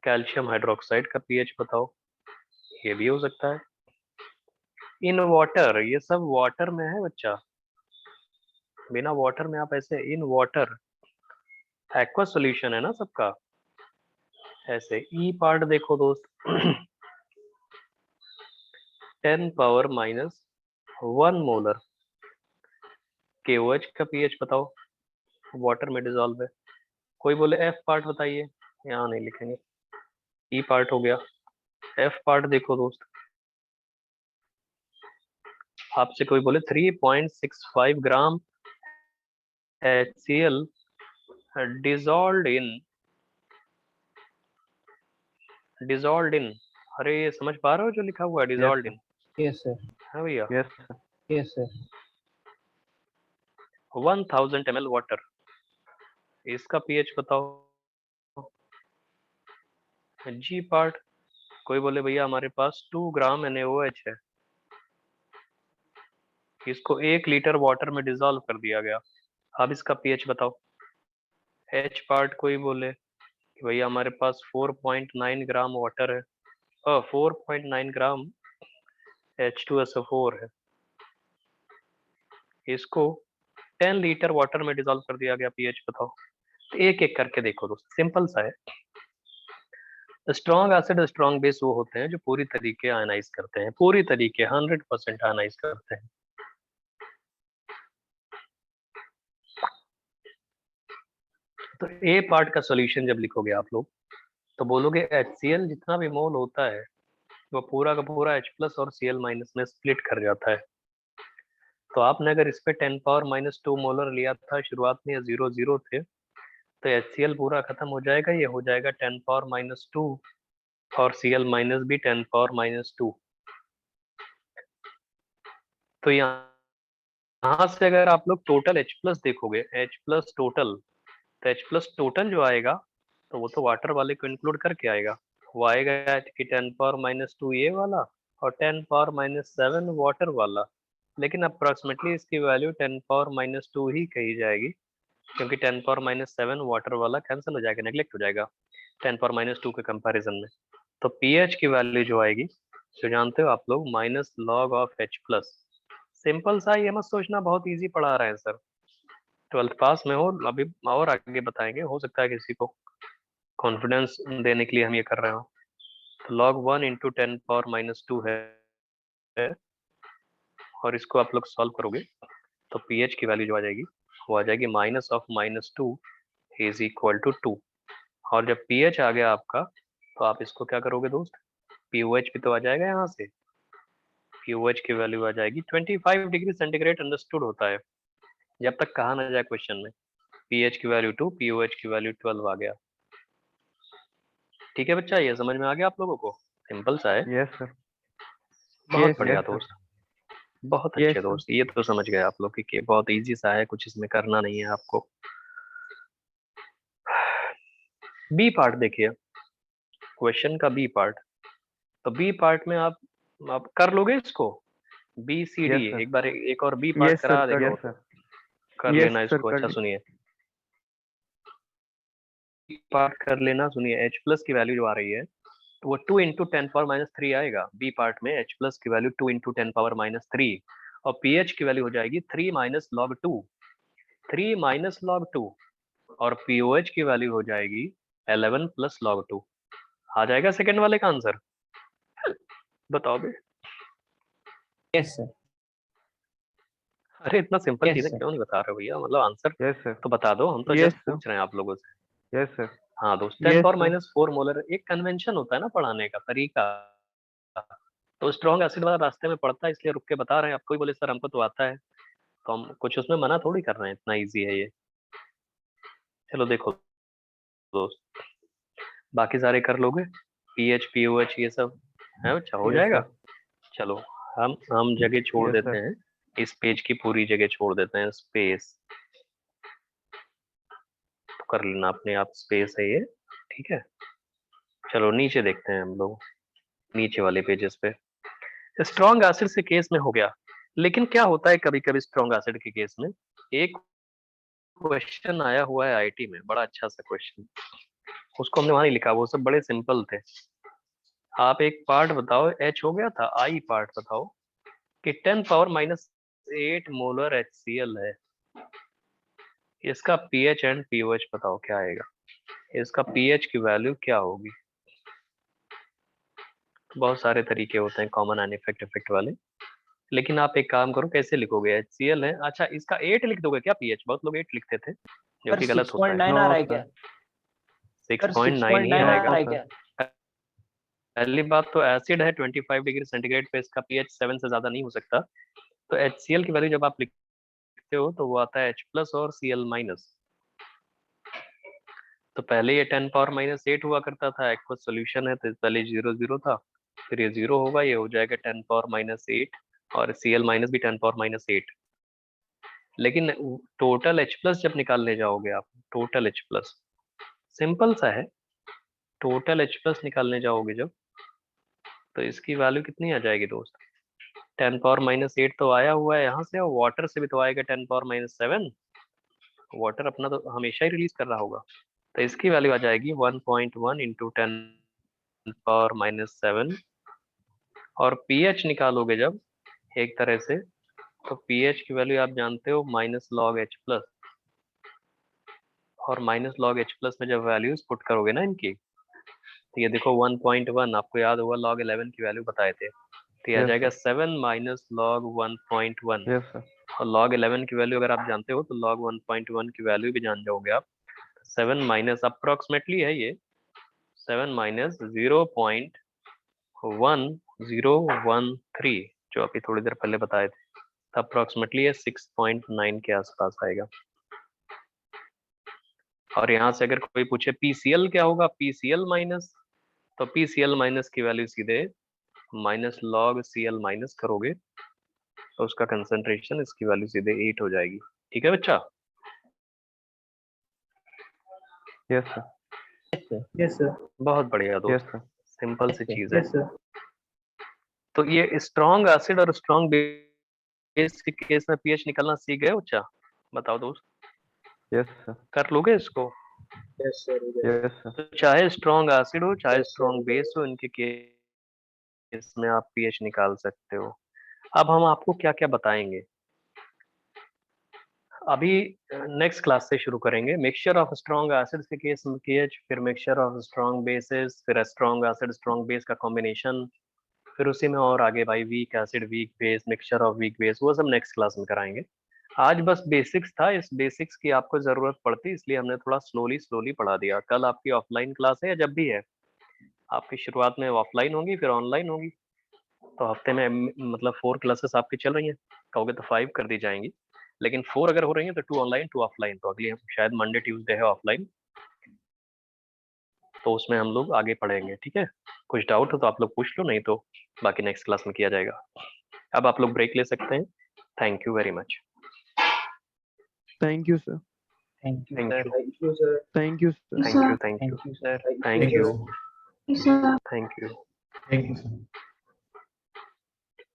कैल्शियम हाइड्रोक्साइड का पीएच बताओ, ये भी हो सकता है। इन वाटर, ये सब वाटर में है बच्चा, बिना वाटर में आप ऐसे इन वाटर एक्वा सॉल्यूशन है ना सबका। ऐसे ई पार्ट देखो दोस्त 10 पावर माइनस 1 मोलर KOH का पीएच बताओ, वाटर में डिजोल्व है। कोई बोले एफ पार्ट बताइए, यहाँ नहीं लिखेंगे, ई पार्ट हो गया। एफ पार्ट देखो दोस्त, आपसे कोई बोले 3.65 ग्राम HCl dissolved in, अरे ये समझ पा रहे हो जो लिखा हुआ है dissolved in? Yes, sir. है भैया। Yes, sir. Yes, sir. 1000 ml water, इसका पीएच बताओ। जी पार्ट, कोई बोले भैया हमारे पास 2 ग्राम NaOH है, इसको 1 लीटर वाटर में डिसॉल्व कर दिया गया, अब इसका पीएच बताओ। एच पार्ट, कोई बोले कि भैया हमारे पास 4.9 ग्राम वाटर है, 4.9 ग्राम H2SO4 है, इसको 10 लीटर वाटर में डिसॉल्व कर दिया गया, पीएच बताओ। तो एक एक करके देखो दोस्त, सिंपल सा है। स्ट्रॉन्ग एसिड स्ट्रॉन्ग बेस वो होते हैं जो पूरी तरीके आयनाइज करते हैं, पूरी तरीके 100% आयनाइज करते हैं। तो ए पार्ट का सॉल्यूशन जब लिखोगे आप लोग तो बोलोगे HCl जितना भी मोल होता है वो पूरा का पूरा H+ और Cl- में स्प्लिट कर जाता है। तो आपने अगर इस पे 10 पावर -2 मोलर लिया था, शुरुआत में ये 0 थे, तो HCl पूरा खत्म हो जाएगा, ये हो जाएगा 10 पावर -2 और Cl- भी 10 पावर -2। तो यहाँ से अगर आप लोग टोटल H+ देखोगे, H+ टोटल, तो H+ टोटल जो आएगा तो वो तो वाटर वाले को इंक्लूड करके आएगा, वो आएगा कि 10 पावर -2 ये वाला और 10 पावर -7 वाटर वाला, लेकिन अप्रोक्सीमेटली इसकी वैल्यू 10 पावर -2 ही कही जाएगी, क्योंकि 10 पावर -7 वाटर वाला कैंसिल हो जाएगा, नेग्लेक्ट हो जाएगा 10 पावर -2 के कंपैरिजन में। तो पीएच की वैल्यू जो आएगी, जो जानते हो आप लोग, -log ऑफ H+। सिंपल सा, ये मत सोचना बहुत इजी पढ़ा रहे हैं सर, 12th पास में हो, अभी और आगे बताएंगे, हो सकता है किसी को कॉन्फिडेंस देने के लिए हम ये कर रहे हो। तो log 1 × 10 पावर -2 है, और इसको आप लोग सॉल्व करोगे तो पीएच की वैल्यू जो आ जाएगी वो आ जाएगी -2 इज इक्वल टू 2। और जब पीएच आ गया आपका तो आप इसको क्या करोगे दोस्त, पीओएच भी तो आ जाएगा यहाँ से, पीओएच की वैल्यू आ जाएगी 25 डिग्री सेंटीग्रेड, अंडरस्टूड होता है जब तक कहा ना जाए क्वेश्चन में। पीएच की वैल्यू 2, पीओएच की वैल्यू 12 आ गया। ठीक है बच्चा, ये समझ में आ गया आप लोगों को, सिंपल सा है। Yes, sir. बहुत Yes, बढ़िया yes, sir. दोस्त, बहुत Yes, अच्छे sir. दोस्त, ये तो समझ गए आप लोग कि बहुत इजी सा है, कुछ इसमें करना नहीं है आपको। बी पार्ट देखिए, क्वेश्चन का बी पार्ट, तो बी पार्ट में आप कर लोगे इसको, B C D, Yes, sir. एक बार एक और बी पार्ट Yes, करा sir, देगा, Yes, sir. कर Yes, लेना sir, इसको। कर अच्छा ली। सुनिए, पार्ट कर लेना, सुनिए। H+ की वैल्यू जो आ रही है तो वो 2 × 10 पावर -3 आएगा बी पार्ट में, H+ की वैल्यू 2 × 10 पावर -3, और पीएच की वैल्यू हो जाएगी 3 - log 2, 3 - log 2, और पीओएच की वैल्यू हो जाएगी 11 + log 2। आ जाएगा सेकंड वाले का आंसर, बताओ बे। Yes, sir. अरे इतना सिंपल Yes, चीजें sir. क्यों नहीं बता रहे हो भैया, मतलब आंसर Yes, sir. तो बता दो, हम तो Yes, जस्ट sir. पूछ रहे हैं आप लोगों से। Yes, sir. हाँ दोस्त, 10 Yes, पावर sir. -4 मोलर एक कन्वेंशन होता है ना पढ़ाने का तरीका, तो स्ट्रॉन्ग एसिड वाला रास्ते में पड़ता है, इसलिए रुक के बता रहे हैं। आपको ही बोले सर हमको तो आता है, तो हम कुछ उसमें मना थोड़ी कर रहे हैं, इतना इजी है ये। चलो देखो दोस्त, बाकी सारे कर लोगे, पीएच पीओएच ये सब है बच्चा, हो Yes, जाएगा। sir. चलो हम जगह छोड़ Yes, देते sir. हैं, इस पेज की पूरी जगह छोड़ देते हैं, स्पेस तो कर लेना अपने आप, स्पेस है ये, ठीक है। चलो नीचे देखते हैं हम लोग, नीचे वाले पेजेस पे। स्ट्रॉन्ग एसिड से केस में हो गया, लेकिन क्या होता है कभी कभी स्ट्रॉन्ग एसिड के केस में, एक क्वेश्चन आया हुआ है आईटी में, बड़ा अच्छा सा क्वेश्चन, उसको हमने वहां नहीं लिखा, वो सब बड़े सिंपल थे। आप एक पार्ट बताओ, एच हो गया था, आई पार्ट बताओ कि 10 पावर -8 मोलर HCl है, इसका पीएच एंड पीओएच बताओ क्या आएगा। इसका पीएच की वैल्यू क्या होगी। बहुत सारे तरीके होते हैं कॉमन एंड इफेक्ट वाले, लेकिन आप एक काम करो, कैसे लिखोगे। HCl है, अच्छा इसका 8 लिख दोगे क्या पीएच। बहुत लोग 8 लिखते थे जो सर कि गलत होता है। 6.9 आ रहा है क्या? 6.9 ही 6.9 आ आएगा। रहा है क्या? पहली बात तो एसिड है 25 डिग्री सेंटीग्रेड पे, इसका पीएच 7 से ज्यादा नहीं हो सकता। तो HCl की वैल्यू जब आप लिखते हो तो वो आता है H+ और Cl-। तो पहले ये 10⁻⁸ हुआ करता था, एक्वस सॉल्यूशन है तो पहले 0 0 था, फिर ये 0 होगा, ये हो जाएगा 10⁻⁸ और Cl- भी 10⁻⁸। लेकिन टोटल H+ जब निकालने जाओगे आप, टोटल H+, सिंपल सा है, टोटल H+ निकालने जाओगे जब, तो इसकी वैल्यू कितनी आ जाएगी दोस्त। 10⁻⁸ तो आया हुआ है यहाँ से, और वाटर से भी तो आएगा 10⁻⁷। वाटर अपना तो हमेशा ही रिलीज कर रहा होगा, तो इसकी वैल्यू आ जाएगी 1.1 इंटू 10⁻⁷। और पीएच निकालोगे जब एक तरह से, तो पीएच की वैल्यू आप जानते हो -log H+, और -log H+ में जब वैल्यूज पुट करोगे ना इनकी, तो ये देखो 1.1, आपको याद होगा log 11 की वैल्यू बताए थे, तो ये आ Yes, जाएगा 7 log 1.1। यस सर, और log 11 की वैल्यू अगर आप जानते हो तो log 1.1 की वैल्यू भी जान जाओगे आप। 7 माइनस अप्रोक्सीमेटली है ये, 7 माइनस 0.1013, जो अभी थोड़ी देर पहले बताए थे, अप्रोक्सीमेटली ये 6.9 के आसपास आएगा। और यहाँ से अगर कोई पूछे PCl क्या होगा, PCl माइनस, तो PCl माइनस की वैल्यू सीधे -log Cl माइनस करोगे तो उसका कंसंट्रेशन, इसकी वैल्यू सीधे 8 हो जाएगी। ठीक है बच्चा। Yes sir, yes sir. बहुत बढ़िया यस दोस्त, सर, सिंपल सी चीज है। Yes sir. तो ये स्ट्रॉन्ग एसिड और स्ट्रॉन्ग बेस के केस में पीएच निकालना सीख गए बच्चा, बताओ दोस्त, यस सर, कर लोगे इसको। Yes sir. यस सर, तो चाहे स्ट्रॉन्ग एसिड हो चाहे Yes, sir. स्ट्रॉन्ग बेस हो, इनके केस में आप पीएच निकाल सकते हो। अब हम आपको क्या क्या बताएंगे, अभी नेक्स्ट क्लास से शुरू करेंगे। मिक्सचर ऑफ स्ट्रॉन्ग एसिड्स के केस में पीएच, फिर मिक्सचर ऑफ स्ट्रॉन्ग बेसिस, फिर स्ट्रॉन्ग एसिड स्ट्रॉन्ग बेस का कॉम्बिनेशन, फिर उसी में और आगे भाई week acid weak base, mixture of weak base, वो सब नेक्स्ट क्लास में कराएंगे। आज बस बेसिक्स था, इस बेसिक्स की आपको जरूरत पड़ती, इसलिए हमने थोड़ा स्लोली पढ़ा दिया। कल आपकी ऑफलाइन क्लास है या जब भी है, आपकी शुरुआत में ऑफलाइन होगी फिर ऑनलाइन होगी, तो हफ्ते में मतलब 4 क्लासेस आपकी चल रही हैं, कहोगे तो 5 कर दी जाएंगी, लेकिन 4 अगर हो रही हैं तो 2 ऑनलाइन 2 ऑफलाइन। तो अगली शायद मंडे ट्यूसडे है ऑफलाइन, तो उसमें हम लोग आगे पढ़ेंगे। ठीक है, कुछ डाउट हो तो आप लोग पूछ लो, नहीं तो बाकी नेक्स्ट क्लास में किया जाएगा। अब आप लोग ब्रेक ले सकते हैं। Thank you very much. Thank you, sir. Thank you, Thank sir. you. Thank you, sir. Thank you, sir. Thank you, thank you, Thank you, sir. thank you, Yes, sir. thank you. Thank you, sir.